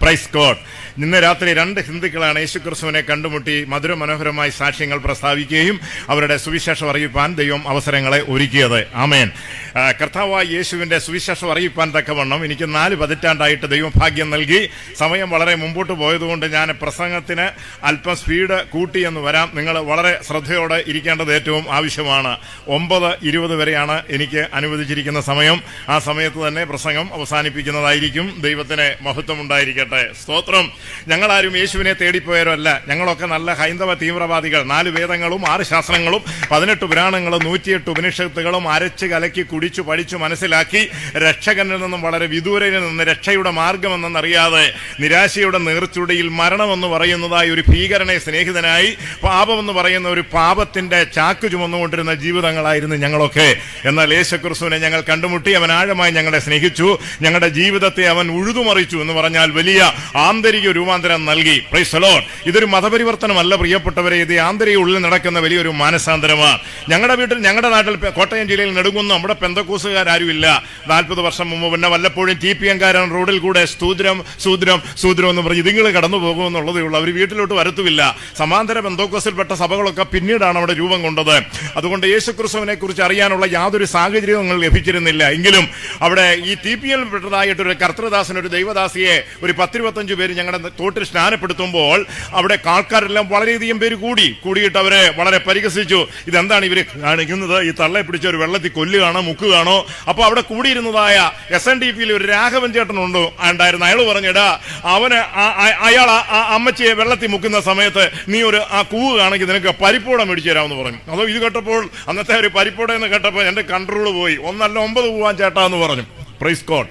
Praise God. ഇന്ന് രാത്രി 2 ഹിന്ദുക്കളാണ് യേശുക്രിസ്തുവിനെ കണ്ടുമുട്ടി മധുരമനോഹരമായി സാക്ഷ്യങ്ങൾ പ്രസ്താവിക്കുകയും അവരുടെ സുവിശേഷം അറിയിപ്പാൻ ദൈവം അവസരങ്ങളെ ഒരുക്കിയത്. ആമേൻ. കർത്താവായ യേശുവിന്റെ സുവിശേഷം അറിയിപ്പാൻ തക്കവണ്ണം എനിക്ക് 4 പതിറ്റാണ്ടായിട്ട് ദൈവം ഭാഗ്യം നൽകി. സമയം വളരെ മുമ്പോട്ട് പോയതുകൊണ്ട് ഞാൻ പ്രസംഗത്തിന് അല്പം സ്പീഡ് കൂട്ടി എന്ന് വരാം. നിങ്ങൾ വളരെ ശ്രദ്ധയോടെ ഇരിക്കേണ്ടത് ഏറ്റവും ആവശ്യമാണ്. 9:20 വരെയാണ് എനിക്ക് അനുവദിച്ചിരിക്കുന്ന സമയം. ആ സമയത്ത് തന്നെ പ്രസംഗം അവസാനിപ്പിക്കുന്നതായിരിക്കും. ദൈവത്തിന് മഹത്വം ഉണ്ടായിരിക്കട്ടെ. സ്തോത്രം. ഞങ്ങളാരും യേശുവിനെ തേടിപ്പോയവരോ അല്ല. ഞങ്ങളൊക്കെ നല്ല ഹൈന്ദവ തീവ്രവാദികൾ. 4 വേദങ്ങളും 6 ശാസ്ത്രങ്ങളും 18 പുരാണങ്ങളും 108 ഉപനിഷത്തുകളും അരച്ച് കലക്കി കുടിച്ചു പഠിച്ചു മനസ്സിലാക്കി രക്ഷകനിൽ നിന്നും വളരെ വിദൂരയിൽ നിന്ന് രക്ഷയുടെ മാർഗമെന്നറിയാതെ നിരാശയുടെ നീർച്ചുടിയിൽ മരണമെന്ന് പറയുന്നതായി ഒരു ഭീകരനെ സ്നേഹിതനായി പാപമെന്ന് പറയുന്ന ഒരു പാപത്തിന്റെ ചാക്ക് ചുമന്നുകൊണ്ടിരുന്ന ജീവിതങ്ങളായിരുന്നു ഞങ്ങളൊക്കെ. എന്നാൽ യേശുക്രിസ്തുവിനെ ഞങ്ങൾ കണ്ടുമുട്ടി. അവൻ ആഴമായി ഞങ്ങളെ സ്നേഹിച്ചു. ഞങ്ങളുടെ ജീവിതത്തെ അവൻ ഉഴുതുമറിച്ചു എന്ന് പറഞ്ഞാൽ വലിയ ആന്തരിക രൂപാന്തരം നൽകി. Price the Lord. ഇതൊരു മതപരിവർത്തനമല്ല പ്രിയപ്പെട്ടവരെ, ഇത് ആന്തരിക ഉള്ളിൽ നടക്കുന്ന വലിയൊരു മാനസാന്തരമാണ്. ഞങ്ങളുടെ വീട്ടിൽ, ഞങ്ങളുടെ നാട്ടിൽ, കോട്ടയം ജില്ലയിൽ നെടുങ്കുന്ന് നമ്മുടെ പെന്തക്കോസുകാരും ഇല്ല. 40 വർഷം മുമ്പ് പിന്നെ വല്ലപ്പോഴും TPM-കാരൻ റോഡിൽ കൂടെ സൂദ്രം എന്ന് പറഞ്ഞ് ഇതിങ്ങൾ കടന്നു പോകുമെന്നുള്ളതേ ഉള്ളൂ. അവർ വീട്ടിലോട്ട് വരത്തുമില്ല. സമാന്തര പെന്തക്കോസിൽപ്പെട്ട സഭകളൊക്കെ പിന്നീടാണ് അവിടെ രൂപം കൊണ്ടത്. അതുകൊണ്ട് യേശുക്രിസ്തുവിനെ കുറിച്ച് അറിയാനുള്ള യാതൊരു സാഹചര്യവും ലഭിച്ചിരുന്നില്ല. എങ്കിലും അവിടെ ഈ TPM പെട്ടതായിട്ടൊരു കർത്തൃദാസൻ, ഒരു ദൈവദാസിയെ ഒരു 10-25 പേര് ഞങ്ങളുടെ തോട്ടിൽ സ്നാനപ്പെടുത്തുമ്പോൾ അവിടെ ആൾക്കാരെല്ലാം വളരെയധികം പേര് കൂടിയിട്ട് അവരെ വളരെ പരിഹസിച്ചു. ഇതെന്താണ് ഇവര് കാണിക്കുന്നത്? ഈ തള്ളയെ പിടിച്ച ഒരു വെള്ളത്തിൽ കൊല്ലുകയാണോ മുക്കുകയാണോ? അപ്പൊ അവിടെ കൂടിയിരുന്നതായ SNDP-യിൽ ഒരു രാഘവൻ ചേട്ടനുണ്ട് ഉണ്ടായിരുന്നു. അയാൾ പറഞ്ഞിടാ, അവന് അയാൾ ആ അമ്മച്ചിയെ വെള്ളത്തിൽ മുക്കുന്ന സമയത്ത് നീ ഒരു ആ കൂവ് കാണിക്കും, നിനക്ക് പരിപ്പോട മേടിച്ചു തരാമെന്ന് പറഞ്ഞു. അതോ ഇത് കേട്ടപ്പോൾ, അന്നത്തെ ഒരു പരിപ്പോട എന്ന് കേട്ടപ്പോൾ എന്റെ കൺട്രോൾ പോയി. 9 പോവാൻ ചേട്ടാ എന്ന് പറഞ്ഞു. Praise God.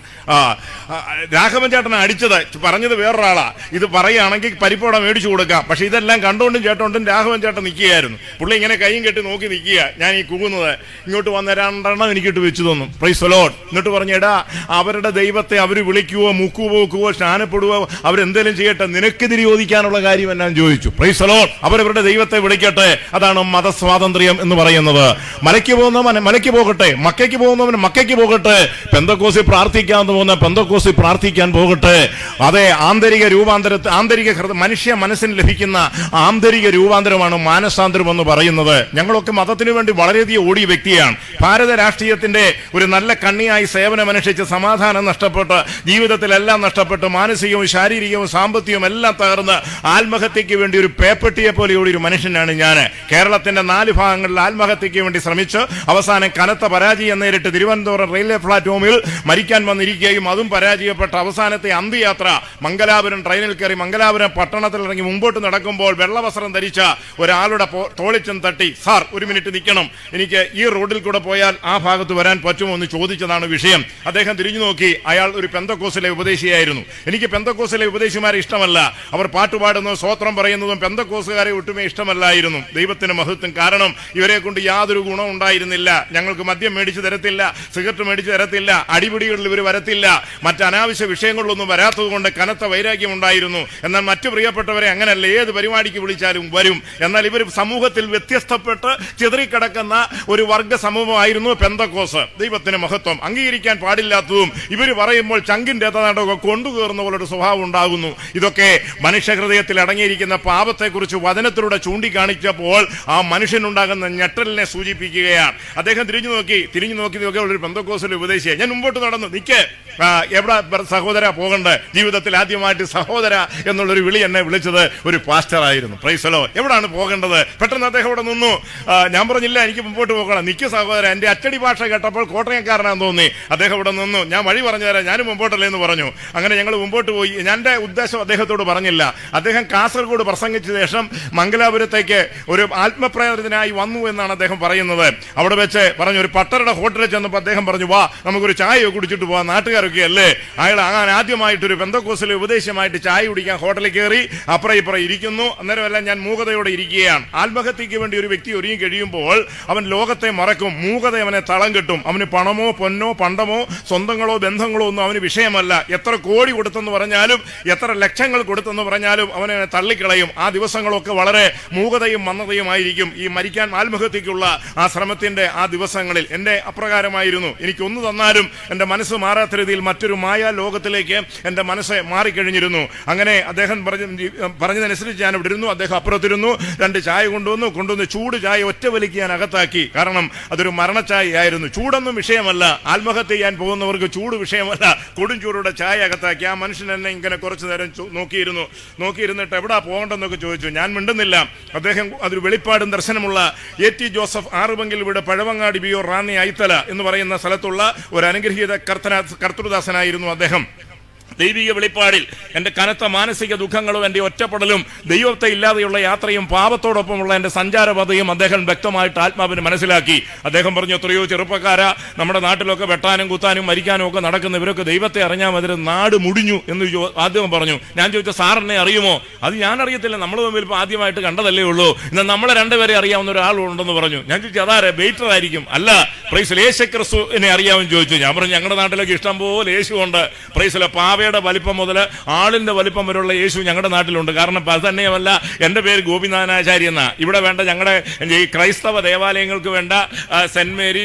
രാഘവൻ ചേട്ടനെ അടിച്ചത് പറഞ്ഞത് വേറൊരാളാ. ഇത് പറയുകയാണെങ്കിൽ പരിപ്പോട മേടിച്ചു കൊടുക്കാം. പക്ഷെ ഇതെല്ലാം കണ്ടോണ്ടും ചേട്ടോണ്ടും രാഘവൻ ചേട്ടൻ നിൽക്കുകയായിരുന്നു. പുള്ളി ഇങ്ങനെ കൈയും കെട്ടി നോക്കി നിൽക്കുക. ഞാൻ ഈ കൂകുന്നത് ഇങ്ങോട്ട് വന്ന 2 എണ്ണം എനിക്കിട്ട് വെച്ചു തന്നു. Price the Lord. എന്നിട്ട് പറഞ്ഞേടാ, അവരുടെ ദൈവത്തെ അവർ വിളിക്കുവോ മുക്കുവോ സ്നാനപ്പെടുവോ അവരെന്തേലും ചെയ്യട്ടെ, നിനക്കെതിരെ ചോദിക്കാനുള്ള കാര്യം എന്നാന്ന് ചോദിച്ചു. Price the Lord. അവരവരുടെ ദൈവത്തെ വിളിക്കട്ടെ. അതാണ് മതസ്വാതന്ത്ര്യം എന്ന് പറയുന്നത്. മലയ്ക്ക് പോകുന്നവൻ മലയ്ക്ക് പോകട്ടെ, മക്കയ്ക്ക് പോകുന്നവൻ മക്കയ്ക്ക് പോകട്ടെ, പെന്തക്കോസിൽ പ്രാർത്ഥിക്കാൻ പോകുന്ന പെന്തക്കോസിൽ പ്രാർത്ഥിക്കാൻ പോകട്ടെ. അതെ, ആന്തരിക മനുഷ്യ മനസ്സിന് ലഭിക്കുന്ന ആന്തരിക രൂപാന്തരമാണ് മാനസാന്തരം എന്ന് പറയുന്നത്. ഞങ്ങളൊക്കെ മതത്തിനു വേണ്ടി വളരെയധികം ഓടിയ വ്യക്തിയാണ്. ഭാരത രാഷ്ട്രീയത്തിന്റെ ഒരു നല്ല കണ്ണിയായി സേവനമനുഷ്ഠിച്ച് സമാധാനം നഷ്ടപ്പെട്ട് ജീവിതത്തിലെല്ലാം നഷ്ടപ്പെട്ട് മാനസികവും ശാരീരികവും സാമ്പത്തികവും എല്ലാം തകർന്ന് ആത്മഹത്യക്ക് വേണ്ടി ഒരു പേപ്പട്ടിയെ പോലെ ഓടിയൊരു മനുഷ്യനാണ് ഞാൻ. കേരളത്തിന്റെ 4 ഭാഗങ്ങളിൽ ആത്മഹത്യക്ക് വേണ്ടി ശ്രമിച്ച് അവസാനം കനത്ത പരാജയം നേരിട്ട് തിരുവനന്തപുരം റെയിൽവേ പ്ലാറ്റ്ഫോമിൽ മരിക്കാൻ വന്നിരിക്കുകയും അതും പരാജയപ്പെട്ട അവസാനത്തെ അന്ത്യയാത്ര മംഗലാപുരം ട്രെയിനിൽ കയറി മംഗലാപുരം പട്ടണത്തിൽ ഇറങ്ങി മുമ്പോട്ട് നടക്കുമ്പോൾ വെള്ളവസ്ത്രം ധരിച്ച ഒരാളുടെ തോളിച്ചൻ തട്ടി, സാർ 1 മിനിറ്റ് നിൽക്കണം, എനിക്ക് ഈ റോഡിൽ കൂടെ പോയാൽ ആ ഭാഗത്ത് വരാൻ പറ്റുമോ എന്ന് ചോദിച്ചതാണ് വിഷയം. അദ്ദേഹം തിരിഞ്ഞു നോക്കി. അയാൾ ഒരു പെന്തക്കോസിലെ ഉപദേശിയായിരുന്നു. എനിക്ക് പെന്തക്കോസിലെ ഉപദേശിമാരെ ഇഷ്ടമല്ല. അവർ പാട്ടുപാടുന്നതും സ്വോത്രം പറയുന്നതും പെന്തക്കോസുകാരെ ഒട്ടുമേ ഇഷ്ടമല്ലായിരുന്നു. ദൈവത്തിന് മഹത്വം. കാരണം ഇവരെ കൊണ്ട് യാതൊരു ഗുണം ഉണ്ടായിരുന്നില്ല. ഞങ്ങൾക്ക് മദ്യം മേടിച്ചു തരത്തില്ല, സിഗരറ്റ് മേടിച്ചു തരത്തില്ല, അടിപിടികളിൽ ഇവർ വരത്തില്ല, മറ്റ് അനാവശ്യ വിഷയങ്ങളിലൊന്നും വരാത്തത് കൊണ്ട് കനത്ത വൈരാഗ്യം ഉണ്ടായിരുന്നു. എന്നാൽ മറ്റു പ്രിയപ്പെട്ടവരെ അങ്ങനല്ല, ഏത് പരിപാടിക്ക് വിളിച്ചാലും വരും. എന്നാൽ ഇവർ സമൂഹത്തിൽ വ്യത്യസ്തപ്പെട്ട് ചിതറിക്കിടക്കുന്ന ഒരു വർഗ സമൂഹമായിരുന്നു പെന്തക്കോസ്. ദൈവത്തിന് മഹത്വം. അംഗീകരിക്കാൻ പാടില്ലാത്തതും ഇവർ പറയുമ്പോൾ ചങ്കിന്റെ നാടൊക്കെ കൊണ്ടുകയറുന്ന പോലൊരു സ്വഭാവം ഉണ്ടാകുന്നു. ഇതൊക്കെ മനുഷ്യഹൃദയത്തിൽ അടങ്ങിയിരിക്കുന്ന പാപത്തെക്കുറിച്ച് വചനത്തിലൂടെ ചൂണ്ടിക്കാണിച്ചപ്പോൾ ആ മനുഷ്യനുണ്ടാകുന്ന ഞെട്ടലിനെ സൂചിപ്പിക്കുകയാണ്. അദ്ദേഹം തിരിഞ്ഞു നോക്കി ഒരു പെന്തക്കോസിലെ ഉപദേശിയെ. ഞാൻ മുമ്പോട്ട് നടന്നു. നിക്ക്, എവിടെ സഹോദര പോകണ്ടേ? ജീവിതത്തിൽ ആദ്യമായിട്ട് സഹോദര എന്നുള്ളൊരു വിളി എന്നെ വിളിച്ചത് ഒരു പാസ്റ്ററായിരുന്നു. Price the Lord. എവിടാണ് പോകേണ്ടത്? പെട്ടെന്ന് അദ്ദേഹം ഇവിടെ നിന്നു. ഞാൻ പറഞ്ഞില്ല, എനിക്ക് മുമ്പോട്ട് പോകണം. നിക്ക് സഹോദര. എന്റെ അച്ചടി ഭാഷ കേട്ടപ്പോൾ കോട്ടയക്കാരനാന്ന് തോന്നി. അദ്ദേഹം ഇവിടെ നിന്നു. ഞാൻ വഴി പറഞ്ഞു തരാം, ഞാനും മുമ്പോട്ടല്ലേ എന്ന് പറഞ്ഞു. അങ്ങനെ ഞങ്ങൾ മുമ്പോട്ട് പോയി. എൻ്റെ ഉദ്ദേശം അദ്ദേഹത്തോട് പറഞ്ഞില്ല. അദ്ദേഹം കാസർഗോഡ് പ്രസംഗിച്ച ശേഷം മംഗലാപുരത്തേക്ക് ഒരു ആത്മപ്രേരിതനായി വന്നു എന്നാണ് അദ്ദേഹം പറയുന്നത്. അവിടെ വെച്ച് പറഞ്ഞു, ഒരു പട്ടരുടെ ഹോട്ടലിൽ ചെന്നപ്പോൾ അദ്ദേഹം പറഞ്ഞു, വാ നമുക്കൊരു ചായ കുടിച്ചിട്ട് പോവാം, നാട്ടുകാരൊക്കെ അല്ലേ. അയാൾ അങ്ങനെ ആദ്യമായിട്ടൊരു പെന്തക്കോസിലെ ഉപദേശമായിട്ട് ചായ കുടിക്കാൻ ഹോട്ടലിൽ കയറി അപ്പുറം ഇപ്പുറം ഇരിക്കുന്നു. അന്നേരമെല്ലാം ഞാൻ മൂകതയോടെ ഇരിക്കുകയാണ്. ആത്മഹത്യക്ക് വേണ്ടി ഒരു വ്യക്തി ഒരുങ്ങി കഴിയുമ്പോൾ അവൻ ലോകത്തെ മറക്കും. മൂകത അവനെ തളം കെട്ടും. അവന് പണമോ പൊന്നോ പണ്ടമോ സ്വന്തങ്ങളോ ബന്ധങ്ങളോ ഒന്നും അവന് വിഷയമല്ല. എത്ര കോടി കൊടുത്തെന്ന് പറഞ്ഞാലും എത്ര ലക്ഷങ്ങൾ കൊടുത്തെന്ന് പറഞ്ഞാലും അവനെ തള്ളിക്കളയും. ആ ദിവസങ്ങളൊക്കെ വളരെ മൂകതയും മന്ദതയുമായിരിക്കും. ഈ മരിക്കാൻ ആത്മഹത്യക്കുള്ള ആ ശ്രമത്തിന്റെ ആ ദിവസങ്ങളിൽ എൻ്റെ അപ്രകാരമായിരുന്നു. എനിക്കൊന്നു തന്നാലും എൻ്റെ മനസ്സ് മാറാത്ത രീതിയിൽ അല്ലെങ്കിൽ മറ്റൊരു മായാ ലോകത്തിലേക്ക് എൻ്റെ മനസ്സ് മാറിക്കഴിഞ്ഞിരുന്നു. അങ്ങനെ അദ്ദേഹം പറഞ്ഞതനുസരിച്ച് ഞാൻ ഇവിടെ ഇരുന്നു. അദ്ദേഹം അപ്പുറത്തിരുന്നു. 2 ചായ കൊണ്ടുവന്ന് ചൂട് ചായ ഒറ്റ വലിക്ക് ഞാൻ അകത്താക്കി. കാരണം അതൊരു മരണച്ചായയായിരുന്നു. ചൂടൊന്നും വിഷയമല്ല, ആത്മഹത്യ ചെയ്യാൻ പോകുന്നവർക്ക് ചൂട് വിഷയമല്ല. കൊടും ചൂടുടെ ചായ അകത്താക്കി. ആ മനുഷ്യൻ എന്നെ ഇങ്ങനെ കുറച്ചു നേരം നോക്കിയിരുന്നിട്ട് എവിടാ പോകണ്ടെന്നൊക്കെ ചോദിച്ചു. ഞാൻ മിണ്ടുന്നില്ല. അദ്ദേഹം അതൊരു വെളിപ്പാടും ദർശനമുള്ള A.T. ജോസഫ് ആറുപെങ്കിൽ ഇവിടെ പഴവങ്ങാടി ബിയോ റാന്നി ഐത്തല എന്ന് പറയുന്ന സ്ഥലത്തുള്ള ഒരു അനുഗ്രഹീത കർത്തൃദാസനായിരുന്നു അദ്ദേഹം. ദൈവിക വെളിപ്പാടിൽ എൻ്റെ കനത്ത മാനസിക ദുഃഖങ്ങളും എൻ്റെ ഒറ്റപ്പെടലും ദൈവത്തെ ഇല്ലാതെയുള്ള യാത്രയും പാപത്തോടൊപ്പമുള്ള എൻ്റെ സഞ്ചാരപഥയും അദ്ദേഹം വ്യക്തമായിട്ട് ആത്മാവിന് മനസ്സിലാക്കി. അദ്ദേഹം പറഞ്ഞു, എത്രയോ ചെറുപ്പക്കാരാ നമ്മുടെ നാട്ടിലൊക്കെ വെട്ടാനും കുത്താനും മരിക്കാനും ഒക്കെ നടക്കുന്ന ഇവരൊക്കെ ദൈവത്തെ അറിഞ്ഞാൽ മതി, നാട് മുടിഞ്ഞു എന്ന് ആദ്യം പറഞ്ഞു. ഞാൻ ചോദിച്ച സാറിനെ അറിയുമോ? അത് ഞാൻ അറിയത്തില്ല, നമ്മൾ തമ്മിൽ ഇപ്പോൾ ആദ്യമായിട്ട് കണ്ടതല്ലേ ഉള്ളൂ, എന്നാൽ നമ്മളെ 2 പേരെ അറിയാവുന്ന ഒരാളുണ്ടെന്ന് പറഞ്ഞു. ഞാൻ ചോദിച്ചു അതാരെ? വെയിറ്റർ ആയിരിക്കും. അല്ല, പ്രൈസ് യേശുക്രിസ്തുവിനെ അറിയാമെന്ന് ചോദിച്ചു. ഞാൻ പറഞ്ഞു ഞങ്ങളുടെ നാട്ടിലൊക്കെ ഇഷ്ടം പോലെ യേശു ഉണ്ട്. പ്രൈസിലെ പാവയുടെ വലിപ്പം മുതൽ ആളിന്റെ വലിപ്പം വരെയുള്ള യേശു ഞങ്ങളുടെ നാട്ടിലുണ്ട്. കാരണം അത് തന്നെയുമല്ല, എൻ്റെ പേര് ഗോപിനാഥാചാരി എന്നാ. ഇവിടെ വേണ്ട ഞങ്ങളുടെ ഈ ക്രൈസ്തവ ദേവാലയങ്ങൾക്ക് വേണ്ട സെന്റ് മേരി,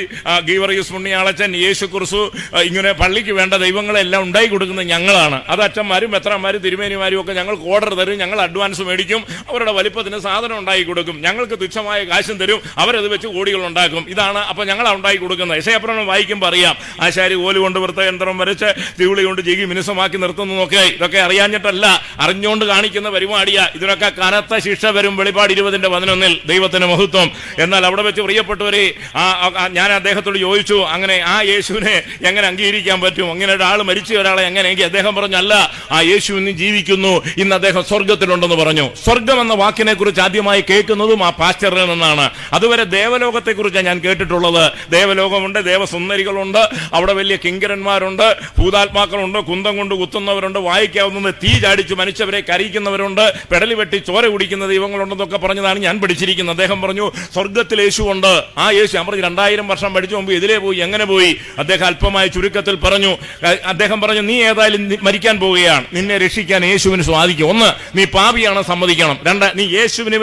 ഗീവർഗീസ് പുണ്യാളച്ചൻ, യേശു ക്രിസ്തു, ഇങ്ങനെ പള്ളിക്ക് വേണ്ട ദൈവങ്ങളെല്ലാം ഉണ്ടായി കൊടുക്കുന്നത് ഞങ്ങളാണ്. അത് അച്ഛന്മാരും മെത്രാന്മാരും തിരുമേനിമാരും ഒക്കെ ഞങ്ങൾക്ക് ഓർഡർ തരും, ഞങ്ങൾ അഡ്വാൻസ് മേടിക്കും, അവരുടെ വലിപ്പത്തിന് സാധനം ഉണ്ടാക്കി കൊടുക്കും, ഞങ്ങൾക്ക് തുച്ഛമായ കാശും തരും, അവരത് വെച്ച് കോടികൾ ഉണ്ടാക്കും. ഇതാണ് അപ്പൊ ഞങ്ങൾ ഉണ്ടാക്കി കൊടുക്കുന്നത്. യശയപ്രവചനം വായിക്കുമ്പോൾ അറിയാം, ആശാരി കോല് കൊണ്ട് വൃത്തയന്ത്രം വരച്ച് തിവിളി കൊണ്ട് ജിഗി മിനുസമാക്കി നിർത്തുന്നതൊക്കെ ഇതൊക്കെ അറിയാഞ്ഞിട്ടല്ല, അറിഞ്ഞുകൊണ്ട് കാണിക്കുന്ന പരിപാടിയാ. ഇതിനൊക്കെ കനത്ത ശിക്ഷ വരും. വെളിപ്പാട് 20:11 ദൈവത്തിന് മഹത്വം. എന്നാൽ അവിടെ വെച്ച് പ്രിയപ്പെട്ടവരെ, ഞാൻ അദ്ദേഹത്തോട് ചോദിച്ചു, അങ്ങനെ ആ യേശുവിനെ എങ്ങനെ അംഗീകരിക്കാൻ പറ്റും? അങ്ങനെ ഒരാൾ മരിച്ച ഒരാളെ എങ്ങനെയെങ്കിൽ അദ്ദേഹം പറഞ്ഞു, അല്ല, ആ യേശു ഇന്ന് ജീവിക്കുന്നു, ഇന്ന് അദ്ദേഹം സ്വർഗത്തിലുണ്ടെന്ന് പറഞ്ഞു. സ്വർഗം എന്ന വാക്കിനെ കുറിച്ച് ആദ്യമായി കേൾക്കുന്നതും ആ പാസ്റ്ററിൽ നിന്നാണ്. അതുവരെ ദേവലോകത്തെ കുറിച്ചാണ് ഞാൻ കേട്ടിട്ടുള്ളത്. ദേവലോകമുണ്ട്, ദേവസുന്ദരികളുണ്ട്, അവിടെ വലിയ കിങ്കരന്മാരുണ്ട്, ഭൂതാത്മാക്കളുണ്ട്, കുന്തം കൊണ്ട് കുത്തുന്നവരുണ്ട്, വായിക്കാവുന്നത് തീ ചാടിച്ച് മനുഷ്യവരെ കരയിക്കുന്നവരുണ്ട്, പെടലി വെട്ടി ചോര കുടിക്കുന്ന ദൈവങ്ങളുണ്ടെന്നൊക്കെ പറഞ്ഞതാണ് ഞാൻ പഠിച്ചിരിക്കുന്നത്. അദ്ദേഹം പറഞ്ഞു സ്വർഗത്തിൽ യേശു ഉണ്ട്. ആ യേശു ഞാൻ പറഞ്ഞു 2000 വർഷം പഠിച്ചു മുമ്പ് ഇതിലേ പോയി, എങ്ങനെ പോയി? അദ്ദേഹം അല്പമായ ചുരുക്കത്തിൽ പറഞ്ഞു. അദ്ദേഹം പറഞ്ഞു, നീ ഏതായാലും മരിക്കാൻ പോവുകയാണ്, നിന്നെ രക്ഷിക്കാൻ യേശുവിന് സാധിക്കും. 1, നീ പാപിയാണ്, സമ്മതിക്കണം. 2, നീ യേശുവിന്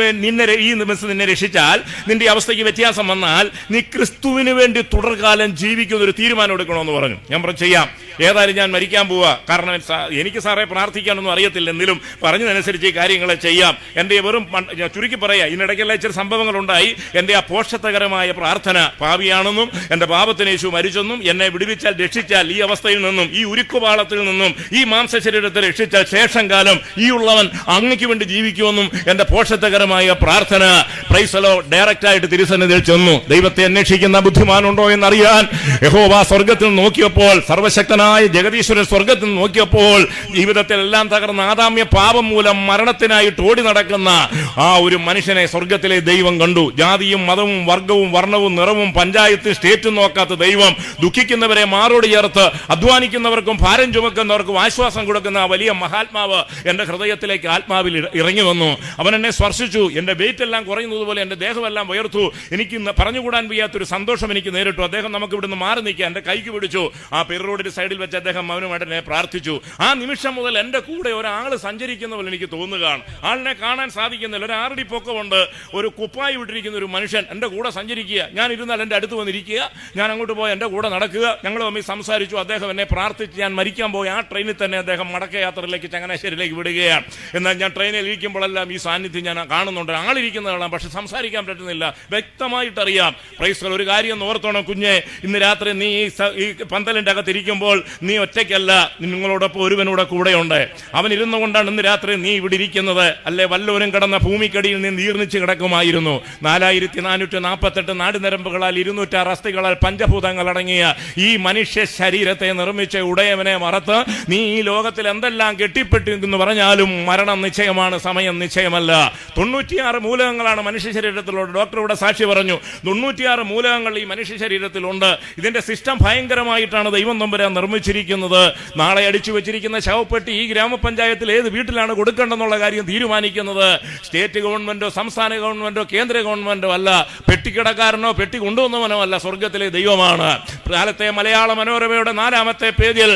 ഈ നിമിഷം നിന്നെ രക്ഷിച്ചാൽ നിന്റെ അവസ്ഥയ്ക്ക് വ്യത്യാസം വന്നാൽ നീ ക്രിസ്തുവിന് വേണ്ടി തുടർകാലം ജീവിക്കുന്ന ഒരു തീരുമാനം എടുക്കണമെന്ന് പറഞ്ഞു. ഞാൻ പറഞ്ഞു ചെയ്യാം, ഏതായാലും ഞാൻ മരിക്കാൻ പോവാ. കാരണം എനിക്ക് സാറേ പ്രാർത്ഥിക്കാനൊന്നും അറിയത്തില്ല, എന്തെങ്കിലും പറഞ്ഞതനുസരിച്ച് ഈ കാര്യങ്ങളെ ചെയ്യാം. എൻ്റെ വെറും ചുരുക്കി പറയാ, ഇതിനിടയ്ക്കെല്ലാം ചില സംഭവങ്ങളുണ്ടായി. എൻ്റെ ആ പോഷത്വകരമായ പ്രാർത്ഥന, പാപിയാണെന്നും എൻ്റെ പാപത്തിന് യേശു മരിച്ചെന്നും എന്നെ വിടുവിച്ചാൽ രക്ഷിച്ചാൽ ഈ അവസ്ഥയിൽ നിന്നും, ഈ ഉരുക്കുപാളത്തിൽ നിന്നും, ഈ മാംസ ശരീരത്തെ രക്ഷിച്ചാൽ ശേഷം കാലം ഈ ഉള്ളവൻ അങ്ങയ്ക്ക് വേണ്ടി ജീവിക്കുമെന്നും എൻ്റെ പോഷത്വകരമായ പ്രാർത്ഥന പ്രൈസലോ ഡയറക്റ്റായിട്ട് തിരുസന്നിധിയിൽ ചെന്നു. ദൈവത്തെ അന്വേഷിക്കുന്ന ബുദ്ധിമാനുണ്ടോ എന്നറിയാൻ യഹോവ സ്വർഗത്തിൽ നോക്കിയപ്പോൾ, സർവശക്തനായ ജഗദീശ്വരൻ സ്വർഗത്തിൽ നോക്കിയപ്പോൾ ജീവിതത്തിൽ എല്ലാം തകർന്ന ആദാമ്യ പാപം മൂലം മരണത്തിനായിട്ട് ഓടി നടക്കുന്ന ആ ഒരു മനുഷ്യനെ സ്വർഗത്തിലെ ദൈവം കണ്ടു. ജാതിയും മതവും വർഗവും വർണ്ണവും നിറവും പഞ്ചായത്ത് സ്റ്റേറ്റും നോക്കാത്ത ദൈവം ദുഃഖിക്കുന്നവരെ മാറോട് ചേർത്ത് അധ്വാനിക്കുന്നവർക്കും ഭാരം ചുമക്കുന്നവർക്കും ആശ്വാസം കൊടുക്കുന്ന ആ വലിയ മഹാത്മാവ് എൻ്റെ ഹൃദയത്തിലേക്ക് ആത്മാവിൽ ഇറങ്ങി വന്നു. അവൻ എന്നെ സ്പർശിച്ചു. എൻ്റെ വെയിറ്റ് എല്ലാം കുറയുന്നത് പോലെ എൻ്റെ ദേഹമെല്ലാം ഉയർത്തു. എനിക്ക് പറഞ്ഞുകൂടാൻ വയ്യാത്തൊരു സന്തോഷം എനിക്ക് നേരിട്ടു. അദ്ദേഹം നമുക്ക് ഇവിടുന്ന് മാറി നിൽക്കുക, എൻ്റെ കൈക്ക് പിടിച്ചു. ആ പെരുറോഡിന്റെ സൈഡിൽ വെച്ച് അദ്ദേഹം മൗനമായിട്ട് എന്നെ പ്രാർത്ഥിച്ചു. ആ നിമിഷം മുതൽ എൻ്റെ കൂടെ ഒരാൾ സഞ്ചരിക്കുന്ന പോലെ എനിക്ക് തോന്നുകയാണ്. ആളിനെ കാണാൻ സാധിക്കുന്നില്ല, ഒരു 6 അടി പൊക്കമുണ്ട്, ഒരു കുപ്പായി വിട്ടിരിക്കുന്ന ഒരു മനുഷ്യൻ എൻ്റെ കൂടെ സഞ്ചരിക്കുക. ഞാൻ ഇരുന്നാൽ എൻ്റെ അടുത്ത് വന്നിരിക്കുക, ഞാൻ അങ്ങോട്ട് പോയി എൻ്റെ കൂടെ നടക്കുക. ഞങ്ങൾ തമ്മിൽ സംസാരിച്ചു. അദ്ദേഹം എന്നെ പ്രാർത്ഥിച്ച് ഞാൻ മരിക്കാൻ പോയി ആ ട്രെയിനിൽ തന്നെ അദ്ദേഹം മടക്കയാത്രയിലേക്ക് ചങ്ങനാശ്ശേരിയിലേക്ക് വിടുകയാണ്. എന്നാൽ ഞാൻ ട്രെയിനിൽ ഇരിക്കുമ്പോഴെല്ലാം ഈ സാന്നിധ്യം ഞാൻ കാണുന്നുണ്ട്. ആളിരിക്കുന്നത് കാണാം, പക്ഷെ സംസാരിക്കാൻ പറ്റുന്നില്ല. വ്യക്തമായിട്ടറിയാം. പ്രൈസ് ഒരു കാര്യം ഓർത്തോണം കുഞ്ഞെ, ഇന്ന് രാത്രി നീ ഈ പന്തലിൻ്റെ അകത്തിരിക്കുമ്പോൾ നീ ഒറ്റയ്ക്കല്ല, നിങ്ങളോടൊപ്പം ഒരുവനൂടെ കൂടെയുണ്ട്. അവൻ ഇരുന്നുകൊണ്ടാണ് ഇന്ന് രാത്രി നീ ഇവിടെ ഇരിക്കുന്നത്. അല്ലെ വല്ലവരും കടന്ന ഭൂമിക്കടിയിൽ നിന്ന് നീർണിച്ച് കിടക്കുമായിരുന്നു. 4448 നാടിനരമ്പുകളാൽ 206 അസ്ഥികളാൽ പഞ്ചഭൂതങ്ങൾ അടങ്ങിയ ഈ മനുഷ്യ ശരീരത്തെ നിർമ്മിച്ച ഉടയവനെ മറത്ത് നീ ഈ ലോകത്തിൽ എന്തെല്ലാം കെട്ടിപ്പെട്ടിരിക്കുന്നു പറഞ്ഞാലും മരണം നിശ്ചയമാണ്, സമയം നിശ്ചയമല്ല. 96 മൂലകങ്ങളാണ് മനുഷ്യ ശരീരത്തിലുള്ളത്. ഡോക്ടർ ഇവിടെ സാക്ഷി പറഞ്ഞു, 96 മൂലകങ്ങൾ ഈ മനുഷ്യ ശരീരത്തിലുണ്ട്. ഇതിന്റെ സിസ്റ്റം ഭയങ്കരമായിട്ടാണ് ദൈവം തമ്പുരാൻ നിർമ്മിച്ചിരിക്കുന്നത്. നാളെ ഒളിച്ചു വെച്ചിരിക്കുന്ന ശവപ്പെട്ടി ഈ ഗ്രാമപഞ്ചായത്തിൽ ഏത് വീട്ടിലാണ് കൊടുക്കേണ്ടെന്നുള്ള കാര്യം തീരുമാനിക്കുന്നത് സ്റ്റേറ്റ് ഗവൺമെന്റോ സംസ്ഥാന ഗവൺമെന്റോ കേന്ദ്ര ഗവൺമെന്റോ അല്ല, പെട്ടിക്കിടക്കാരനോ പെട്ടി കൊണ്ടുവന്നവനോ അല്ല, സ്വർഗത്തിലെ ദൈവമാണ്. കാലത്തെ മലയാള മനോരമയുടെ 4-ാമത്തെ പേജിൽ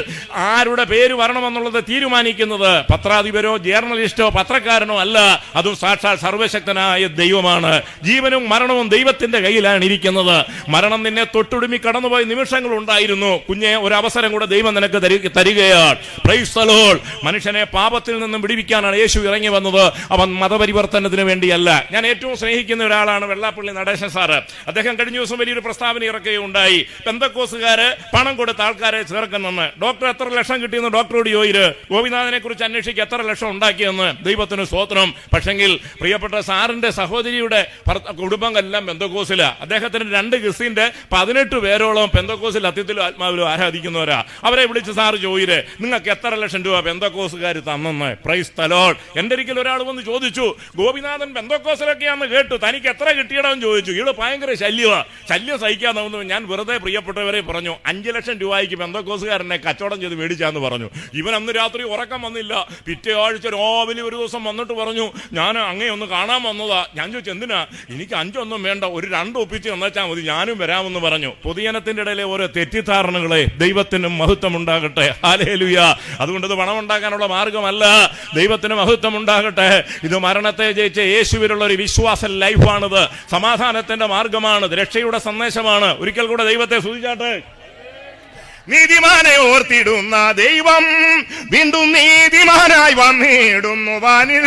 ആരുടെ പേര് വരണമെന്നുള്ളത് തീരുമാനിക്കുന്നത് പത്രാധിപരോ ജേർണലിസ്റ്റോ പത്രക്കാരനോ അല്ല, അതും സാക്ഷാൽ സർവശക്തനായ ദൈവമാണ്. ജീവനും മരണവും ദൈവത്തിന്റെ കയ്യിലാണ് ഇരിക്കുന്നത്. മരണം നിന്നെ തൊട്ടുടുമി കടന്നുപോയ നിമിഷങ്ങൾ ഉണ്ടായിരുന്നു. കുഞ്ഞെ, ഒരു അവസരം കൂടെ ദൈവം നിനക്ക് തരികയാണ്. Price the Lord. മനുഷ്യനെ പാപത്തിൽ നിന്നും വിടുവിക്കാനാണ് യേശു ഇറങ്ങി വന്നത്. അവൻ മതപരിവർത്തനത്തിന് വേണ്ടിയല്ല. ഞാൻ ഏറ്റവും സ്നേഹിക്കുന്ന ഒരാളാണ് വെള്ളാപ്പള്ളി നടേശൻ സാറ്. അദ്ദേഹം കഴിഞ്ഞ ദിവസം വലിയൊരു പ്രസ്താവന ഇറക്കുകയുണ്ടായി. പെന്തക്കോസുകാര് പണം കൊടുത്ത ആൾക്കാരെ ചേർക്കുന്നെന്ന്. ഡോക്ടർ എത്ര ലക്ഷം കിട്ടിയെന്ന് ഡോക്ടറോട് ചോദിര്. ഗോപിനാഥനെ കുറിച്ച് അന്വേഷിക്കുക എത്ര ലക്ഷം ഉണ്ടാക്കിയെന്ന്. ദൈവത്തിന് സ്തോത്രം. പക്ഷെങ്കിൽ പ്രിയപ്പെട്ട സാറിന്റെ സഹോദരിയുടെ കുടുംബം എല്ലാം പെന്തക്കോസില. അദ്ദേഹത്തിന് 2 ക്രിസ്ത്യന്റെ 18 പേരോളം പെന്തക്കോസിൽ അത്യത്തിലും ആത്മാവിലും ആരാധിക്കുന്നവരാ. അവരെ വിളിച്ച് സാറ് ചോദിര്, നിങ്ങൾക്ക് എത്ര ലക്ഷം രൂപ പെന്തക്കോസുകാർ തന്നെന്ന്. Praise the lord. എന്റെ ഒരിക്കൽ ഒരാൾ വന്ന് ചോദിച്ചു, ഗോപിനാഥൻ പെന്തക്കോസിലൊക്കെയാന്ന് കേട്ടു, തനിക്ക് എത്ര കിട്ടിയടാന്ന് ചോദിച്ചു. ഇയാള് ഭയങ്കര ശല്യം സഹിക്കാമെന്ന് ഞാൻ വെറുതെ പ്രിയപ്പെട്ടവരെ പറഞ്ഞു, 5 ലക്ഷം രൂപയ്ക്ക് പെന്തക്കോസുകാരനെ കച്ചവടം ചെയ്ത് മേടിച്ചാന്ന് പറഞ്ഞു. ഇവൻ അന്ന് രാത്രി ഉറക്കം വന്നില്ല. പിറ്റേ ആഴ്ച രാവിലെ ഒരു ദിവസം വന്നിട്ട് പറഞ്ഞു, ഞാൻ അങ്ങേ ഒന്ന് കാണാൻ വന്നതാ. ഞാൻ ചോദിച്ചു, എന്തിനാ? എനിക്ക് 5 ഒന്നും വേണ്ട, ഒരു 2 ഒപ്പിച്ച് തന്നേച്ചാൽ മതി, ഞാനും വരാമെന്ന് പറഞ്ഞു. പൊതുജനത്തിന്റെ ഇടയിലെ ഓരോ തെറ്റിദ്ധാരണകളെ ദൈവത്തിന് മഹത്വം ഉണ്ടാകട്ടെ. ഹല്ലേലൂയ. അതുകൊണ്ട് ഇത് പണം ഉണ്ടാക്കാനുള്ള മാർഗമല്ല, ദൈവത്തിന് മഹത്വം ഉണ്ടാകട്ടെ. ഇത് മരണത്തെ ജയിച്ച യേശുവിലുള്ള ഒരു വിശ്വാസ ലൈഫാണിത്. സമാധാനത്തിന്റെ മാർഗമാണ്, രക്ഷയുടെ സന്ദേശമാണ്. ഒരിക്കൽ കൂടെ ദൈവത്തെ സ്തുതിച്ചാട്ടെ. നീതിമാനെ ഓർത്തിടുന്ന ദൈവം വീണ്ടും നീതിമാനായി വന്നിടുന്നു വാനിൽ.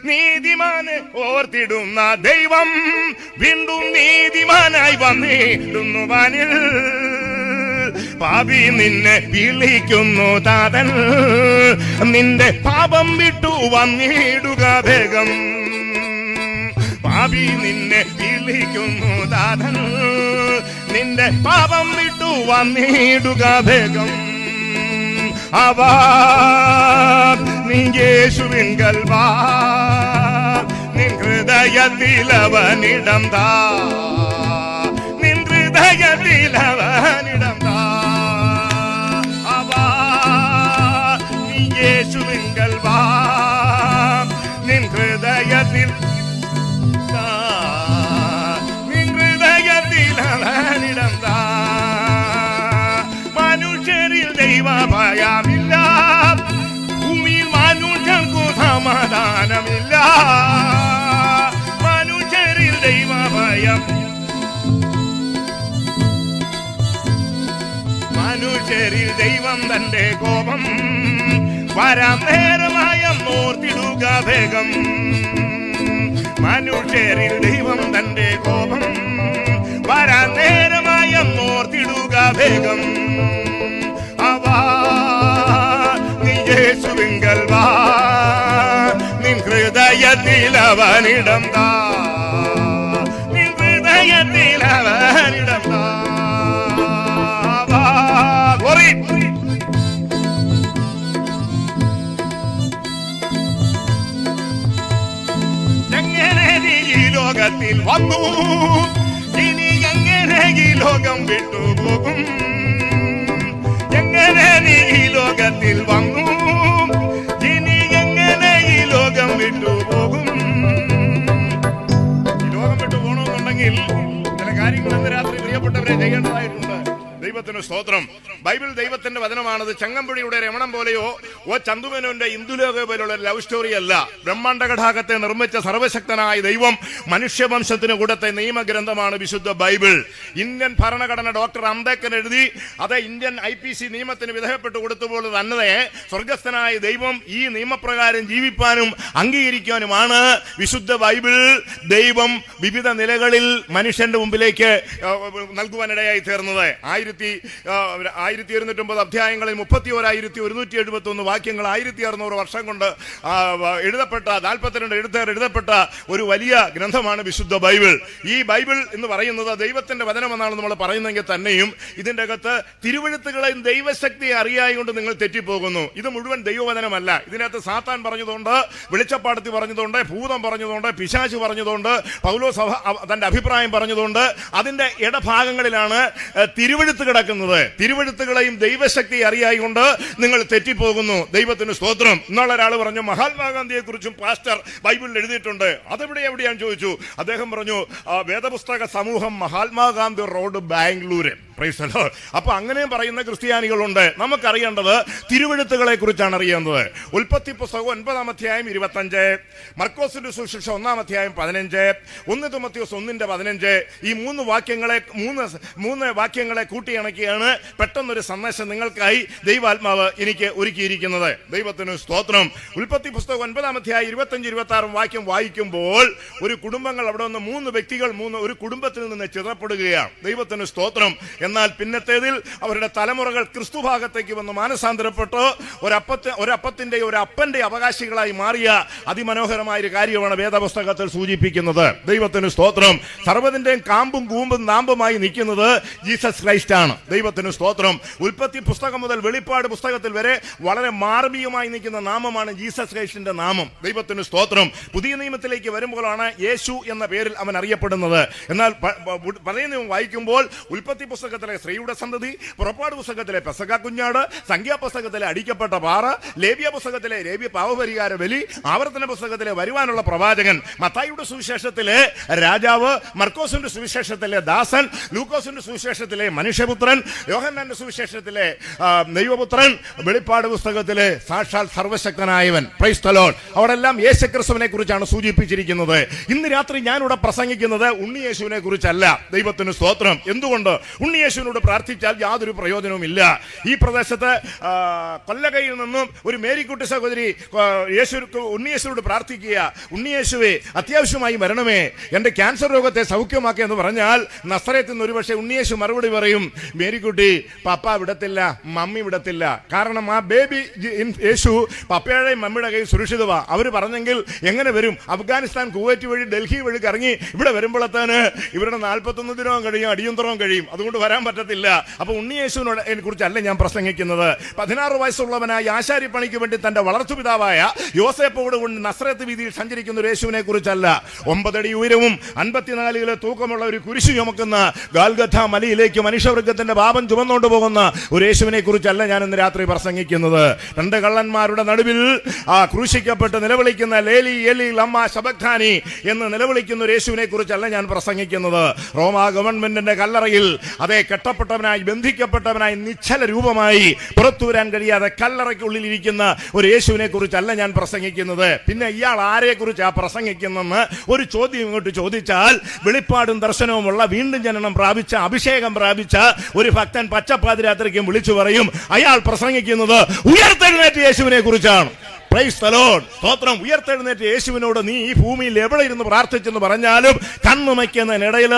നീതിമാനെ ഓർത്തിടുന്ന ദൈവം വീണ്ടും നീതിമാനായി വന്നിടുന്നു വാനിൽ. പാപി നിന്നെ വിളിക്കുന്നു താതൻ, നിന്റെ പാപം വിട്ടു വന്നിടുക വേഗം. പാപി നിന്നെ വിളിക്കുന്നു താതൻ, നിന്റെ പാപം വിട്ടു വന്നിടുക വേഗം. അവ നീ യേശുവിങ്കൽ വാ, നിൻ ഹൃദയത്തിലവനിടം താ, നിൻ ഹൃദയത്തിലവനിടം താ. അവ നീ യേശുവിങ്കൽ വാ, നിൻ ഹൃദയത്തിൽ മനുഷ്യരിൽ ദൈവഭയമില്ല, ഭൂമിയിൽ മനുഷ്യർക്കു സമാധാനമില്ല. മനുഷ്യരിൽ ദൈവഭയം, മനുഷ്യരിൽ ദൈവം തന്റെ കോപം വരാൻ നേരമായ ഓർത്തിടുക വേഗം. മനുഷ്യരിൽ ദൈവം തന്റെ കോപം വരാൻ നേരമായ ഓർത്തിടുക വേഗം. അവ നീ യേശുവിങ്കൽ വാ, നിൻ ഹൃദയത്തിലവനിടം താ, നിൻ ഹൃദയത്തിലവനിടം താ. എങ്ങനെ നീ ഈ ലോകത്തിൽ വന്നു, ഇനി എങ്ങനെ ഈ ലോകം വിട്ടുപോകും? എങ്ങനെ നീ ഈ ലോകത്തിൽ വന്നു, ഇനി എങ്ങനെ ഈ ലോകം വിട്ടുപോകും? ഈ ലോകം വിട്ടു പോകണമെന്നുണ്ടെങ്കിൽ ചില കാര്യങ്ങൾ ഇന്ന് രാത്രി പ്രിയപ്പെട്ടവരെ ചെയ്യേണ്ടതായിട്ടുണ്ട്. ദൈവത്തിന് സ്തോത്രം. ബൈബിൾ ദൈവത്തിന്റെ വചനമാണത്. ചങ്ങമ്പുഴിയുടെ രമണം പോലെയോ ചന്തുമേനോന്റെ ഇന്ദുലോക പോലുള്ള ലവ് സ്റ്റോറി അല്ല. ബ്രഹ്മാണ്ഡ ഘടാകത്തെ നിർമ്മിച്ച സർവശക്തനായ ദൈവം മനുഷ്യവംശത്തിന് കൊടുത്ത നിയമഗ്രന്ഥമാണ് വിശുദ്ധ ബൈബിൾ. ഇന്ത്യൻ ഭരണഘടന ഡോക്ടർ അംബേദ്കർ എഴുതി, അത് ഇന്ത്യൻ IPC നിയമത്തിന് വിധേയപ്പെട്ടു കൊടുത്തപ്പോൾ തന്നെ സ്വർഗസ്ഥനായ ദൈവം ഈ നിയമപ്രകാരം ജീവിപ്പാനും അംഗീകരിക്കാനുമാണ് വിശുദ്ധ ബൈബിൾ ദൈവം വിവിധ നിലകളിൽ മനുഷ്യന്റെ മുമ്പിലേക്ക് നൽകുവാനിടയായി തീർന്നത്. 1209 അധ്യായങ്ങളിൽ 31,171 വാക്യങ്ങൾ 1600 വർഷം കൊണ്ട് എഴുതപ്പെട്ട 42 എഴുത്തുകാർ എഴുതപ്പെട്ട ഒരു വലിയ ഗ്രന്ഥമാണ് വിശുദ്ധ ബൈബിൾ. ഈ ബൈബിൾ എന്ന് പറയുന്നത് ദൈവത്തിന്റെ വചനമെന്നാണ് നമ്മൾ പറയുന്നതെങ്കിൽ തന്നെയും ഇതിന്റെ അകത്ത് തിരുവെഴുത്തുകളെയും ദൈവശക്തിയെ അറിയായതുകൊണ്ട് നിങ്ങൾ തെറ്റിപ്പോകുന്നു. ഇത് മുഴുവൻ ദൈവവചനമല്ല. ഇതിനകത്ത് സാത്താൻ പറഞ്ഞതുകൊണ്ട്, വെളിച്ചപ്പാടത്തി പറഞ്ഞതുകൊണ്ട്, ഭൂതം പറഞ്ഞതുകൊണ്ട്, പിശാച് പറഞ്ഞതുകൊണ്ട്, പൗലോസ് തന്റെ അഭിപ്രായം പറഞ്ഞതുകൊണ്ട് അതിന്റെ ഇടഭാഗങ്ങളിലാണ് തിരുവെഴുത്ത് കിടക്കുന്നത്. തിരുവെഴുത്തുകളെയും ദൈവശക്തിയെ അറിയായതുകൊണ്ട് നിങ്ങൾ തെറ്റിപ്പോകുന്നു. ദൈവത്തിന് സ്തോത്രം. ഇന്നാളെ ഒരാൾ പറഞ്ഞു മഹാത്മാഗാന്ധിയെ കുറിച്ചും പാസ്റ്റർ ബൈബിളിൽ എഴുതിയിട്ടുണ്ട്. എവിടെയാന്ന് ചോദിച്ചു. അദ്ദേഹം പറഞ്ഞു വേദപുസ്തക സമൂഹം മഹാത്മാഗാന്ധി റോഡ് ബാംഗ്ലൂര്. അപ്പൊ അങ്ങനെയും പറയുന്ന ക്രിസ്ത്യാനികളുണ്ട്. നമുക്കറിയേണ്ടത് തിരുവെഴുത്തുകളെ കുറിച്ചാണ് അറിയേണ്ടത്. ഉൽപ്പത്തി പുസ്തകം 9-ാം അധ്യായം 25, മർക്കോസിന്റെ സുവിശേഷം 1-ാം അധ്യായം 15, 1 തിമോഥെയോസ് 1:15 ഈ മൂന്ന് വാക്യങ്ങളെ കൂട്ടിയിണക്കിയാണ് പെട്ടെന്നൊരു സന്ദേശം നിങ്ങൾക്കായി ദൈവാത്മാവ് എനിക്ക് ഒരുക്കിയിരിക്കുന്നത്. ദൈവത്തിന് സ്തോത്രം. ഉൽപ്പത്തി പുസ്തകം 9-ാം അധ്യായം 25-26 വാക്യം വായിക്കുമ്പോൾ ഒരു കുടുംബങ്ങൾ അവിടെ നിന്ന് 3 വ്യക്തികൾ ഒരു കുടുംബത്തിൽ നിന്ന് ചിതറപ്പെടുകയാണ്. ദൈവത്തിന് സ്തോത്രം. എന്നാൽ പിന്നത്തേതിൽ അവരുടെ തലമുറകൾ ക്രിസ്തുഭാഗത്തേക്ക് വന്ന് മാനസാന്തരപ്പെട്ട് ഒരപ്പത്തിന്റെ ഒരു അപ്പന്റെ അവകാശികളായി മാറിയ അതിമനോഹരമായ ഒരു കാര്യമാണ് വേദപുസ്തകത്തിൽ സൂചിപ്പിക്കുന്നത്. ദൈവത്തിന് സ്തോത്രം. സർവ്വതിന്റെയും കാമ്പും കൂമ്പും നാമ്പുമായി നിൽക്കുന്നത് ജീസസ് ക്രൈസ്റ്റ് ആണ്. ദൈവത്തിന് സ്തോത്രം. ഉൽപ്പത്തി പുസ്തകം മുതൽ വെളിപ്പാട് പുസ്തകത്തിൽ വരെ വളരെ മാർമീയമായി നിൽക്കുന്ന നാമമാണ് ജീസസ് ക്രൈസ്റ്റിന്റെ നാമം. ദൈവത്തിന് സ്തോത്രം. പുതിയ നിയമത്തിലേക്ക് വരുമ്പോഴാണ് യേശു എന്ന പേരിൽ അവൻ അറിയപ്പെടുന്നത്. എന്നാൽ പഴയ നിയമം വായിക്കുമ്പോൾ ഉൽപ്പത്തി പുസ്തകത്തിലെ സ്ത്രീയുടെ സന്തതി, പുറപ്പാട് പുസ്തകത്തിലെ പെസക കുഞ്ഞാട്, സംഖ്യാപുസ്തകത്തിലെ അടിക്കപ്പെട്ട പാറ, ലേവ്യ പുസ്തകത്തിലെ ലേവ്യ പാവപരിഹാര ബലി, ആവർത്തന പുസ്തകത്തിലെ വരുവാനുള്ള പ്രവാചകൻ, മത്തായിയുടെ സുവിശേഷത്തിലെ രാജാവ്, മർക്കോസിന്റെ സുവിശേഷത്തിലെ ദാസൻ, ലൂക്കോസിന്റെ സുവിശേഷത്തിലെ മനുഷ്യപുത്രൻ, യോഹന്നാന്റെ സുവിശേഷത്തിലെ ദൈവപുത്രൻ, വെളിപ്പാട് പുസ്തകത്തിലെ സാക്ഷാൽ സർവശക്തനായവൻ. Praise the lord. അവിടെല്ലാം യേശുക്രിസ്തുവിനെ കുറിച്ചാണ് സൂചിപ്പിച്ചിരിക്കുന്നത്. ഇന്ന് രാത്രി ഞാനിവിടെ പ്രസംഗിക്കുന്നത് ഉണ്ണിയേശുവിനെ കുറിച്ചല്ല. ദൈവത്തിന് സ്തോത്രം. എന്തുകൊണ്ട്? ഉണ്ണിയേശുവിനോട് പ്രാർത്ഥിച്ചാൽ യാതൊരു പ്രയോജനവുമില്ല. ഈ പ്രദേശത്ത് കൊല്ലകയിൽ നിന്നും ഒരു മേരിക്കുട്ടി സഹോദരി ഉണ്ണിയേശുവിനോട് പ്രാർത്ഥിക്കുക, ഉണ്ണിയേശുവേ അത്യാവശ്യമായി വരണമേ, എന്റെ ക്യാൻസർ രോഗത്തെ സൗഖ്യമാക്കുക എന്ന് പറഞ്ഞാൽ നസ്രയത്തിൽ നിന്ന് ഒരുപക്ഷെ ഉണ്ണിയേശു മറുപടി പറയും, മേരിക്കുട്ടി പപ്പ വിടത്തില്ല, മമ്മി വിടത്തില്ല. കാരണം ആ ബേബി യേശു പപ്പയുടെയും മമ്മിയുടെ കയ്യിൽ സുരക്ഷിതമാ. അവർ പറഞ്ഞെങ്കിൽ എങ്ങനെ വരും? അഫ്ഗാനിസ്ഥാൻ, കുവൈറ്റ് വഴി, ഡൽഹി വഴി കറങ്ങി ഇവിടെ വരുമ്പോഴത്തേന് ഇവരുടെ 41 ദിനവും കഴിയും, അടിയന്തരവും കഴിയും. അതുകൊണ്ട് വരാൻ പറ്റത്തില്ല. അപ്പൊ ഉണ്ണിയേശുവിനോട് കുറിച്ചല്ല ഞാൻ പ്രസംഗിക്കുന്നത്. 16 വയസ്സുള്ളവനായ ആശാരിപ്പണിക്ക് വേണ്ടി തന്റെ വളർത്തുപിതാവായ യോസേപ്പോട് കൊണ്ട് നസ്രത്ത് വീതിയിൽ സഞ്ചരിക്കുന്ന ഒരു യേശുവിനെ കുറിച്ചല്ല. 9 അടി ഉയരവും 54 കിലോ തൂക്കമുള്ള ഒരു കുരിശു ചുമക്കുന്ന ഗാൽഗഥ മലയിലേക്ക് മനുഷ്യവർഗത്തിന്റെ പാപം ചുമന്നുകൊണ്ട് പോകുന്ന ഒരു യേശുവിനെ കുറിച്ചല്ല ഞാൻ ഇന്ന് രാത്രി പ്രസംഗിക്കുന്നത്. 2 കള്ളന്മാരുടെ നടുവിൽ ക്രൂശിക്കപ്പെട്ട് നിലവിളിക്കുന്ന ലേലി എലി ലമ്മ ശബക്താനി എന്ന് നിലവിളിക്കുന്ന ഒരു യേശുവിനെ കുറിച്ചല്ല ഞാൻ പ്രസംഗിക്കുന്നത്. റോമാ ഗവൺമെന്റിന്റെ കല്ലറയിൽ അതേ കെട്ടപ്പെട്ടവനായി, ബന്ധിക്കപ്പെട്ടവനായി, നിശ്ചല രൂപമായി പുറത്തു വരാൻ കഴിയാതെ കല്ലറയ്ക്കുള്ളിൽ ഇരിക്കുന്ന ഒരു യേശുവിനെ കുറിച്ചല്ല ഞാൻ പ്രസംഗിക്കുന്നത്. പിന്നെ ഇയാൾ ആരെ കുറിച്ചാ പ്രസംഗിക്കുന്നെന്ന് ഒരു ചോദ്യം ഇങ്ങോട്ട് ചോദിച്ചാൽ, വെളിപ്പാടും ദർശനവുമുള്ള വീണ്ടും ജനനം പ്രാപിച്ച, അഭിഷേകം പ്രാപിച്ച ഒരു ഭക്തൻ പച്ചപ്പാതിരാത്രിക്കും വിളിച്ചു പറയും അയാൾ പ്രസംഗിക്കുന്നത് ഉയർത്തെഴുന്നേറ്റ യേശുവിനെ കുറിച്ചാണ്. Price the lord. സ്തോത്രം. ഉയർത്തെഴുന്നേറ്റ യേശുവിനോട് നീ ഈ ഭൂമിയിൽ എവിടെ ഇരുന്ന് പ്രാർത്ഥിച്ചെന്ന് പറഞ്ഞാലും കണ്ണുമയ്ക്കുന്നതിനിടയിൽ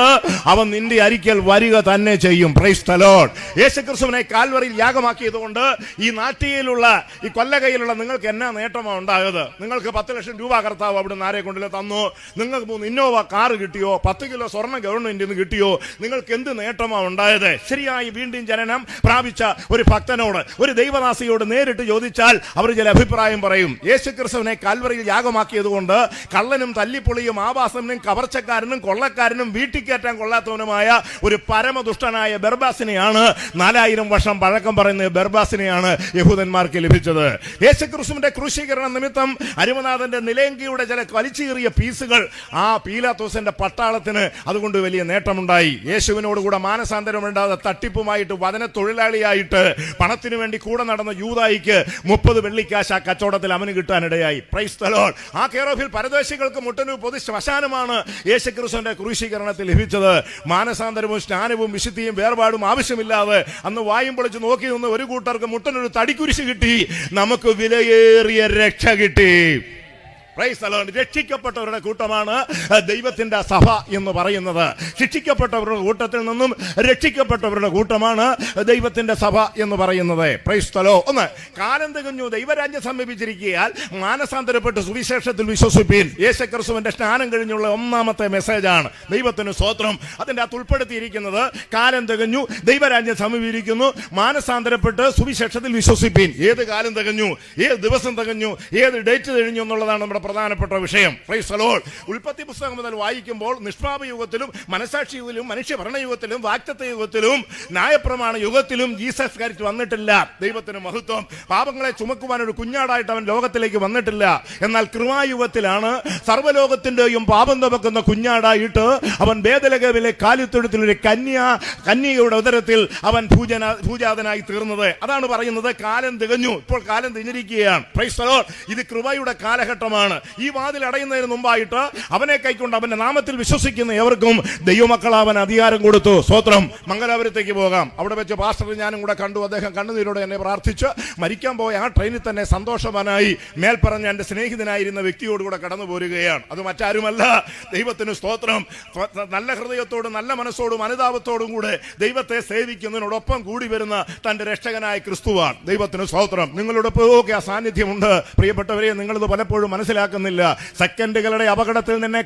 അവൻ നിന്റെ അരിക്കൽ വരിക തന്നെ ചെയ്യും. Price the Lord. യേശുക്രിസ്തുവിനെ കാൽവറിയിൽ യാഗമാക്കിയതുകൊണ്ട് ഈ നാട്ടിലുള്ള ഈ കൊല്ലകയിലുള്ള നിങ്ങൾക്ക് എന്നാ നേട്ടമാണ് ഉണ്ടായത്? നിങ്ങൾക്ക് 10 ലക്ഷം രൂപ കർത്താവ് അവിടുന്ന് ആരെ കൊണ്ടില്ല തന്നു? നിങ്ങൾക്ക് 3 ഇന്നോവ കാറ് കിട്ടിയോ? 10 കിലോ സ്വർണ്ണം ഗവൺമെന്റിൽ നിന്ന് കിട്ടിയോ? നിങ്ങൾക്ക് എന്ത് നേട്ടമാണ് ഉണ്ടായത്? ശരിയായി വീണ്ടും ജനനം പ്രാപിച്ച ഒരു ഭക്തനോട്, ഒരു ദൈവദാസിയോട് നേരിട്ട് ചോദിച്ചാൽ അവർ ചില അഭിപ്രായം പറയും. യേശുക്രിസ്തുവിനെ കാൽവറിയിൽ യാഗമാക്കിയതുകൊണ്ട് കള്ളനും തല്ലിപ്പൊളിയും ആവാസനും കവർച്ചക്കാരനും കൊള്ളക്കാരനും വീട്ടിൽ കയറ്റാൻ കൊള്ളാത്തവനുമായ ഒരു പരമദുഷ്ടനായ ബർബാസിനെയാണ്, 4000 വർഷം പഴക്കം പറയുന്ന ബർബാസിനെയാണ് യഹൂദന്മാർക്ക് ലഭിച്ചത്. യേശുക്രിസ്തുവിന്റെ ക്രൂശീകരണ നിമിത്തം അരുമനാഥന്റെ നിലയങ്കിയുടെ ചില വലിച്ചേറിയ പീസുകൾ ആ പീലാത്തോസിന്റെ പട്ടാളത്തിന് അതുകൊണ്ട് വലിയ നേട്ടമുണ്ടായി. യേശുവിനോട് കൂടെ മാനസാന്തരമുണ്ടാകാതെ തട്ടിപ്പുമായിട്ട് വചന തൊഴിലാളിയായിട്ട് പണത്തിനു വേണ്ടി കൂടെ നടന്ന യൂദായിക്ക് 30 വെള്ളിക്കാശ് ആ കച്ചവടത്തിൽ അവന് കിട്ടാനിടയായി. Price the Lord. ആ കേറോഫിൽ പരദേശികൾക്ക് മുട്ടനു പൊതു ശ്മശാനമാണ് യേശുക്രിസ്തുവിന്റെ ക്രൂശീകരണത്തിൽ ലഭിച്ചത്. മാനസാന്തരവും സ്നാനവും വിശുദ്ധിയും വേർപാടും ആവശ്യമില്ലാതെ അന്ന് വായും പൊളിച്ച് നോക്കി നിന്ന് ഒരു കൂട്ടർക്ക് മുട്ടനൊരു തടിക്കുരിശ് കിട്ടി, നമുക്ക് വിലയേറിയ രക്ഷ കിട്ടി. Price the Lord. രക്ഷിക്കപ്പെട്ടവരുടെ കൂട്ടമാണ് ദൈവത്തിന്റെ സഭ എന്ന് പറയുന്നത്. ശിക്ഷിക്കപ്പെട്ടവരുടെ കൂട്ടത്തിൽ നിന്നും രക്ഷിക്കപ്പെട്ടവരുടെ കൂട്ടമാണ് ദൈവത്തിന്റെ സഭ എന്ന് പറയുന്നത്. Price the Lord. ഒന്ന്, കാലം തികഞ്ഞു, ദൈവരാജ്യം സമീപിച്ചിരിക്കയാൽ മാനസാന്തരപ്പെട്ട് സുവിശേഷത്തിൽ വിശ്വസിപ്പീൻ. യേശുക്രിസ്തുവിന്റെ സ്നാനം കഴിഞ്ഞുള്ള ഒന്നാമത്തെ മെസ്സേജാണ്. ദൈവത്തിന് സ്തോത്രം. അതിന്റെ അകത്ത് ഉൾപ്പെടുത്തിയിരിക്കുന്നത് കാലം തികഞ്ഞു, ദൈവരാജ്യം സമീപിച്ചിരിക്കുന്നു, മാനസാന്തരപ്പെട്ട് സുവിശേഷത്തിൽ വിശ്വസിപ്പീൻ. ഏത് കാലം തികഞ്ഞു, ഏത് ദിവസം തികഞ്ഞു, ഏത് ഡേറ്റ് കഴിഞ്ഞു എന്നുള്ളതാണ് നമ്മുടെ പ്രധാനപ്പെട്ട വിഷയം. Price the Lord. ഉൽപ്പത്തി പുസ്തകം മുതൽ വായിക്കുമ്പോൾ നിഷ്പാപ യുഗത്തിലും മനസാക്ഷി യുഗത്തിലും മനുഷ്യ ഭരണയുഗത്തിലും വാക്തത്വ യുഗത്തിലും ന്യായപ്രമാണ യുഗത്തിലും ജീസസ് ക്രൈസ്റ്റ് വന്നിട്ടില്ല. ദൈവത്തിന് മഹത്വം. പാപങ്ങളെ ചുമക്കുവാൻ ഒരു കുഞ്ഞാടായിട്ട് അവൻ ലോകത്തിലേക്ക് വന്നിട്ടില്ല. എന്നാൽ കൃപായുഗത്തിലാണ് സർവ്വലോകത്തിന്റെയും പാപം തുമക്കുന്ന കുഞ്ഞാടായിട്ട് അവൻ ബേഥലഹേമിലെ കാലിത്തൊഴുത്തിൽ ഒരു കന്യകയുടെ ഉദരത്തിൽ അവൻ പൂജാതനായി തീർന്നത്. അതാണ് പറയുന്നത് കാലം തികഞ്ഞു. ഇപ്പോൾ കാലം തികഞ്ഞിരിക്കുകയാണ്. Price the Lord. ഇത് കൃപയുടെ കാലഘട്ടമാണ്. ഈ വാതിൽ അടയുന്നതിന് മുമ്പായിട്ട് അവനെ കൈക്കൊണ്ട് അവന്റെ നാമത്തിൽ വിശ്വസിക്കുന്ന എവർക്കും ദൈവമക്കൾ അവൻ അധികാരം കൊടുത്തു. സ്തോത്രം. മംഗലാപുരത്തേക്ക് പോകാം. അവിടെ വെച്ച് പാസ്റ്റർ ഞാനും കൂടെ കണ്ടു. അദ്ദേഹം കണ്ണുനീരോടെ എന്നെ പ്രാർത്ഥിച്ച് മരിക്കാൻ പോയ ആ ട്രെയിനിൽ തന്നെ സന്തോഷവാനായി മേൽപ്പറഞ്ഞ എന്റെ സ്നേഹിതനായിരുന്ന വ്യക്തിയോടുകൂടെ കടന്നു പോരുകയാണ്. അത് മറ്റാരുമല്ല, ദൈവത്തിന് സ്തോത്രം. നല്ല ഹൃദയത്തോടും നല്ല മനസ്സോടും അനുതാപത്തോടും കൂടെ ദൈവത്തെ സേവിക്കുന്നതിനോടൊപ്പം കൂടി വരുന്ന തന്റെ രക്ഷകനായ ക്രിസ്തുവാണ്. ദൈവത്തിന് സ്തോത്രം. നിങ്ങളുടെ ഒക്കെ ആ സാന്നിധ്യമുണ്ട്. പ്രിയപ്പെട്ടവരെ, നിങ്ങളിത് പലപ്പോഴും മനസ്സിലാക്കുന്നില്ല. സെക്കൻഡുകളുടെ അപകടത്തിൽ നിന്നെ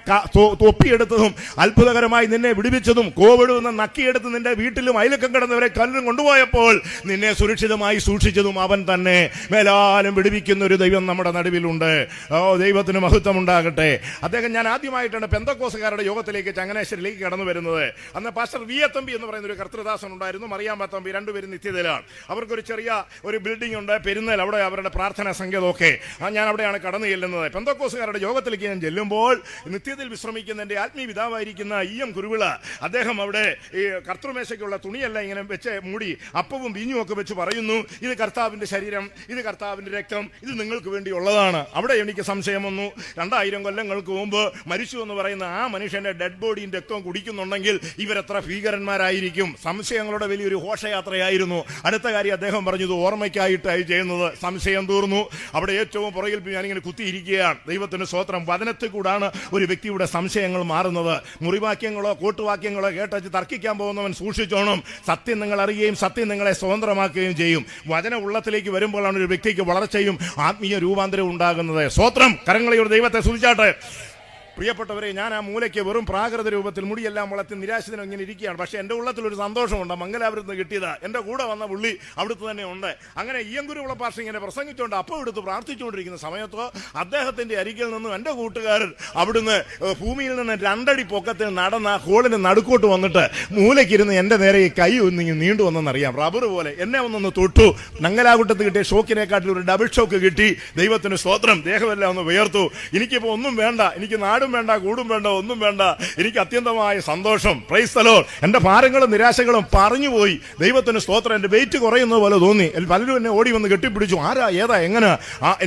തൊപ്പിയെടുത്തതും അത്ഭുതകരമായി നിന്നെ വിടുവിച്ചതും കോവിഡ് നിന്ന് നക്കിയെടുത്ത് നിന്റെ വീട്ടിലും അയലക്കം കിടന്നവരെ കല്ലും കൊണ്ടുപോയപ്പോൾ നിന്നെ സുരക്ഷിതമായി സൂക്ഷിച്ചതും അവൻ തന്നെ. മേലാലും വിടുവിക്കുന്ന ഒരു ദൈവം നമ്മുടെ നടുവിലുണ്ട്. ഓ, ദൈവത്തിന് മഹത്വം ഉണ്ടാകട്ടെ. അദ്ദേഹം ഞാൻ ആദ്യമായിട്ടാണ് പെന്തക്കോസുകാരുടെ യോഗത്തിലേക്ക് ചങ്ങനാശ്ശേരിയിലേക്ക് കടന്നു വരുന്നത്. അന്ന് പാസ്റ്റർ വി എ തമ്പി എന്ന് പറയുന്ന ഒരു കർത്തൃദാസൻ ഉണ്ടായിരുന്നു, മറിയാമ്മ തമ്പി. രണ്ടുപേരും നിത്യതയിലാണ്. അവർക്കൊരു ചെറിയ ഒരു ബിൽഡിംഗ് ഉണ്ട് പെരുന്നൽ. അവിടെ അവരുടെ പ്രാർത്ഥനാ സംഗീതമൊക്കെ. ഞാൻ അവിടെയാണ് കടന്നു ചെല്ലുന്നത്. പെന്തക്കോസുകാരുടെ യോഗത്തിലേക്ക് ഞാൻ ചെല്ലുമ്പോൾ നിത്യതയിൽ വിശ്രമിക്കുന്ന എൻ്റെ ആത്മീയ പിതാവായിരിക്കുന്ന EM കുരുവിള അദ്ദേഹം അവിടെ ഈ കർത്തൃമേശയ്ക്കുള്ള തുണിയെല്ലാം ഇങ്ങനെ വെച്ച് മൂടി അപ്പവും വീഞ്ഞും ഒക്കെ വെച്ച് പറയുന്നു, ഇത് കർത്താവിന്റെ ശരീരം, ഇത് കർത്താവിന്റെ രക്തം, ഇത് നിങ്ങൾക്ക് വേണ്ടിയുള്ളതാണ്. അവിടെ എനിക്ക് സംശയം വന്നു. 2000 കൊല്ലങ്ങൾക്ക് മുമ്പ് മരിച്ചു എന്ന് പറയുന്ന ആ മനുഷ്യന്റെ ഡെഡ് ബോഡിയും രക്തവും കുടിക്കുന്നുണ്ടെങ്കിൽ ഇവരെത്ര ഭീകരന്മാരായിരിക്കും. സംശയങ്ങളുടെ വലിയൊരു ഘോഷയാത്രയായിരുന്നു. അടുത്ത കാര്യം അദ്ദേഹം പറഞ്ഞത് ഓർമ്മയ്ക്കായിട്ടായി ചെയ്യുന്നത്. സംശയം തീർന്നു. അവിടെ ഏറ്റവും പുറകിൽ ഞാനിങ്ങനെ കുത്തിയിരിക്കുകയാണ്. ദൈവത്തിന് സ്തോത്രം. വചനത്തിൽ കൂടാണ് ഒരു വ്യക്തിയുടെ സംശയങ്ങൾ മാറുന്നത്. മുറിവാക്യങ്ങളോ കൂട്ടുവാക്യങ്ങളോ കേട്ടച്ച് തർക്കിക്കാൻ പോകുന്നവൻ സൂക്ഷിച്ചോണം. സത്യം നിങ്ങൾ അറിയുകയും സത്യം നിങ്ങളെ സ്വതന്ത്രമാക്കുകയും ചെയ്യും. വചന ഉള്ളത്തിലേക്ക് വരുമ്പോഴാണ് ഒരു വ്യക്തിക്ക് വളർച്ചയും ആത്മീയ രൂപാന്തരവും ഉണ്ടാകുന്നത്. സ്തോത്രം. കരങ്ങളെയോട് ദൈവത്തെ സ്തുതിച്ചാട്ടെ. പ്രിയപ്പെട്ടവരെ, ഞാൻ ആ മൂലയ്ക്ക് വെറും പ്രാകൃത രൂപത്തിൽ മുടിയെല്ലാം വളർത്തി നിരാശിതനും ഇങ്ങനെ ഇരിക്കുകയാണ്. പക്ഷേ എൻ്റെ ഉള്ളത്തിലൊരു സന്തോഷമുണ്ട്. മംഗലാപുരത്ത് നിന്ന് കിട്ടിയതാ. എൻ്റെ കൂടെ വന്ന പുള്ളി അവിടുത്തെ തന്നെ ഉണ്ട്. അങ്ങനെ ഈയങ്കുരുവിള പാസ്റ്റർ ഇങ്ങനെ പ്രസംഗിച്ചുകൊണ്ട് അപ്പം എടുത്ത് പ്രാർത്ഥിച്ചുകൊണ്ടിരിക്കുന്ന സമയത്ത് അദ്ദേഹത്തിൻ്റെ അരികിൽ നിന്നും എൻ്റെ കൂട്ടുകാരൻ അവിടുന്ന് ഭൂമിയിൽ നിന്ന് 2 അടി പൊക്കത്തിൽ നടന്ന ഹോളിന് നടുക്കോട്ട് വന്നിട്ട് മൂലയ്ക്കിരുന്ന് എൻ്റെ നേരെ ഈ കൈ ഒന്നിങ്ങനെ നീണ്ടു വന്നെന്നറിയാം. റബ്ബർ പോലെ എന്നെ ഒന്നൊന്ന് തൊട്ടു. മംഗലാകുട്ടത്ത് കിട്ടിയ ഷോക്കിനെക്കാട്ടിൽ ഒരു ഡബിൾ ഷോക്ക് കിട്ടി. ദൈവത്തിന് സ്തോത്രം. ദേഹമെല്ലാം ഒന്ന് ഉയർത്തു. എനിക്കിപ്പോൾ ഒന്നും വേണ്ട. എനിക്ക് നാടും വേണ്ട, കൂടും വേണ്ട, ഒന്നും വേണ്ട. എനിക്ക് അത്യന്തമായ സന്തോഷം. Price the lord. എന്റെ ഭാരങ്ങളും നിരാശകളും പറഞ്ഞുപോയി. ദൈവത്തിന് സ്തോത്രം. എന്റെ വെയിറ്റ് കുറയുന്നത് പോലെ തോന്നി. പലരും എന്നെ ഓടി വന്ന് കെട്ടിപ്പിടിച്ചു. ആരാ ഏതാ എങ്ങനെ?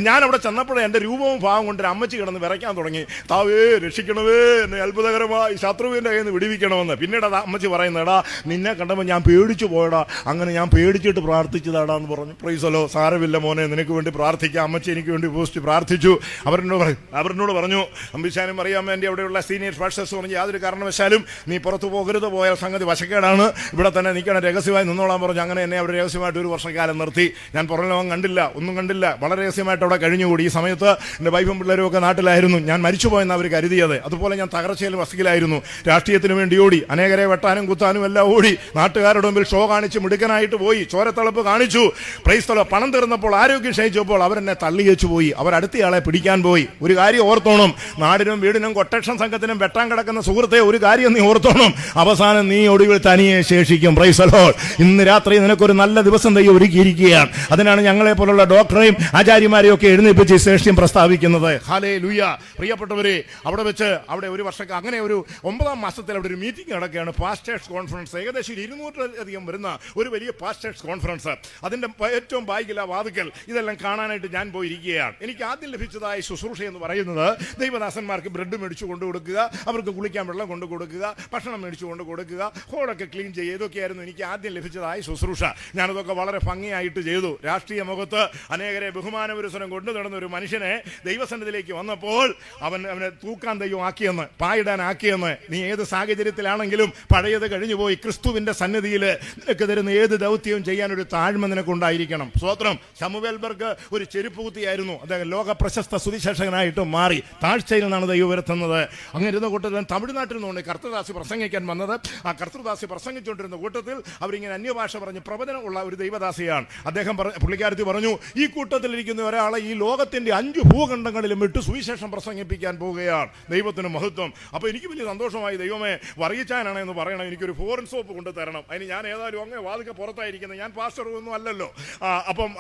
ഞാൻ അവിടെ ചെന്നപ്പോഴേ എന്റെ രൂപവും ഭാവം കൊണ്ട് ഒരു അമ്മച്ചി കിടന്ന് വിറയ്ക്കാൻ തുടങ്ങി. താവേ രക്ഷിക്കണവേ, എന്നെ അത്ഭുതകരമായി ശത്രുവിന്റെ കയ്യിൽ നിന്ന് വിടുവിക്കണമെന്ന്. പിന്നീട് അമ്മച്ചി പറയുന്നേടാ, നിന്നെ കണ്ടപ്പോൾ ഞാൻ പേടിച്ചു പോയടാ, അങ്ങനെ ഞാൻ പേടിച്ചിട്ട് പ്രാർത്ഥിച്ചതാടാ എന്ന് പറഞ്ഞു. Price the Lord. സാരമില്ല മോനെ, നിനക്ക് വേണ്ടി പ്രാർത്ഥിക്കാം. അമ്മച്ചി എനിക്ക് വേണ്ടി പോസ്റ്റ് പ്രാർത്ഥിച്ചു. അവരെന്നോട് പറഞ്ഞു, അമ്പിശാനും അറിയാമോ എൻ്റെ അവിടെയുള്ള സീനിയർ പാസ്റ്റേഴ്സ് പറഞ്ഞു, യാതൊരു കാരണവശാലും നീ പുറത്തു പോകരുത്. പോയ സംഗതി വശക്കേടാണ്. ഇവിടെ തന്നെ നിൽക്കണം, രഹസ്യമായി നിന്നോളാൻ പറഞ്ഞു. അങ്ങനെ എന്നെ അവിടെ രഹസ്യമായിട്ട് 1 വർഷക്കാലം നിർത്തി. ഞാൻ പുറലോകം കണ്ടില്ല, ഒന്നും കണ്ടില്ല. വളരെ രഹസ്യമായിട്ട് അവിടെ കഴിഞ്ഞുകൂടി. ഈ സമയത്ത് എൻ്റെ വൈഫും പിള്ളേരും ഒക്കെ നാട്ടിലായിരുന്നു. ഞാൻ മരിച്ചുപോയെന്ന് അവർ കരുതിയത്. അതുപോലെ ഞാൻ തകർച്ചയിലും വസക്കിലായിരുന്നു. രാഷ്ട്രീയത്തിന് വേണ്ടി ഓടി, അനേകരെ വെട്ടാനും കുത്താനും എല്ലാം ഓടി. നാട്ടുകാരുടെ മുമ്പിൽ ഷോ കാണിച്ച് മിടുക്കനായിട്ട് പോയി, ചോരത്തളപ്പ് കാണിച്ചു. Price the Lord. പണം തീർന്നപ്പോൾ, ആരോഗ്യം ക്ഷയിച്ചപ്പോൾ അവരെന്നെ തള്ളിയേച്ചു പോയി. അവരടുത്തയാളെ പിടിക്കാൻ പോയി. ഒരു കാര്യം ഓർത്തോണം, നാടിനും വീടിനും കൊട്ടേഷൻ സംഘത്തിനും വെട്ടാൻ കിടക്കുന്ന സുഹൃത്തെ, ഒരു കാര്യം നീ ഓർത്തോണം, അവസാനം നീ ഒടുവിൽ തനിയെ ശേഷിക്കും. Price the lord. ഇന്ന് രാത്രി നിനക്കൊരു നല്ല ദിവസം ദൈവം ഒരുക്കിയിരിക്കുകയാണ്. അതിനാണ് ഞങ്ങളെ പോലുള്ള ഡോക്ടറെയും ആചാര്യമാരെയും ഒക്കെ എഴുന്നേൽപ്പിച്ച് ശേഷ്യം പ്രസ്താവിക്കുന്നത്. ഹല്ലേലൂയ. പ്രിയപ്പെട്ടവരെ, അവിടെ വെച്ച് അവിടെ 1 വർഷം അങ്ങനെ ഒരു 9ാം മാസത്തിൽ അവിടെ ഒരു മീറ്റിംഗ് നടക്കുകയാണ്. Pastors conference. ഏകദേശം 200-ലധികം വരുന്ന ഒരു വലിയ പാസ്റ്റേഴ്സ് കോൺഫറൻസ്. അതിന്റെ ഏറ്റവും ബായിക്കില്ല വാതുക്കൽ ഇതെല്ലാം കാണാനായിട്ട് ഞാൻ പോയിരിക്കുകയാണ്. എനിക്ക് ആദ്യം ലഭിച്ചതായ ശുശ്രൂഷ എന്ന് പറയുന്നത് ദൈവദാസന്മാർക്ക് ബ്രെഡ് ബ്രെഡ് മേടിച്ചു കൊണ്ട് കൊടുക്കുക, അവർക്ക് കുളിക്കാൻ വെള്ളം കൊണ്ട് കൊടുക്കുക, ഭക്ഷണം മേടിച്ചു കൊണ്ട് കൊടുക്കുക, ഹോളൊക്കെ ക്ലീൻ ചെയ്യുക. ഇതൊക്കെയായിരുന്നു എനിക്ക് ആദ്യം ലഭിച്ചതായ ശുശ്രൂഷ. ഞാനതൊക്കെ വളരെ ഭംഗിയായിട്ട് ചെയ്തു. രാഷ്ട്രീയ മുഖത്ത് അനേകരെ ബഹുമാനപുരസരം കൊണ്ടു നടന്ന ഒരു മനുഷ്യനെ ദൈവസന്നിധിയിലേക്ക് വന്നപ്പോൾ അവനെ തൂക്കാൻ ദൈവം ആക്കിയെന്ന്, പായിടാൻ ആക്കിയെന്ന്. നീ ഏത് സാഹചര്യത്തിലാണെങ്കിലും പഴയത് കഴിഞ്ഞുപോയി ക്രിസ്തുവിന്റെ സന്നിധിയിൽ നിനക്ക് തരുന്ന ഏത് ദൗത്യവും ചെയ്യാൻ ഒരു താഴ്മ നിനക്കുണ്ടായിരിക്കണം. സ്വോത്രം. ശമുവേൽബർഗ് ഒരു ചെരുപ്പ് കുത്തിയായിരുന്നു. അദ്ദേഹം ലോക പ്രശസ്ത സുവിശേഷകനായിട്ട് മാറി. താഴ്ചയിൽ നിന്നാണ് ദൈവം വരുത്തുന്നത്. അങ്ങനെ ഇരുന്ന കൂട്ടത്തിൽ തമിഴ്നാട്ടിൽ നിന്നുകൊണ്ട് കർത്തൃദാസി പ്രസംഗിക്കാൻ വന്നത്. ആ കർത്തൃദാസി പ്രസംഗിച്ചുകൊണ്ടിരുന്ന കൂട്ടത്തിൽ അവരിങ്ങനെ അന്യഭാഷ പറഞ്ഞ് പ്രവചനമുള്ള ഒരു ദൈവദാസിയാണ്. അദ്ദേഹം പുള്ളിക്കാരത്തി പറഞ്ഞു, ഈ കൂട്ടത്തിലിരിക്കുന്ന ഒരാളെ ഈ ലോകത്തിന്റെ 5 ഭൂഖണ്ഡങ്ങളിലും വിട്ട് സുവിശേഷം പ്രസംഗിപ്പിക്കാൻ പോവുകയാണ്. ദൈവത്തിന് മഹത്വം. അപ്പോൾ എനിക്ക് വലിയ സന്തോഷമായി. ദൈവമേ, വർഗീച്ചാനാണ് എന്ന് പറയണം, എനിക്കൊരു ഫോറിൻ സോപ്പ് കൊണ്ട് തരണം. അതിന് ഞാൻ ഏതായാലും അങ്ങനെ വാതിക്കെ പുറത്തായിരിക്കുന്നത്, ഞാൻ പാസ്റ്ററൊന്നും അല്ലല്ലോ. അപ്പം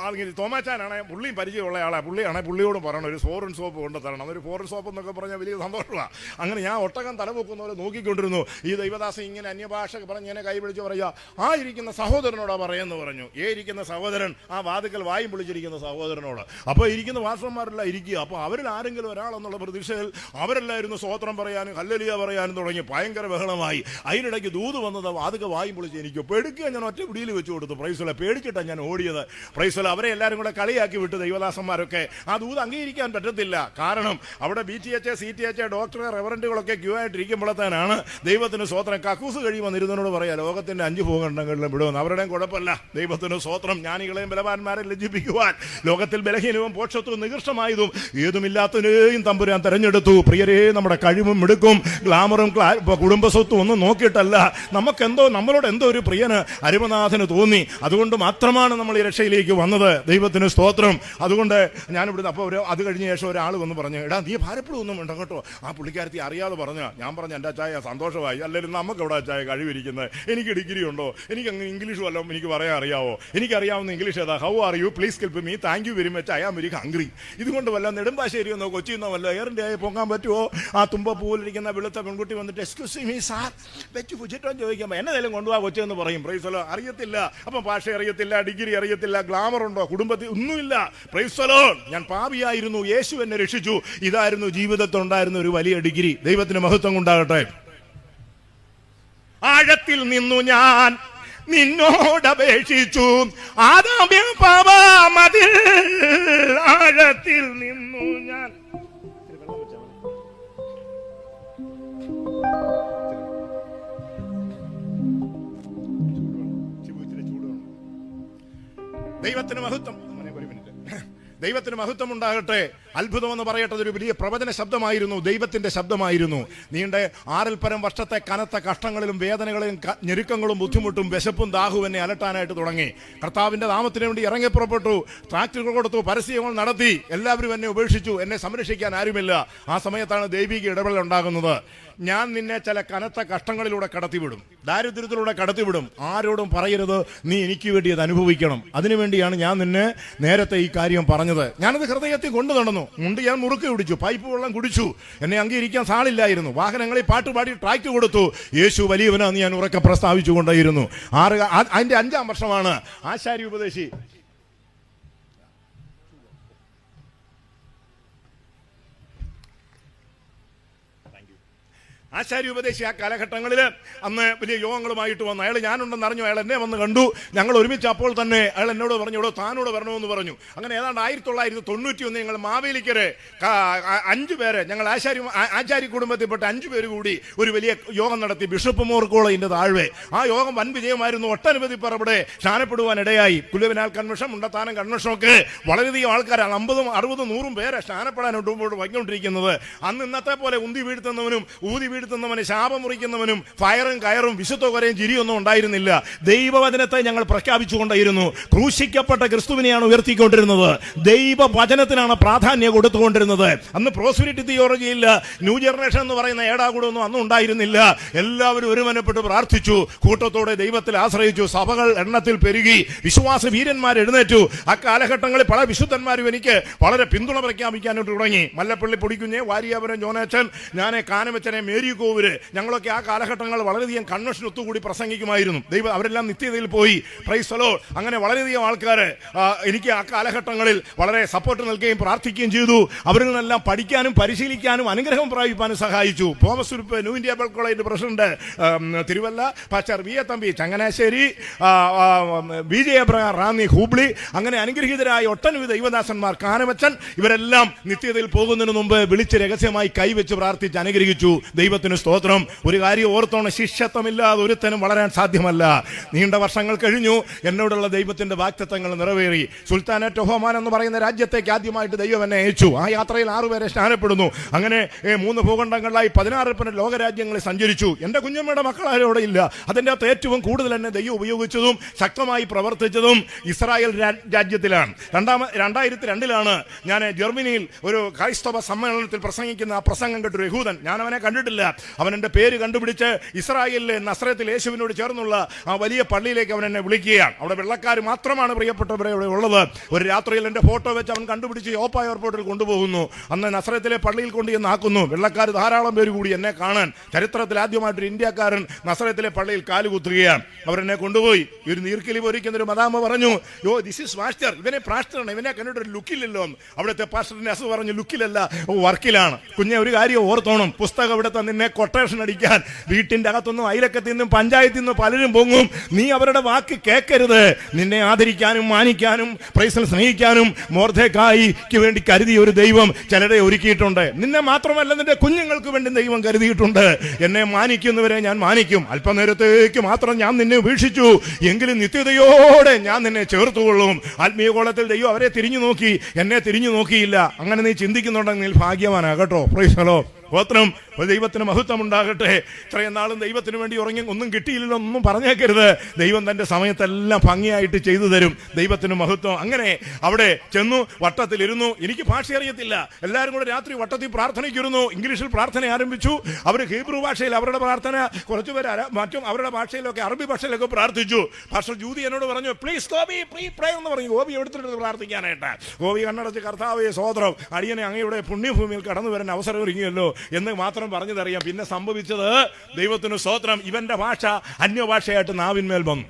തോമാച്ചാനാണ്, പുള്ളിയും പരിചയമുള്ള ആളെ, പുള്ളിയോടും പറയണം ഒരു ഫോറിൻ സോപ്പ് കൊണ്ട് തരണം. ഒരു ഫോറിൻ സോപ്പ് എന്നൊക്കെ പറഞ്ഞാൽ വലിയ സന്തോഷമാണ്. അങ്ങനെ ഞാൻ ഒട്ടകം തലപൊക്കുന്ന പോലെ നോക്കിക്കൊണ്ടിരുന്നു. ഈ ദൈവദാസൻ ഇങ്ങനെ അന്യഭാഷ പറഞ്ഞ് എന്നെ കൈ പിടിച്ച് പറയുക, ആ ഇരിക്കുന്ന സഹോദരനോടാ പറയുമെന്ന് പറഞ്ഞു. ഇരിക്കുന്ന സഹോദരൻ, ആ വാതിക്കൽ വായും പൊളിച്ചിരിക്കുന്ന സഹോദരനോട്. അപ്പോൾ ഇരിക്കുന്ന വാസന്മാരെല്ലാം ഇരിക്കുക. അപ്പോൾ അവരിൽ ആരെങ്കിലും ഒരാളെന്നുള്ള പ്രതീക്ഷയിൽ അവരെല്ലായിരുന്നു സ്വോത്രം പറയാനും ഹല്ലേലൂയ പറയാനും തുടങ്ങി. ഭയങ്കര ബഹളമായി. അതിനിടയ്ക്ക് ദൂത് വന്നത് വാതിക്കെ വായും പൊളിച്ച് എനിക്ക് പേടിക്കുക. ഞാൻ ഒറ്റ പിടിയിൽ വെച്ച് കൊടുത്തു. പ്രൈസല പേടിച്ചിട്ടാണ് ഞാൻ ഓടിയത്. പ്രൈസല അവരെ എല്ലാവരും കൂടെ കളിയാക്കി വിട്ട് ദൈവദാസന്മാരൊക്കെ. ആ ദൂത് അംഗീകരിക്കാൻ പറ്റത്തില്ല. കാരണം അവിടെ BTH, CTH, ഡോക്ടർ, റെവറൻറ്റുകളൊക്കെ ക്യൂ ആയിട്ടിരിക്കുമ്പോഴത്തേനാണ് ദൈവത്തിന് സ്വോത്രം. കക്കൂസ് കഴിയുമെന്നിരുന്നതിനോട് പറയാം, ലോകത്തിന്റെ 5 ഭൂഖണ്ഡങ്ങളിലും വിടുമെന്ന്. അവരുടെയും കുഴപ്പമില്ല. ദൈവത്തിന് സ്വോത്രം. ജ്ഞാനികളെയും ബലവാന്മാരെ ലജ്ജിപ്പിക്കുവാൻ ലോകത്തിൽ ബലഹീനവും പോഷത്വവും നികൃഷ്ടമായതും ഏതുമില്ലാത്തതിനെയും തമ്പുരാൻ തെരഞ്ഞെടുത്തു. പ്രിയരേ, നമ്മുടെ കഴിവും മിടുക്കും ഗ്ലാമറും കുടുംബസ്വത്തും ഒന്നും നോക്കിയിട്ടല്ല, നമ്മളോട് എന്തോ ഒരു പ്രിയന് അരുമനാഥന് തോന്നി. അതുകൊണ്ട് മാത്രമാണ് നമ്മൾ ഈ രക്ഷയിലേക്ക് വന്നത്. ദൈവത്തിന് സ്തോത്രം. അതുകൊണ്ട് ഞാനിവിടുന്ന് അപ്പോൾ അത് കഴിഞ്ഞ ശേഷം ഒരാൾ വന്ന് പറഞ്ഞു, എടാ നീ ഭാരപ്പെടുമൊന്നും ഉണ്ടോ കേട്ടോ. ആ പുള്ളിക്കാരത്തി അറിയാതെ പറഞ്ഞ. ഞാൻ പറഞ്ഞു, എൻ്റെ അച്ചായ സന്തോഷമായി. അല്ലെങ്കിൽ നമുക്ക് ഇവിടെ അച്ചായ കഴിവിരിക്കുന്നത്. എനിക്ക് ഡിഗ്രി ഉണ്ടോ? എനിക്ക് അങ്ങനെ ഇംഗ്ലീഷ് വല്ലതും എനിക്ക് പറയാൻ അറിയാവോ? എനിക്കറിയാവുന്ന ഇംഗ്ലീഷ് ഏതാ? How are you, please help me, thank you very much, I am very hungry. ഇതുകൊണ്ട് വല്ല നെടുമ്പാശ്ശേരി എന്നോ കൊച്ചിന്നോ വല്ല എയർ ഇന്ത്യയിൽ പോകാൻ പറ്റുമോ? ആ തുമ്പപ്പൂവിലിരിക്കുന്ന വെളുത്ത പെൺകുട്ടി വന്നിട്ട് എക്സ്ക്യൂസ് മീ സാർ വെച്ച് പുച്ചിട്ടോ ചോദിക്കുമ്പോൾ എന്നതേലും കൊണ്ടുപോകാൻ കൊച്ചെന്ന് പറയും. പ്രൈസലോ. അറിയത്തില്ല. അപ്പം ഭാഷ അറിയത്തില്ല, ഡിഗ്രി അറിയത്തില്ല, ഗ്ലാമർ ഉണ്ടോ, കുടുംബത്തിൽ ഒന്നുമില്ല. പ്രൈസലോ. ഞാൻ പാപിയായിരുന്നു, യേശു എന്നെ രക്ഷിച്ചു. ഇതായിരുന്നു ജീവിതത്തിൽ ഉണ്ടായിരുന്ന ഒരു വലിയ ഡിഗ്രി. ദൈവത്തിന് മഹത്വം ഉണ്ടാകട്ടെ. ആഴത്തിൽ നിന്നു ഞാൻ നിന്നോടപേക്ഷിച്ചു, ആദാമ്യ പാപമതിൽ ആഴത്തിൽ നിന്നു ഞാൻ. ദൈവത്തിന് മഹത്വം. ദൈവത്തിന് മഹത്വം ഉണ്ടാകട്ടെ. അത്ഭുതം എന്ന് പറയട്ടെ, ഒരു വലിയ പ്രവചന ശബ്ദമായിരുന്നു, ദൈവത്തിന്റെ ശബ്ദമായിരുന്നു. നീണ്ട 6 പരം വർഷത്തെ കനത്ത കഷ്ടങ്ങളിലും വേദനകളിലും ഞെരുക്കങ്ങളും ബുദ്ധിമുട്ടും വിശപ്പും ദാഹവും എന്നെ അലട്ടാനായിട്ട് തുടങ്ങി. കർത്താവിന്റെ നാമത്തിന് വേണ്ടി ഇറങ്ങി പുറപ്പെട്ടു. ട്രാക്ടറുകൾ കൊടുത്തു, പരസ്യങ്ങൾ നടത്തി. എല്ലാവരും എന്നെ ഉപേക്ഷിച്ചു. എന്നെ സംരക്ഷിക്കാൻ ആരുമില്ല. ആ സമയത്താണ് ദൈവിക ഇടപെടൽ ഉണ്ടാകുന്നത്. ഞാൻ നിന്നെ ചില കനത്ത കഷ്ടങ്ങളിലൂടെ കടത്തിവിടും, ദാരിദ്ര്യത്തിലൂടെ കടത്തിവിടും. ആരോടും പറയരുത്, നീ എനിക്ക് വേണ്ടി അത് അനുഭവിക്കണം. അതിനുവേണ്ടിയാണ് ഞാൻ നിന്നെ നേരത്തെ ഈ കാര്യം പറഞ്ഞത്. ഞാനത് ഹൃദയത്തിൽ കൊണ്ടു നടന്നു. മുണ്ട് ഞാൻ മുറുക്കി കുടിച്ചു, പൈപ്പ് വെള്ളം കുടിച്ചു. എന്നെ അംഗീകരിക്കാൻ സാളില്ലായിരുന്നു. വാഹനങ്ങളിൽ പാട്ടുപാടി ട്രാക്ട് കൊടുത്തു. യേശു വലിയവനാന്ന് ഞാൻ ഉറക്കെ പ്രസ്താവിച്ചു കൊണ്ടായിരുന്നു. അതിന്റെ 5ാം വർഷമാണ് ആശാരി ഉപദേശി ആശാരി ഉപദേശി ആ കാലഘട്ടങ്ങളിൽ അന്ന് വലിയ യോഗങ്ങളുമായിട്ട് വന്നു. അയാൾ ഞാനുണ്ടെന്ന് അറിഞ്ഞു. അയാൾ എന്നെ വന്ന് കണ്ടു. ഞങ്ങൾ ഒരുമിച്ച് അപ്പോൾ തന്നെ അയാൾ എന്നോട് പറഞ്ഞു, ഇവിടെ താനോട് വരണമെന്ന് പറഞ്ഞു. അങ്ങനെ ഏതാണ്ട് 1991 ഞങ്ങൾ മാവേലിക്കരെ 5 പേര്, ഞങ്ങൾ ആചാരി കുടുംബത്തിൽപ്പെട്ട 5 പേര് കൂടി ഒരു വലിയ യോഗം നടത്തി. ബിഷപ്പ് മോർക്കോളയിന്റെ താഴ്വേ. ആ യോഗം വൻ വിജയമായിരുന്നു. ഒട്ടനവധി പേർ അവിടെ സ്നാനപ്പെടുവാൻ ഇടയായി. പുല്ലുവിനാൽ കൺവെൻഷൻ, മുണ്ടത്താനം കൺവെൻഷനൊക്കെ വളരെയധികം ആൾക്കാരാണ്. 50, 60, 100 പേരെ സ്നാനപ്പെടാനോട്ട് മുമ്പോട്ട് വൈകൊണ്ടിരിക്കുന്നത്. അന്ന് ഇന്നത്തെ പോലെ ഉന്തി വീഴ്ത്തുന്നവനും ഊതി വീഴ്ത്തുന്നവന്, ശാപം മുറിക്കുന്നവനും ഫയറും കയറും വിശുദ്ധ കൊരയും ചിരിയൊന്നും ഉണ്ടായിരുന്നില്ല. ദൈവവചനത്തെ ഞങ്ങൾ പ്രഖ്യാപിച്ചുകൊണ്ടായിരുന്നു. ക്രൂശിക്കപ്പെട്ട ക്രിസ്തുവിനെയാണ് ഉയർത്തിക്കൊണ്ടിരുന്നത്. ദൈവവചനത്തിനാണ് പ്രാധാന്യം കൊടുത്തുകൊണ്ടിരുന്നത്. അന്ന് പ്രോസ്പെരിറ്റി തിയോളജി ഇല്ല, ന്യൂ ജനറേഷൻ എന്ന് പറയുന്ന ഏടാകൂടൊന്നും അന്നും ഉണ്ടായിരുന്നില്ല. എല്ലാവരും ഒരുമനപ്പെട്ട് പ്രാർത്ഥിച്ചു, കൂട്ടത്തോടെ ദൈവത്തിൽ ആശ്രയിച്ചു. സഭകൾ എണ്ണത്തിൽ പെരുകി, വിശ്വാസ വീരന്മാർ എഴുന്നേറ്റു. ആ കാലഘട്ടങ്ങളിൽ പല വിശുദ്ധന്മാരും എനിക്ക് വളരെ പിന്തുണ പ്രഖ്യാപിക്കാനായിട്ട് തുടങ്ങി. മല്ലപ്പള്ളി പൊടിക്കുഞ്ഞ്, വാരിയാപുരം ജോനാച്ചൻ, ഞാൻ കാനമച്ചനെ, മേരി വാരിക്കോവര്, ഞങ്ങളൊക്കെ ആ കാലഘട്ടങ്ങൾ വളരെയധികം കൺവെൻഷൻ ഒത്തുകൂടി പ്രസംഗിക്കുമായിരുന്നു. ദൈവം അവരെല്ലാം നിത്യതയിൽ പോയി. Price the Lord. അങ്ങനെ വളരെയധികം ആൾക്കാർ എനിക്ക് ആ കാലഘട്ടങ്ങളിൽ വളരെ സപ്പോർട്ട് നൽകുകയും പ്രാർത്ഥിക്കുകയും ചെയ്തു. അവരിൽ നിന്നെല്ലാം പഠിക്കാനും പരിശീലിക്കാനും അനുഗ്രഹം പ്രാപിക്കാനും സഹായിച്ചു. തോമസ് ഉരുപ്പ് new India Bible college president Thiruvalla, pastor V A Thampi Changanassery, B J Abraham Ranni Hubli, അങ്ങനെ അനുഗ്രഹീതരായ ഒട്ടനവധി ദൈവദാസന്മാർ, കാനമച്ചൻ, ഇവരെല്ലാം നിത്യതയിൽ പോകുന്നതിന് മുമ്പ് വിളിച്ച് രഹസ്യമായി കൈവച്ച് പ്രാർത്ഥിച്ച് അനുഗ്രഹിച്ചു. ദൈവത്തിന് സ്തോത്രം. ഒരു കാര്യം ഓർത്തോണം, ശിഷ്യത്വമില്ലാതെ ഒരുത്തനും വളരാൻ സാധ്യമല്ല. നീണ്ട വർഷങ്ങൾ കഴിഞ്ഞു, എന്നോടുള്ള ദൈവത്തിന്റെ വാഗ്ദത്തങ്ങൾ നിറവേറി. സുൽത്താനറ്റ് ഒഹോമാൻ എന്ന് പറയുന്ന രാജ്യത്തേക്ക് ആദ്യമായിട്ട് ദൈവം എന്നെ അയച്ചു. ആ യാത്രയിൽ 6 പേരെ സ്നാനപ്പെടുന്നു. അങ്ങനെ 3 ഭൂഖണ്ഡങ്ങളിലായി 16 ലോകരാജ്യങ്ങളിൽ സഞ്ചരിച്ചു. എന്റെ കുഞ്ഞമ്മയുടെ മക്കളാരോടെ ഇല്ല. അതിൻ്റെ അകത്ത് ഏറ്റവും കൂടുതൽ എന്നെ ദൈവം ഉപയോഗിച്ചതും ശക്തമായി പ്രവർത്തിച്ചതും ഇസ്രായേൽ രാജ്യത്തിലാണ്. 2002 ഞാൻ ജർമ്മനിയിൽ ഒരു ക്രൈസ്തവ സമ്മേളനത്തിൽ പ്രസംഗിക്കുന്ന ആ പ്രസംഗം കേട്ടൊരു യഹൂദൻ, ഞാൻ അവനെ കണ്ടിട്ടില്ല, അവൻ എൻ്റെ പേര് കണ്ടുപിടിച്ച് ഇസ്രായേലിലെ നസ്രത്തിൽ യേശുവിനോട് ചേർന്നുള്ള ആ വലിയ പള്ളിയിലേക്ക് അവൻ എന്നെ വിളിക്കുകയാണ്. അവിടെ വെള്ളക്കാർ മാത്രമാണ് പ്രിയപ്പെട്ടവരെ അവിടെ ഉള്ളത്. ഒരു രാത്രിയിൽ എൻ്റെ ഫോട്ടോ വെച്ച് അവൻ കണ്ടുപിടിച്ച് യോപ്പ എയർപോർട്ടിൽ കൊണ്ടുപോകുന്നു. അന്ന് നസ്രത്തിലെ പള്ളിയിൽ കൊണ്ട് ചെന്നാക്കുന്നു. വെള്ളക്കാർ ധാരാളം പേര് കൂടി എന്നെ കാണാൻ. ചരിത്രത്തിൽ ആദ്യമായിട്ടൊരു ഇന്ത്യക്കാരൻ നസ്രത്തിലെ പള്ളിയിൽ കാലുകുത്തുകയാണ്. അവരെന്നെ കൊണ്ടുപോയി ഒരു നീർക്കിലി പൊരിക്കുന്ന ഒരു മദാമ പറഞ്ഞു, യോ ദിസ് ഇസ് മാസ്റ്റർ, ഇവനെ പാസ്റ്ററാണ്, ഇവനെ കണ്ടിട്ടൊരു ലുക്കില്ലല്ലോ. അവിടുത്തെ പാസ്റ്ററിന്റെ അസ് പറഞ്ഞു, ലുക്കിലല്ല, വർക്കിലാണ്. കുഞ്ഞെ ഒരു കാര്യം ഓർത്തോണം, പുസ്തകം ഇവിടുത്തെ നിന്നെ കൊട്ടേഷൻ അടിക്കാൻ വീട്ടിന്റെ അകത്തൊന്നും അയലക്കത്തിൽ നിന്നും പഞ്ചായത്തിൽ നിന്നും പലരും പൊങ്ങും. നീ അവരുടെ വാക്ക് കേൾക്കരുത്. നിന്നെ ആദരിക്കാനും മാനിക്കാനും പ്രൈസിൽ സ്നേഹിക്കാനും മൊർദെഖായിക്ക് വേണ്ടി കരുതിയ ഒരു ദൈവം ചിലരെ ഒരുക്കിയിട്ടുണ്ട്. നിന്നെ മാത്രമല്ല നിന്റെ കുഞ്ഞുങ്ങൾക്ക് വേണ്ടി ദൈവം കരുതിയിട്ടുണ്ട്. എന്നെ മാനിക്കുന്നവരെ ഞാൻ മാനിക്കും. അല്പനേരത്തേക്ക് മാത്രം ഞാൻ നിന്നെ ഉപേക്ഷിച്ചു, എങ്കിലും നിത്യതയോടെ ഞാൻ നിന്നെ ചേർത്തുകൊള്ളും. ആത്മീയ കോളത്തിൽ ദൈവം അവരെ തിരിഞ്ഞു നോക്കി, എന്നെ തിരിഞ്ഞു നോക്കിയില്ല. അങ്ങനെ നീ ചിന്തിക്കുന്നുണ്ടെങ്കിൽ ഭാഗ്യവാനാകട്ടോ. Praise the lord. സ്തോത്രം. ദൈവത്തിന് മഹത്വം ഉണ്ടാകട്ടെ. ഇത്രയും നാളും ദൈവത്തിന് വേണ്ടി ഉറങ്ങി ഒന്നും കിട്ടിയില്ലല്ലോ ഒന്നും പറഞ്ഞേക്കരുത്. ദൈവം തന്റെ സമയത്തെല്ലാം ഭംഗിയായിട്ട് ചെയ്തു തരും. ദൈവത്തിന് മഹത്വം. അങ്ങനെ അവിടെ ചെന്നു, വട്ടത്തിലിരുന്നു. എനിക്ക് ഭാഷ അറിയത്തില്ല. എല്ലാവരും കൂടെ രാത്രി വട്ടത്തിൽ പ്രാർത്ഥനയ്ക്കിരുന്നു. ഇംഗ്ലീഷിൽ പ്രാർത്ഥന ആരംഭിച്ചു. അവർ ഹീബ്രു ഭാഷയിൽ അവരുടെ പ്രാർത്ഥന, കുറച്ചുപേർ മറ്റും അവരുടെ ഭാഷയിലൊക്കെ അറബി ഭാഷയിലൊക്കെ പ്രാർത്ഥിച്ചു. പാസ്റ്റർ ജൂതി എന്നോട് പറഞ്ഞു, പ്ലീസ് ഗോപി പ്രേ എന്ന് പറഞ്ഞു. ഗോപി എടുത്തിട്ട് പ്രാർത്ഥിക്കാനായിട്ട്. ഗോപി കണ്ണടച്ച്, കർത്താവേ സ്തോത്രം, അടിയനെ അങ്ങയുടെ പുണ്യഭൂമിയിൽ കടന്നു വരാൻ അവസരം ഒരുങ്ങിയല്ലോ എന്ന് മാത്രം പറഞ്ഞതറിയാം. പിന്നെ സംഭവിച്ചത്, ദൈവത്തിന് സ്തോത്രം, ഇവന്റെ ഭാഷ അന്യഭാഷയായിട്ട് നാവിന്മേൽ വന്നു.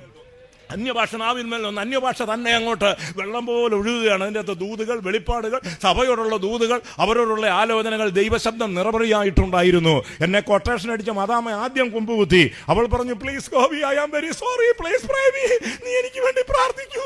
അന്യഭാഷ നാവിന്മേൽ വന്നു. അന്യഭാഷ തന്നെ അങ്ങോട്ട് വെള്ളം പോലെ ഒഴുകുകയാണ്. അതിൻ്റെ അകത്ത് ദൂതുകൾ, വെളിപ്പാടുകൾ, സഭയോടുള്ള ദൂതുകൾ, അവരോടുള്ള ആലോചനകൾ, ദൈവശബ്ദം നിറപറിയായിട്ടുണ്ടായിരുന്നു. എന്നെ കൊട്ടേഷൻ അടിച്ച മദാമ ആദ്യം കുമ്പുകുത്തി. അവൾ പറഞ്ഞു, please Gopi, I am very sorry, please pray me, നീ എനിക്ക് വേണ്ടി പ്രാർത്ഥിക്കൂ.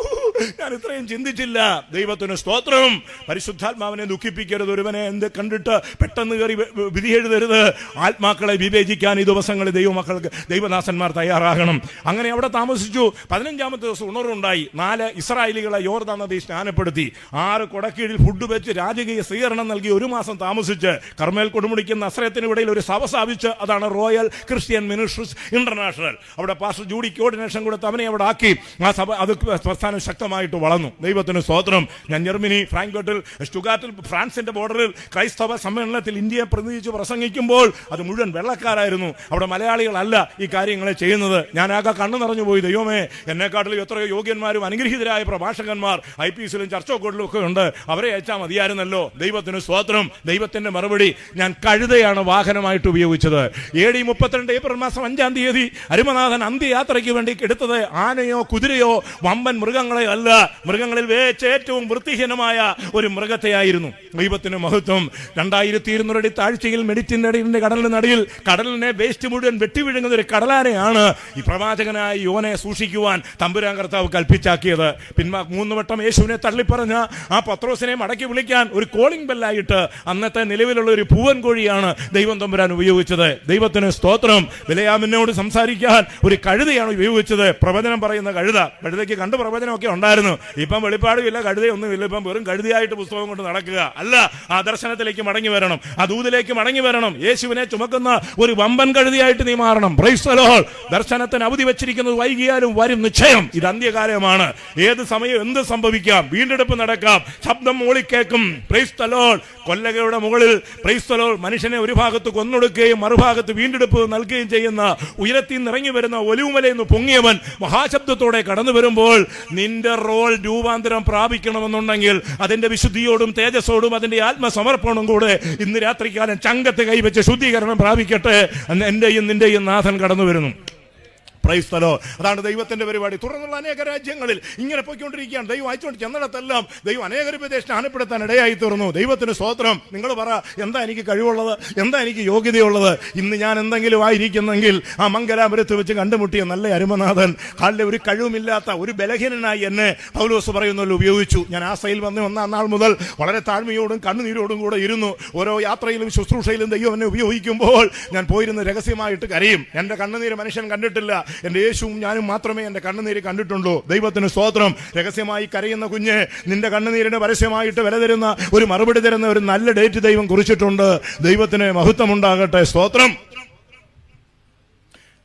ഞാൻ ഇത്രയും ചിന്തിച്ചില്ല. ദൈവത്തിന് സ്തോത്രം. പരിശുദ്ധാത്മാവിനെ ദുഃഖിപ്പിക്കരുത്. ഒരുവനെ എന്ത് കണ്ടിട്ട് പെട്ടെന്ന് കയറി വിധി എഴുതരുത്. ആത്മാക്കളെ വിവേചിക്കാൻ ഈ ദിവസങ്ങളിൽ ദൈവമക്കൾക്ക്, ദൈവദാസന്മാർ തയ്യാറാകണം. അങ്ങനെ അവിടെ താമസിച്ചു. 15-ാമത്തെ ദിവസം ഉണർവുണ്ടായി. 4 ഇസ്രായേലികളെ യോർദാൻ നദി സ്നാനപ്പെടുത്തി. 6 കൊടക്കീഴിൽ ഫുഡ് വെച്ച് രാജകീയ സ്വീകരണം നൽകി 1 മാസം താമസിച്ച് കർമ്മേൽ കൊടുമുടിക്കും നസ്രത്തിന് ഇടയിൽ ഒരു സഭ സ്ഥാപിച്ച്, അതാണ് റോയൽ ക്രിസ്ത്യൻ മിനിസ്ട്രീസ് ഇന്റർനാഷണൽ. അവിടെ പാസ്റ്റർ ജൂഡി കോർഡിനേഷൻ കൊടുത്ത് അവനെ അവിടെ ആക്കി. ആ സഭ, അത് പ്രസ്ഥാനം ശക്തമായിട്ട് വളർന്നു. ദൈവത്തിന് സ്തോത്രം. ഞാൻ ജർമ്മനി ഫ്രാങ്ക്ഫർട്ടിൽ, സ്റ്റുഗാർട്ടിൽ, ഫ്രാൻസിന്റെ ബോർഡറിൽ ക്രൈസ്തവ സമ്മേളനത്തിൽ ഇന്ത്യയെ പ്രതിനിധിച്ച് പ്രസംഗിക്കുമ്പോൾ അത് മുഴുവൻ വെള്ളക്കാരായിരുന്നു. അവിടെ മലയാളികളല്ല ഈ കാര്യങ്ങളെ ചെയ്യുന്നത്. ഞാൻ ആകെ കണ്ണു നിറഞ്ഞു പോയി. ദൈവമേ, എന്നെക്കാട്ടിലും എത്രയോ യോഗ്യന്മാരും അനുഗ്രഹീതരായ പ്രഭാഷകന്മാർ ഐപിഎസിലും ചർച്ചോക്കോട്ടിലും ഒക്കെ ഉണ്ട്. അവരെ അയച്ചാൽ മതിയായിരുന്നല്ലോ. ദൈവത്തിന് സ്തോത്രം. ദൈവത്തിന്റെ മറുപടി, ഞാൻ കഴുതയാണ് വാഹനമായിട്ട് ഉപയോഗിച്ചത്. AD 32 ഏപ്രിൽ മാസം 5-ാം തീയതി അരുമനാഥൻ അന്ത്യയാത്രയ്ക്ക് വേണ്ടി എടുത്തത് ആനയോ കുതിരയോ വമ്പൻ മൃഗങ്ങളെ അല്ല. മൃഗങ്ങളിൽ വെച്ച് ഏറ്റവും വൃത്തിഹീനമായ ഒരു മൃഗത്തെയായിരുന്നു. ദൈവത്തിന് മഹത്വം. 2200 അടി താഴ്ചയിൽ മെഡിറ്റിന്റെ കടലിന്റെ നടിയിൽ കടലിനെ വേസ്റ്റ് മുഴുവൻ വെട്ടി വിഴുങ്ങുന്ന ഒരു കടലാനെയാണ് ഈ പ്രവാചകനായ യോനെ സൂക്ഷിക്കുവാൻ തമ്പുരാൻ കർത്താവ് കൽപ്പിച്ചാക്കിയത്. 3 വട്ടം യേശുവിനെ തള്ളിപ്പറഞ്ഞ ആ പത്രോസിനെ മടക്കി വിളിക്കാൻ ഒരു കോളിംഗ് ബെല്ലായിട്ട് അന്നത്തെ നിലവിലുള്ള ഒരു പൂവൻ കോഴിയാണ് ദൈവം തമ്പുരാൻ ഉപയോഗിച്ചത്. ദൈവത്തിന് സ്തോത്രം. ബിലയാമിനോട് സംസാരിക്കാൻ ഒരു കഴുതയാണ് ഉപയോഗിച്ചത്. പ്രവചനം പറയുന്ന കഴുത. കഴുതയ്ക്ക് കണ്ട് പ്രവചനമൊക്കെ ഉണ്ടായിരുന്നു. ഇപ്പം വെളിപ്പാടുമില്ല, കഴുതയൊന്നുമില്ല. ഇപ്പം വെറും കഴുതയായിട്ട് പുസ്തകം കൊണ്ട് നടക്കുക അല്ല. ആ ദർശനത്തിലേക്ക് മടങ്ങി വരണം, ആ ദൂതിലേക്ക് മടങ്ങി വരണം. യേശുവിനെ ചുമക്കുന്ന ഒരു വമ്പൻ കഴുതയായിട്ട് നീ മാറണം. Price the Lord. ദർശനത്തിന് അവധി വെച്ചിരിക്കുന്നത് വൈകിയാലും വരും. നിശ്ചയം. ഇത് അന്ത്യകാലമാണ്. ഏത് സമയം എന്ത് സംഭവിക്കാം. വീണ്ടെടുപ്പ് നടക്കാം. ശബ്ദം മോളി കേൾക്കും. Price the Lord. കൊല്ലകയുടെ മുകളിൽ പ്രൈസ് ദി ലോർഡ് മനുഷ്യനെ ഒരു ഭാഗത്ത് കൊന്നൊടുക്കുകയും മറുഭാഗത്ത് വീണ്ടെടുപ്പ് നൽകുകയും ചെയ്യുന്ന ഉയരത്തിൽ നിന്ന് ഇറങ്ങി വരുന്ന ഒലിവുമലയിൽ നിന്ന് പൊങ്ങിയവൻ മഹാശബ്ദത്തോടെ കടന്നു വരുമ്പോൾ നിന്റെ റോൾ രൂപാന്തരം പ്രാപിക്കണമെന്നുണ്ടെങ്കിൽ അതിന്റെ വിശുദ്ധിയോടും തേജസ്സോടും അതിന്റെ ആത്മസമർപ്പണവും കൂടെ ഇന്ന് രാത്രികാലം ചങ്കത്ത് കൈവച്ച് ശുദ്ധീകരണം പ്രാപിക്കട്ടെ. എന്റെയും നിന്റെയും നാഥൻ കടന്നു വരുന്നു. Price the Lord. അതാണ് ദൈവത്തിന്റെ പരിപാടി. തുടർന്നുള്ള അനേക രാജ്യങ്ങളിൽ ഇങ്ങനെ പോയിക്കൊണ്ടിരിക്കുകയാണ്. ദൈവം അയച്ചുകൊണ്ട് ചെന്നിടത്തെല്ലാം ദൈവം അനേക പേരെ സ്നാനപ്പെടുത്താൻ ഇടയായി തീർന്നു. ദൈവത്തിന് സ്തോത്രം. നിങ്ങൾ പറ, എന്താ എനിക്ക് കഴിവുള്ളത്, എന്താ എനിക്ക് യോഗ്യതയുള്ളത്? ഇന്ന് ഞാൻ എന്തെങ്കിലും ആയിരിക്കുന്നെങ്കിൽ ആ മംഗലാപുരത്ത് വെച്ച് കണ്ടുമുട്ടിയ നല്ല അരുമനാഥൻ കാലിലെ ഒരു കഴിവുമില്ലാത്ത ഒരു ബലഹീനനായി എന്നെ പൗലോസ് പറയുന്നല്ലോ ഉപയോഗിച്ചു. ഞാൻ ആസയിൽ വന്ന് ഒന്നാം നാൾ മുതൽ വളരെ താഴ്മയോടും കണ്ണുനീരോടും കൂടെ ഇരുന്നു. ഓരോ യാത്രയിലും ശുശ്രൂഷയിലും ദൈവം എന്നെ ഉപയോഗിക്കുമ്പോൾ ഞാൻ പോയിരുന്ന് രഹസ്യമായിട്ട് കരയും. എൻ്റെ കണ്ണുനീര് മനുഷ്യൻ കണ്ടിട്ടില്ല. എൻ്റെ യേശുവും ഞാനും മാത്രമേ എൻ്റെ കണ്ണുനീര് കണ്ടിട്ടുള്ളൂ. ദൈവത്തിന് സ്തോത്രം. രഹസ്യമായി കരയുന്ന കുഞ്ഞ്, നിന്റെ കണ്ണുനീരിന് പരസ്യമായിട്ട് വില തരുന്ന ഒരു മറുപടി തരുന്ന ഒരു നല്ല ഡേറ്റ് ദൈവം കുറിച്ചിട്ടുണ്ട്. ദൈവത്തിന് മഹത്വമുണ്ടാകട്ടെ. സ്തോത്രം.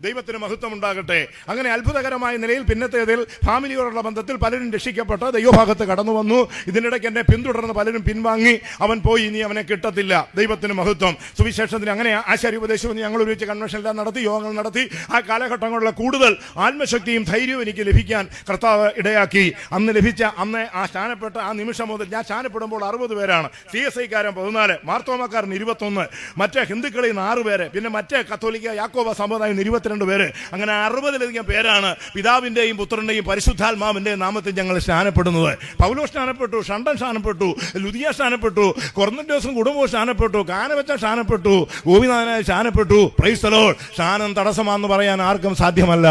ദൈവത്തിന് മഹത്വം ഉണ്ടാകട്ടെ. അങ്ങനെ അത്ഭുതകരമായ നിലയിൽ പിന്നത്തേതിൽ ഫാമിലിയോടുള്ള ബന്ധത്തിൽ പലരും രക്ഷിക്കപ്പെട്ട് ദൈവഭാഗത്ത് കടന്നു വന്നു. ഇതിനിടയ്ക്ക് എന്നെ പിന്തുടർന്ന് പലരും പിൻവാങ്ങി. അവൻ പോയി, ഇനി അവനെ കിട്ടത്തില്ല. ദൈവത്തിന് മഹത്വം. സുവിശേഷത്തിന് അങ്ങനെ ആശാര്യോപദേശവും ഞങ്ങൾ ഒരുമിച്ച് കൺവെൻഷനെല്ലാം നടത്തി, യോഗങ്ങൾ നടത്തി. ആ കാലഘട്ടങ്ങളിലെ കൂടുതൽ ആത്മശക്തിയും ധൈര്യവും എനിക്ക് ലഭിക്കാൻ കർത്താവ് ഇടയാക്കി. അന്ന് ആ സ്ഥാനപ്പെട്ട ആ നിമിഷം മുതൽ ഞാൻ സ്ഥാനപ്പെടുമ്പോൾ 60 പേരാണ്. CSI-കാരൻ 14, മാർത്തോമക്കാരൻ 21, മറ്റേ ഹിന്ദുക്കളിൽ നിന്ന് 6 പേര്, പിന്നെ മറ്റേ കത്തോലിക്ക യാക്കോബ സമുദായം 22 പേര്. അങ്ങനെ 60-ലധികം പേരാണ് പിതാവിന്റെയും പുത്രന്റെയും പരിശുദ്ധാത്മാവിന്റെയും നാമത്തിൽ ഞങ്ങൾ സ്നാനപ്പെടുന്നത്. പൗലോസ് സ്നാനപ്പെട്ടു, ഷണ്ടൻ സ്നാനപ്പെട്ടു, ലുദിയ സ്നാനപ്പെട്ടു, കൊർന്നല്യോസും കുടുംബവും സ്നാനപ്പെട്ടു, കാനവച്ച സ്നാനപ്പെട്ടു, ഗോപിനാഥനായ സ്നാനപ്പെട്ടു. Praise the lord. സ്നാനം തടസ്സമാണെന്ന് പറയാൻ ആർക്കും സാധ്യമല്ല.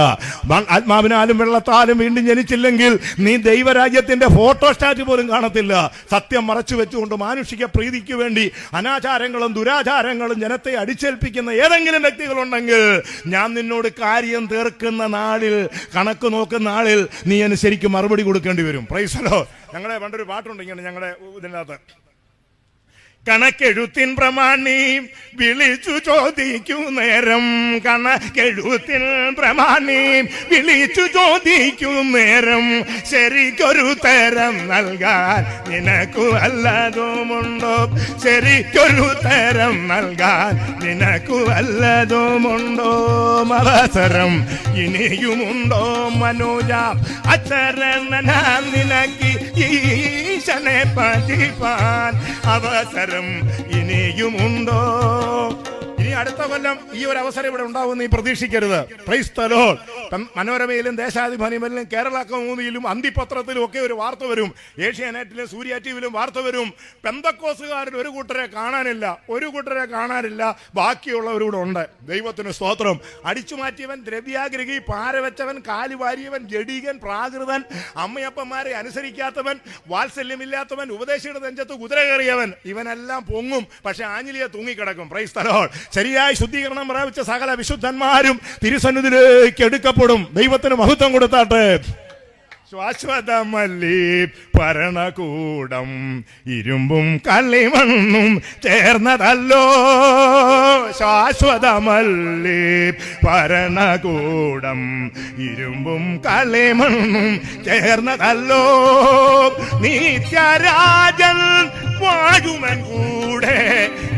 ആത്മാവിനാലും വെള്ളത്താലും വീണ്ടും ജനിച്ചില്ലെങ്കിൽ നീ ദൈവരാജ്യത്തിന്റെ ഫോട്ടോസ്റ്റാറ്റ് പോലും കാണത്തില്ല. സത്യം മറച്ചു വെച്ചുകൊണ്ട് മാനുഷിക പ്രീതിക്ക് വേണ്ടി അനാചാരങ്ങളും ദുരാചാരങ്ങളും ജനത്തെ അടിച്ചേൽപ്പിക്കുന്ന ഏതെങ്കിലും വ്യക്തികളുണ്ടെങ്കിൽ ഞാൻ നിന്നോട് കാര്യം തീർക്കുന്ന നാളിൽ, കണക്ക് നോക്കുന്ന നാളിൽ നീ ശരിക്കും മറുപടി കൊടുക്കേണ്ടി വരും. Price the Lord. ഞങ്ങളെ പണ്ടൊരു പാട്ടുണ്ട് ഇങ്ങനെ, ഞങ്ങളുടെ ഇതിനകത്ത്, കണക്കെഴുത്തിൻ പ്രമാണി വിളിച്ചു ചോദിക്കൂ നേരം, കണക്കെഴുത്തിൻ പ്രമാണി വിളിച്ചു ചോദിക്കൂ നേരം, ശരിക്കൊരു തരം നൽകാൻ നിനക്കു വല്ലതുമുണ്ടോ, ശരിക്കൊരു തരം നൽകാൻ നിനക്കു വല്ലതുമുണ്ടോ, അവസരം ഇനിയുമുണ്ടോ മനോജ, അച്ചരണ നിനക്ക് ഈശനെ പതിപ്പാൻ അവസരം ഇനിയുമുണ്ടോ. ഇനി അടുത്ത കൊല്ലം ഈ ഒരു അവസരം ഇവിടെ ഉണ്ടാവുമെന്ന് നീ പ്രതീക്ഷിക്കരുത്. Praise the lord. മനോരമയിലും ദേശാഭിമാനിയിലും കേരള കൗമുദിയിലും അന്തിപത്രത്തിലും ഒക്കെ ഒരു വാർത്ത വരും. ഏഷ്യാനെറ്റിലും സൂര്യ ടിവിയിലും വാർത്ത വരും. പെന്തക്കോസുകാരിൽ ഒരു കൂട്ടരെ കാണാനില്ല, ബാക്കിയുള്ളവരൂടെ ഉണ്ട്. ദൈവത്തിന് സ്തോത്രം. അടിച്ചു മാറ്റിയവൻ, ദ്രവ്യാഗ്രഹി, പാരവച്ചവൻ, കാലുവാരിയവൻ, ജഡീകൻ, പ്രാകൃതൻ, അമ്മയപ്പന്മാരെ അനുസരിക്കാത്തവൻ, വാത്സല്യമില്ലാത്തവൻ, ഉപദേശിയുടെ നെഞ്ചത്ത് കുതിര കയറിയവൻ, ഇവനെല്ലാം പൊങ്ങും. പക്ഷെ ആഞ്ഞിലിയെ തൂങ്ങിക്കിടക്കും. Praise the lord. ശരിയായ ശുദ്ധീകരണം പ്രാപിച്ച സകല വിശുദ്ധന്മാരും തിരുസന്നിധിയിലേക്ക് എടുക്കപ്പെടും. ദൈവത്തിന് മഹത്വം കൊടുത്താട്ടെ. ശാശ്വതമല്ലി ഭരണകൂടം ഇരുമ്പും കളിമണ്ണും ചേർന്നതല്ലോ, ശാശ്വതമല്ലി ഭരണകൂടം ഇരുമ്പും കളിമണ്ണും ചേർന്നതല്ലോ, നിത്യരാജൻ വാഴുമൻ കൂടെ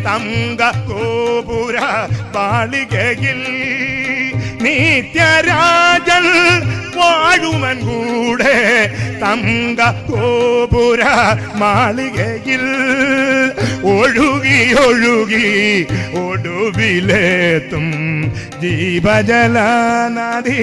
തങ്ക ഗോപുര ബാളികയിൽ, നിത്യരാജൻ വാഴുമൻ കൂടെ തങ്ക ഗോപുര മാളികയിൽ, ഒഴുകി ഒഴുകി ഒടുവിലെത്തും ജീവജലനദി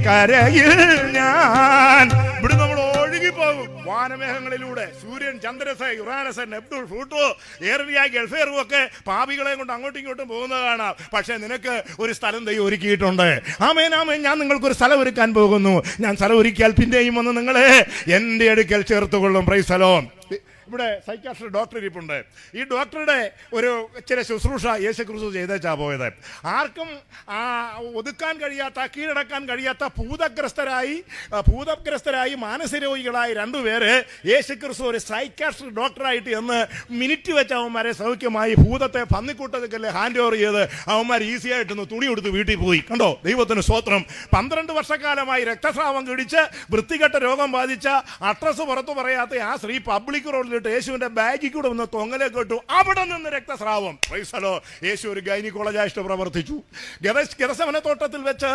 കരയിൽ ഞാൻ. ഇവിടെ നമ്മൾ ഒഴുകിപ്പോകും വാനമേഘങ്ങളിലൂടെ. സൂര്യൻ, ചന്ദ്രസ, യുറാനസ്, നെപ്റ്റൂൺ, ഫ്ലൂട്ടോ, ഏറിയ, ഗൾഫേറും ഒക്കെ പാപികളെ കൊണ്ട് അങ്ങോട്ടും ഇങ്ങോട്ടും പോകുന്നതാണ്. പക്ഷെ നിനക്ക് ഒരു സ്ഥലം ദൈവം ഒരുക്കിയിട്ടുണ്ട്. ആമേൻ, ആമേൻ. ഞാൻ നിങ്ങൾക്കൊരു സ്ഥലം ഒരുക്കാൻ പോകുന്നു. ഞാൻ സ്ഥലം ഒരുക്കിയാൽ പിന്നെയും വന്ന് നിങ്ങളെ എൻ്റെ അടുക്കൽ ചേർത്തുകൊള്ളും. Praise the lord. ഇവിടെ സൈക്കാട്രിസ്റ്റ് ഡോക്ടർ ഇരിപ്പുണ്ട്. ഈ ഡോക്ടറുടെ ഒരു ചില ശുശ്രൂഷ യേശു ക്രിസ്തു ചെയ്തേച്ചാ പോയത്. ആർക്കും ഒതുക്കാൻ കഴിയാത്ത, കീഴടക്കാൻ കഴിയാത്ത ഭൂതഗ്രസ്തരായി മാനസിക രോഗികളായ രണ്ടുപേര് യേശു ക്രിസ്തു ഒരു സൈക്കാട്രിസ്റ്റ് ഡോക്ടറായിട്ട് എന്ന് മിനിറ്റ് വെച്ച് അവന്മാരെ സൗഖ്യമായി ഭൂതത്തെ പന്നിക്കൂട്ടത്തിക്കല്ലേ ഹാൻഡ് ഓവർ ചെയ്ത് അവന്മാർ ഈസി ആയിട്ടൊന്ന് തുണി കൊടുത്ത് വീട്ടിൽ പോയി. കണ്ടോ, ദൈവത്തിന് സ്തോത്രം. 12 വർഷക്കാലമായി രക്തസ്രാവം കിടിച്ച് വൃത്തികെട്ട രോഗം ബാധിച്ച അഡ്രസ് പുറത്തു പറയാത്ത ആ സ്ത്രീ പബ്ലിക് റോഡിലിട്ട് യേശുവിന്റെ ബാഗിൽ കൂടെ ഒന്ന് തൊങ്ങലെ കേട്ടു. അവിടെ നിന്ന് രക്തസ്രാവം. പ്രൈസലോ. യേശു ഒരു ഗൈനിക്കോളജായിട്ട് പ്രവർത്തിച്ചു. ഗെത്സമനെ തോട്ടത്തിൽ വെച്ച്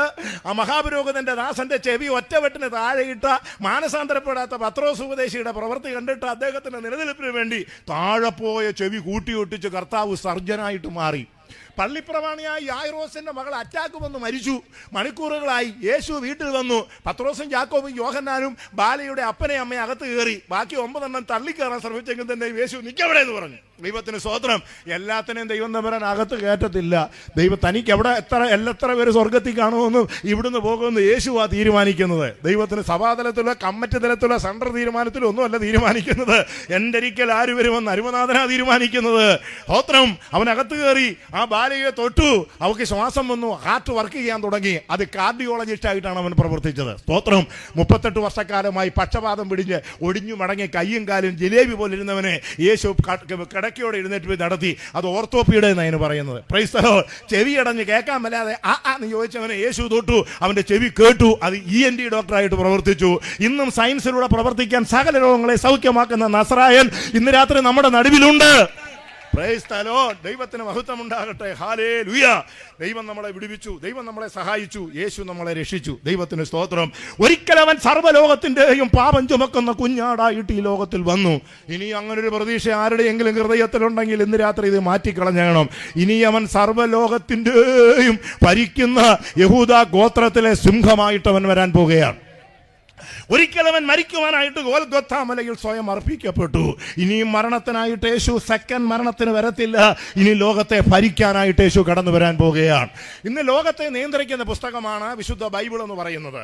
ആ മഹാപുരോഹിതന്റെ ദാസന്റെ ചെവി ഒറ്റവെട്ടിന് താഴെയിട്ട മാനസാന്തരപ്പെടാത്ത പത്രോസ് ഉപദേശിയുടെ പ്രവൃത്തി കണ്ടിട്ട് അദ്ദേഹത്തിന്റെ നിലനിൽപ്പിന് വേണ്ടി താഴെ പോയ ചെവി കൂട്ടിയൊട്ടിച്ച് കർത്താവ് സർജനായിട്ട് മാറി. പള്ളിപ്രമാണിയായ യായിറോസിന്റെ മകൾ അറ്റാക്ക് വന്ന് മരിച്ചു. മണിക്കൂറുകളായി യേശു വീട്ടിൽ വന്നു. പത്രോസും യാക്കോബും യോഹന്നാനും ബാലയുടെ അപ്പനെ അമ്മയെ അകത്ത് കയറി. ബാക്കി 9 തള്ളിക്കയറാൻ ശ്രമിച്ചെങ്കിൽ തന്നെ യേശു നിൽക്കവിടെ എന്ന് പറഞ്ഞു. ദൈവത്തിന് സ്തോത്രം. എല്ലാത്തിനെയും ദൈവം തമ്പുരാൻ അകത്ത് കയറ്റത്തില്ല. തനിക്ക് എവിടെ എത്ര പേര് സ്വർഗത്തിൽ കാണുമെന്നും ഇവിടുന്ന് പോകുമെന്ന് യേശുവാ തീരുമാനിക്കുന്നത്. ദൈവത്തിന് സഭാതലത്തിലോ കമ്മിറ്റി തലത്തിലോ സെൻട്രൽ തീരുമാനത്തിലോ ഒന്നുമല്ല തീരുമാനിക്കുന്നത്. എൻ്റെ ഒരിക്കൽ ആര് വരുമെന്ന് അരുമനാഥനാ തീരുമാനിക്കുന്നത്. സ്തോത്രം. അവനകത്ത് കയറി ആ ബാലയെ തൊട്ടു. അവൾക്ക് ശ്വാസം വന്നു, ഹാർട്ട് വർക്ക് ചെയ്യാൻ തുടങ്ങി. അത് കാർഡിയോളജിസ്റ്റ് ആയിട്ടാണ് അവൻ പ്രവർത്തിച്ചത്. സ്തോത്രം. 38 വർഷക്കാലമായി പക്ഷപാതം പിടിഞ്ഞ് ഒടിഞ്ഞു മടങ്ങി കയ്യും കാലും ജിലേബി പോലെ ഇരുന്നവനെ യേശു കിടക്കയോടെ എഴുന്നേറ്റ് പോയി നടത്തി. അത് ഓർത്തോപ്പിയുടെ എന്നാണ് പറയുന്നത്. Price the Lord. ചെവി അടഞ്ഞ് കേൾക്കാൻ മേലാതെ എന്ന് ചോദിച്ചവനെ യേശു തൊട്ടു. അവന്റെ ചെവി കേട്ടു. അത് ENT ഡോക്ടറായിട്ട് പ്രവർത്തിച്ചു. ഇന്നും സയൻസിലൂടെ പ്രവർത്തിക്കാൻ സകല രോഗങ്ങളെ സൗഖ്യമാക്കുന്ന നസറായൻ ഇന്ന് രാത്രി നമ്മുടെ നടുവിലുണ്ട്. Price the Lord. ദൈവത്തിന് മഹത്വം ഉണ്ടാകട്ടെ. ഹല്ലേലൂയ. ദൈവം നമ്മളെ വിടുവിച്ചു, ദൈവം നമ്മളെ സഹായിച്ചു, യേശു നമ്മളെ രക്ഷിച്ചു. ദൈവത്തിന് സ്തോത്രം. ഒരിക്കൽ അവൻ സർവ്വലോകത്തിന്റെയും പാപം ചുമക്കുന്ന കുഞ്ഞാടായിട്ട് ഈ ലോകത്തിൽ വന്നു. ഇനി അങ്ങനൊരു പ്രതീക്ഷ ആരുടെയെങ്കിലും ഹൃദയത്തിലുണ്ടെങ്കിൽ ഇന്ന് രാത്രി ഇത് മാറ്റിക്കളഞ്ഞേണം. ഇനി അവൻ സർവ്വലോകത്തിന്റെയും ഭരിക്കുന്ന യഹൂദ ഗോത്രത്തിലെ സിംഹമായിട്ട് അവൻ വരാൻ പോകുകയാണ്. ഒരിക്കൽ അവൻ മരിക്കുവാനായിട്ട് ഗോൽഗൊഥാ മലയിൽ സ്വയം അർപ്പിക്കപ്പെട്ടു. ഇനിയും മരണത്തിനായിട്ട് യേശു സെക്കൻഡ് മരണത്തിന് വരത്തില്ല. ഇനി ലോകത്തെ ഭരിക്കാനായിട്ട് യേശു കടന്നു വരാൻ പോകുകയാണ്. ഇന്ന് ലോകത്തെ നിയന്ത്രിക്കുന്ന പുസ്തകമാണ് വിശുദ്ധ ബൈബിൾ എന്ന് പറയുന്നത്.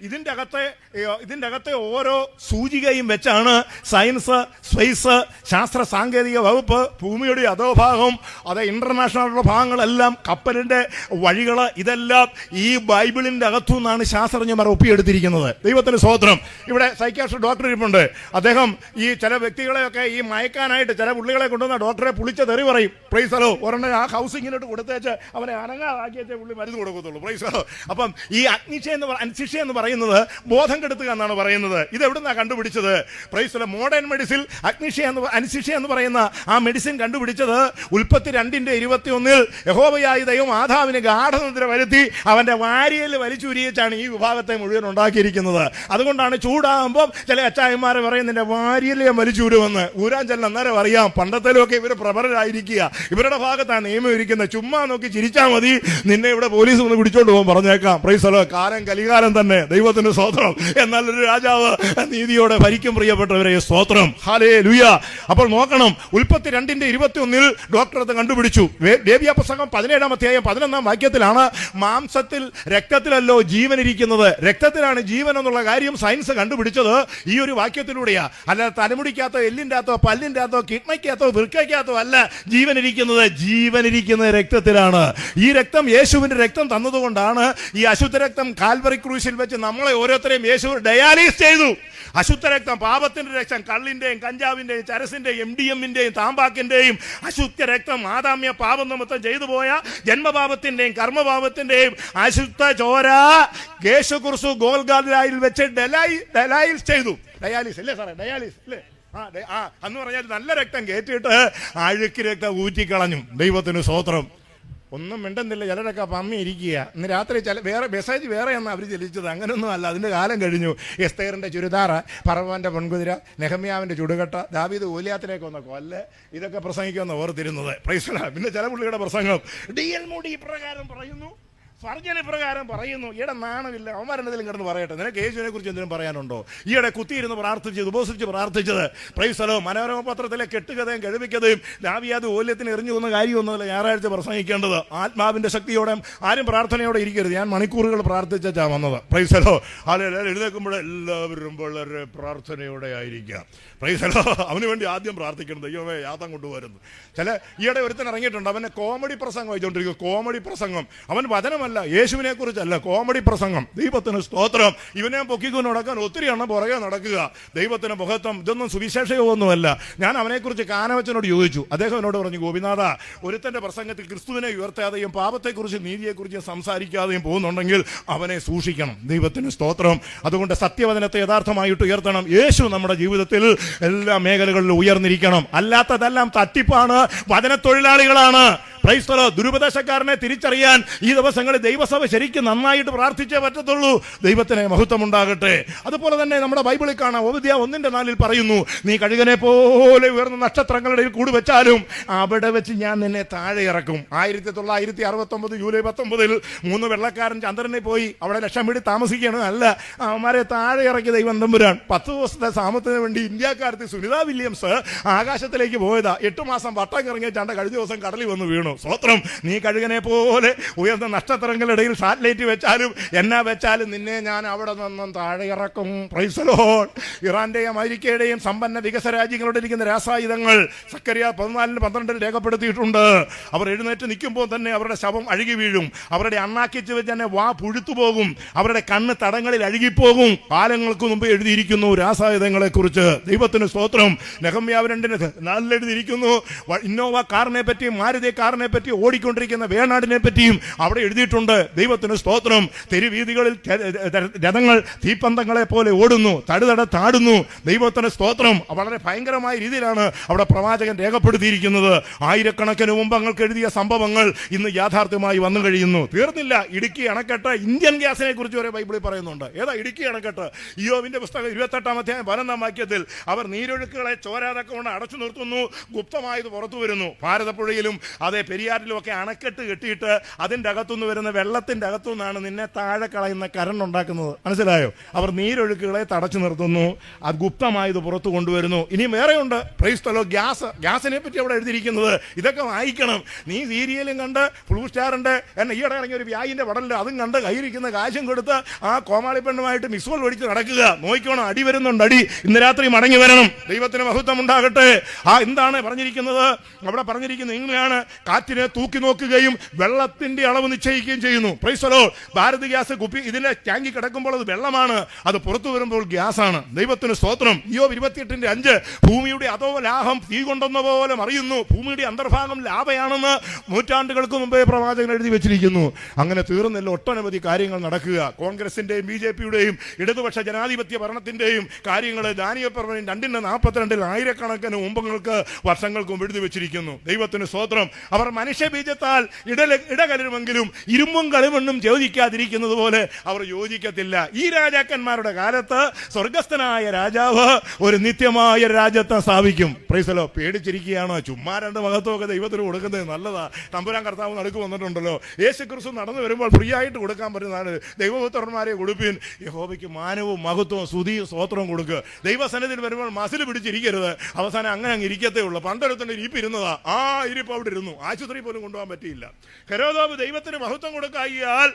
ഇതിന്റെ അകത്തെ ഓരോ സൂചികയും വെച്ചാണ് സയൻസ്, സ്പേസ്, ശാസ്ത്ര സാങ്കേതിക വകുപ്പ്, ഭൂമിയുടെ അധോഭാഗം, അത് ഇന്റർനാഷണൽ ഭാഗങ്ങളെല്ലാം, കപ്പലിന്റെ വഴികൾ, ഇതെല്ലാം ഈ ബൈബിളിന്റെ അകത്തു നിന്നാണ് ശാസ്ത്രജ്ഞന്മാർ ഒപ്പിയെടുത്തിരിക്കുന്നത്. ദൈവത്തിന് സ്തോത്രം. ഇവിടെ സൈക്കാട്രിസ്റ്റ് ഡോക്ടർ ഇരിപ്പുണ്ട്. അദ്ദേഹം ഈ ചില വ്യക്തികളെയൊക്കെ ഈ മയക്കാനായിട്ട് ചില പുള്ളികളെ കൊണ്ടുവന്ന ഡോക്ടറെ പുളിച്ച തെറി പറയും. Price the Lord. ഒരെണ്ണം ആ ഹൗസിങ്ങിനോട്ട് കൊടുത്തേച്ച് അവനെ അനങ്ങാതാക്കിയേ പുള്ളി മരുന്ന് കൊടുക്കത്തുള്ളൂ. Price the Lord. അപ്പം ഈ അൻശിക്ഷ എന്ന് പറയുന്നത് ബോധം കെടുത്തുക എന്നാണ് പറയുന്നത്. ഇത് എവിടുന്നാണ് കണ്ടുപിടിച്ചത്? Praise the lord. Modern medicine അൻശിക്ഷ എന്ന് പറയുന്ന ആ മെഡിസിൻ കണ്ടുപിടിച്ചത് ഉൽപ്പത്തി 2:21 യഹോവയായ ദൈവം ആദാമിന് ഗാഠനിദ്ര വരുത്തി അവന്റെ വാരിയൽ വലിച്ചുരിയിച്ചാണ് ഈ വിഭാഗത്തെ മുഴുവൻ ഉണ്ടാക്കിയിരിക്കുന്നത്. അതുകൊണ്ടാണ് ചൂടാകുമ്പോൾ ചില അച്ചായന്മാരെ പറയും നിന്റെ വാരിയല്ലേ വലിച്ചൂരുമെന്ന്. ഊരാൻ ചെല്ലാം. അന്നേരം അറിയാം പണ്ടത്തേലൊക്കെ ഇവർ പ്രബലരായിരിക്കുക. ഇവരുടെ ഭാഗത്താണ് നിയമം ഇരിക്കുന്നത്. ചുമ്മാ നോക്കി ചിരിച്ചാൽ മതി, നിന്നെ ഇവിടെ പോലീസ് ഒന്ന് പിടിച്ചോണ്ട് പോകാൻ പറഞ്ഞേക്കാം. Price the Lord. കാലം കലികാലം തന്നെ. ദൈവത്തിന് സ്തോത്രം. എന്നാൽ ഒരു രാജാവ് നീതിയോടെ ഭരിക്കും. പ്രിയപ്പെട്ടവരെ സ്തോത്രം. ഹല്ലേലൂയ. അപ്പോൾ നോക്കണം, ഉൽപ്പത്തി 2:21 ഡോക്ടർ അത് കണ്ടുപിടിച്ചു. ലേവ്യ പുസ്തകം 17-ാം അധ്യായം 11-ാം വാക്യത്തിലാണ് മാംസത്തിൽ രക്തത്തിലല്ലോ ജീവൻ ഇരിക്കുന്നത്, രക്തത്തിലാണ് ജീവൻ എന്നുള്ള കാര്യം സയൻസ് കണ്ടുപിടിച്ചത് ഈ ഒരു വാക്യത്തിലൂടെയാ. അല്ലാതെ തലമുടിക്കകത്തോ എല്ലിൻ്റെ അകത്തോ പല്ലിൻ്റെ അകത്തോ കിഡ്നിക്കകത്തോ വൃക്കയ്ക്കകത്തോ അല്ല ജീവനിരിക്കുന്നത്. ജീവനിരിക്കുന്നത് രക്തത്തിലാണ്. ഈ രക്തം യേശുവിന്റെ രക്തം തന്നതുകൊണ്ടാണ് ഈ അശുദ്ധ രക്തം കാൽവറി ക്രൂശിൽ വെച്ച് നമ്മളെ ഓരോരുത്തരെയും യേശു ഡയാലിസ് ചെയ്തു. അശുദ്ധ രക്തം, പാപത്തിന്റെ രക്തം, കള്ളിന്റെയും കഞ്ചാവിന്റെയും ചരസിന്റെയും MDMന്റെയും താമ്പാക്കിന്റെയും അശുദ്ധ രക്തം, ആദാമ്യ പാപം നിമിത്തം ചെയ്തു പോയ ജന്മപാപത്തിന്റെയും കർമ്മപാപത്തിന്റെയും അശുദ്ധ ചോര യേശു ക്രിസ്തു ഗോൽഗോഥയിൽ വെച്ച് ഡയാലിസ് ചെയ്തു. ഡയാലിസ് അല്ലേ സാറേ? ഡയാലിസ് അല്ലേ? അന്ന് പറഞ്ഞാൽ നല്ല രക്തം കയറ്റിയിട്ട് അഴുക്ക് രക്തം ഊറ്റിക്കളഞ്ഞു. ദൈവത്തിന് സ്തോത്രം. ഒന്നും മിണ്ടുന്നില്ല. ചിലരൊക്കെ പമ്മി ഇരിക്കുക. ഇന്ന് രാത്രി വേറെ മെസ്സേജ് വേറെയാണ് അവർ ചലിച്ചത്. അങ്ങനെയൊന്നും അല്ല. അതിൻ്റെ കാലം കഴിഞ്ഞു. എസ്തേറിൻ്റെ ചുരിദാറ്, ഫറവോന്റെ പൊൻകുതിര, നെഹമ്യാവിൻ്റെ ചുടുകട്ട, ദാവീദ് ഗോലിയാത്തിലേക്ക് വന്ന കൊല്ല്, ഇതൊക്കെ പ്രസംഗിക്കുമെന്ന് ഓർത്തിരുന്നത്. Praise the lord. പിന്നെ ചില പുള്ളിയുടെ പ്രസംഗം DL മൂടി ഇപ്രകാരം പറയുന്നു, സർജൻ ഇപ്രകാരം പറയുന്നു. ഈയിടെ നാണമില്ല, അവന്മാരെന്തെങ്കിലും കിടന്ന് പറയട്ടെ. നിനക്ക് യേശുവിനെ കുറിച്ച് എന്തെങ്കിലും പറയാനുണ്ടോ? ഈയിടെ കുത്തിയിരുന്ന് പ്രാർത്ഥിച്ചത്, ഉപസിച്ച് പ്രാർത്ഥിച്ചത്, പ്രൈസ് ദി ലോർഡ്, മനോരമ പത്രത്തിലെ കെട്ടുകഥയും കഴിവിക്കഥയും ദാവീദ് ഓല്യത്തിന് എറിഞ്ഞു പോകുന്ന കാര്യമൊന്നുമല്ല ഞായറാഴ്ച പ്രസംഗിക്കേണ്ടത്. ആത്മാവിന്റെ ശക്തിയോടെ ആരും പ്രാർത്ഥനയോടെ ഇരിക്കരുത്. ഞാൻ മണിക്കൂറുകൾ പ്രാർത്ഥിച്ചാ വന്നത്. Price the Lord. അല്ലെങ്കിൽ എഴുന്നേൽക്കുമ്പോൾ എല്ലാവരും വളരെ പ്രാർത്ഥനയോടെ ആയിരിക്കാം. Price the Lord. അവന് വേണ്ടി ആദ്യം പ്രാർത്ഥിക്കണം, ദൈവമേ യാതം കൊണ്ടുവരുന്നു. ചില ഈയിടെ ഒരുത്തൻ ഇറങ്ങിയിട്ടുണ്ട്, അവനെ കോമഡി പ്രസംഗം വായിച്ചുകൊണ്ടിരിക്കും. കോമഡി പ്രസംഗം. അവൻ വചനമല്ല, യേശുവിനെ കുറിച്ചല്ല, കോമഡി പ്രസംഗം. ദൈവത്തിന് സ്തോത്രം. ഇവനെ പൊക്കിക്കൊണ്ട് നടക്കാൻ ഒത്തിരി എണ്ണം പുറകെ നടക്കുക. ദൈവത്തിന് മഹത്വം. ഇതൊന്നും സുവിശേഷമൊന്നുമല്ല. ഞാൻ അവനെക്കുറിച്ച് കാനവച്ചനോട് ചോദിച്ചു. അദ്ദേഹം എന്നോട് പറഞ്ഞു, ഗോപിനാഥ, ഒരുത്തന്റെ പ്രസംഗത്തിൽ ക്രിസ്തുവിനെ ഉയർത്താതെയും പാപത്തെക്കുറിച്ച് നീതിയെക്കുറിച്ച് സംസാരിക്കാതെയും പോകുന്നുണ്ടെങ്കിൽ അവനെ സൂക്ഷിക്കണം. ദൈവത്തിന് സ്തോത്രം. അതുകൊണ്ട് സത്യവചനത്തെ യഥാർത്ഥമായിട്ട് ഉയർത്തണം. യേശു നമ്മുടെ ജീവിതത്തിൽ എല്ലാ മേഖലകളിലും ഉയർന്നിരിക്കണം. അല്ലാത്തതെല്ലാം തട്ടിപ്പാണ്, വചനത്തൊഴിലാളികളാണ്. Praise the lord. ദുരുപദേശക്കാരനെ തിരിച്ചറിയാൻ ഈ ദിവസങ്ങളിൽ ദൈവസഭ ശരിക്കും നന്നായിട്ട് പ്രാർത്ഥിച്ചേ പറ്റത്തുള്ളൂ. ദൈവത്തിന് മഹത്വം ഉണ്ടാകട്ടെ. അതുപോലെ തന്നെ നമ്മുടെ ബൈബിളിൽ കാണാം, ഓബദ്യ 1:4 പറയുന്നു, നീ കഴുകനെ പോലെ ഉയർന്ന നക്ഷത്രങ്ങളുടെ കൂടി വെച്ചാലും അവിടെ വെച്ച് ഞാൻ നിന്നെ താഴെ ഇറക്കും. 1969 ജൂലൈ 19 3 വെള്ളക്കാരൻ ചന്ദ്രനെ പോയി അവിടെ ലക്ഷം വീട് താമസിക്കണം. അല്ല, അവന്മാരെ താഴെ ഇറക്കി ദൈവം തമ്പുരാൻ. 10 ദിവസത്തെ സാമത്തിന് വേണ്ടി ഇന്ത്യക്കാരത്തി സുനിത വില്യംസ് ആകാശത്തിലേക്ക് പോയതാ. 8 മാസം വട്ടം കറങ്ങിയ ചണ്ട കഴിഞ്ഞ ദിവസം കടലിൽ വന്ന് വീണു. സ്വത്രം. നീ കഴുകനെ പോലെ ഉയർന്ന നക്ഷത്രങ്ങളുടെ ഇടയിൽ സാറ്റലൈറ്റ് വെച്ചാലും എന്നാ വെച്ചാലും നിന്നെ ഞാൻ അവിടെ നിന്നും താഴെ ഇറക്കും. Price the Lord. ഇറാന്റെയും അമേരിക്കയുടെയും സമ്പന്ന വികസന രാജ്യങ്ങളുടെ ഇരിക്കുന്ന രാസായുധങ്ങൾ സക്കറിയ 14:12 രേഖപ്പെടുത്തിയിട്ടുണ്ട്. അവർ എഴുന്നേറ്റ് നിൽക്കുമ്പോൾ തന്നെ അവരുടെ ശവം അഴുകി വീഴും. അവരുടെ അണ്ണാക്കിച്ച് വെച്ച് തന്നെ വാ പുഴുത്തു പോകും. അവരുടെ കണ്ണ് തടങ്ങളിൽ അഴുകിപ്പോകും. കാലങ്ങൾക്ക് മുമ്പ് എഴുതിയിരിക്കുന്നു രാസായുധങ്ങളെ കുറിച്ച്. ദൈവത്തിന് സ്തോത്രം. നെഹമ്യാവ് 2:4 എഴുതിയിരിക്കുന്നു. ഇന്നോവ കാറിനെ പറ്റിയും മാരുതി കാറിനെ പറ്റി ഓടിക്കൊണ്ടിരിക്കുന്ന വേണാടിനെ പറ്റിയും അവിടെ എഴുതിയിട്ടുണ്ട്. ദൈവത്തിന് സ്തോത്രം. തെരുവീതികളിൽ രഥങ്ങൾ തീപ്പന്തങ്ങളെ പോലെ ഓടുന്നു, തടുതട താടുന്നു. ദൈവത്തിന് സ്തോത്രം. വളരെ ഭയങ്കരമായ രീതിയിലാണ് അവിടെ പ്രവാചകൻ രേഖപ്പെടുത്തിയിരിക്കുന്നത്. ആയിരക്കണക്കിന് മുമ്പങ്ങൾക്ക് എഴുതിയ സംഭവങ്ങൾ ഇന്ന് യാഥാർത്ഥ്യമായി വന്നു കഴിയുന്നു. തീർന്നില്ല. ഇടുക്കി അണക്കെട്ട്, ഇന്ത്യൻ ഗ്യാസിനെ കുറിച്ച് വരെ ബൈബിളിൽ പറയുന്നുണ്ട്. ഏതാ ഇടുക്കി അണക്കെട്ട്? ഇയ്യോബിന്റെ പുസ്തകം 28-ാം അധ്യായം 11-ാം വാക്യത്തിൽ അവർ നീരൊഴുക്കുകളെ ചോരാതൊക്കെ കൊണ്ട് അടച്ചു നിർത്തുന്നു, ഗുപ്തമായത് പുറത്തു വരുന്നു. ഭാരതപ്പുഴയിലും അതേ പെരിയാറിലും ഒക്കെ അണക്കെട്ട് കെട്ടിയിട്ട് അതിൻ്റെ അകത്തുനിന്ന് വരുന്ന വെള്ളത്തിൻ്റെ അകത്തുനിന്നാണ് നിന്നെ താഴെ കളയുന്ന കരണ്ട് ഉണ്ടാക്കുന്നത്. മനസ്സിലായോ? അവർ നീരൊഴുക്കുകളെ തടച്ചു നിർത്തുന്നു, അത് ഗുപ്തമായത് പുറത്തു കൊണ്ടുവരുന്നു. ഇനിയും വേറെയുണ്ട്. Price the Lord. ഗ്യാസിനെ പറ്റി അവിടെ എഴുതിയിരിക്കുന്നത്. ഇതൊക്കെ വായിക്കണം. നീ സീരിയലും കണ്ട് ബ്ലൂ സ്റ്റാറിന്റെ ഈയിടെ ഇറങ്ങിയ ഒരു വ്യായിന്റെ പടലിൽ അതും കണ്ട് കയ്യിരിക്കുന്ന കാശും കൊടുത്ത് ആ കോമാളി പെണ്ണുമായിട്ട് മിസ്വൽ പഠിച്ച് നടക്കുക. നോക്കിക്കോണം, അടി വരുന്നുണ്ട്. അടി ഇന്ന് രാത്രി മടങ്ങി വരണം. ദൈവത്തിന് മഹത്വം ഉണ്ടാകട്ടെ. എന്താണ് പറഞ്ഞിരിക്കുന്നത്? അവിടെ പറഞ്ഞിരിക്കുന്നത് ഇങ്ങനെയാണ്, കാറ്റിനെ തൂക്കി നോക്കുകയും വെള്ളത്തിന്റെ അളവ് നിശ്ചയിക്കുകയും ചെയ്യുന്നു. Price the Lord. Bharat gas കുപ്പി ഇതിന്റെ ടാങ്കി കിടക്കുമ്പോൾ അത് വെള്ളമാണ്, അത് പുറത്തു വരുമ്പോൾ ഗ്യാസാണ്. ദൈവത്തിന് സ്തോത്രം. ഇയ്യോബ് 28:5 ഭൂമിയുടെ അധോ ലാഭം തീ കൊണ്ടെന്ന പോലെ അറിയുന്നു, ഭൂമിയുടെ അന്തർഭാഗം ലാഭയാണെന്ന് നൂറ്റാണ്ടുകൾക്ക് മുമ്പേ പ്രവാചകൻ എഴുതി വെച്ചിരിക്കുന്നു. അങ്ങനെ തീർന്നില്ല, ഒട്ടനവധി കാര്യങ്ങൾ നടക്കുക. കോൺഗ്രസിന്റെയും BJP-യുടെയും ഇടതുപക്ഷ ജനാധിപത്യ ഭരണത്തിന്റെയും കാര്യങ്ങൾ ദാനിയേൽ പ്രവചനം 2:42 ആയിരക്കണക്കിന് മുമ്പങ്ങൾക്ക് വർഷങ്ങൾക്ക് മുമ്പ് എഴുതി വെച്ചിരിക്കുന്നു. ദൈവത്തിന് സ്തോത്രം. അവർ മനുഷ്യബീജത്താൽ ഇടകലരുമെങ്കിലും ഇരുമ്പും കളിമണ്ണും ചോദിക്കാതിരിക്കുന്നത് പോലെ അവർ യോജിക്കത്തില്ല. ഈ രാജാക്കന്മാരുടെ കാലത്ത് സ്വർഗസ്ഥനായ രാജാവ് ഒരു നിത്യമായ രാജ്യത്തെ സ്ഥാപിക്കും. Praise the lord. പേടിച്ചിരിക്കുകയാണ്. ചുമ്മാ 2 മഹത്വമൊക്കെ ദൈവത്തിന് കൊടുക്കുന്നത് നല്ലതാ. തമ്പുരാൻ കർത്താവ് നടുക്ക് വന്നിട്ടുണ്ടല്ലോ. യേശു ക്രിസ്തു നടന്നു വരുമ്പോൾ ഫ്രീ ആയിട്ട് കൊടുക്കാൻ പറ്റുന്നതാണ്. ദൈവപുത്രന്മാരെ കൊടുപ്പിൻ, യഹോവയ്ക്ക് മാനവും മഹത്വവും സ്തുതിയും സ്തോത്രവും കൊടുക്കുക. ദൈവസന്നിധിയിൽ വരുമ്പോൾ മസിൽ പിടിച്ചിരിക്കരുത്. അവസാനം അങ്ങനെ അങ്ങ് ഇരിക്കത്തേ ഉള്ളൂ. പണ്ടൊരുത്തൻ്റെ ഇരിപ്പ് ഇരുന്നതാ, ആ ഇരിപ്പ് അവിടെ ഇരുന്നു. ആശുപത്രി പോലും കൊണ്ടുപോകാൻ പറ്റിയില്ല. ഹെരോദാവ് ദൈവത്തിന് മഹത്വം കൊടുക്കായിയാൽ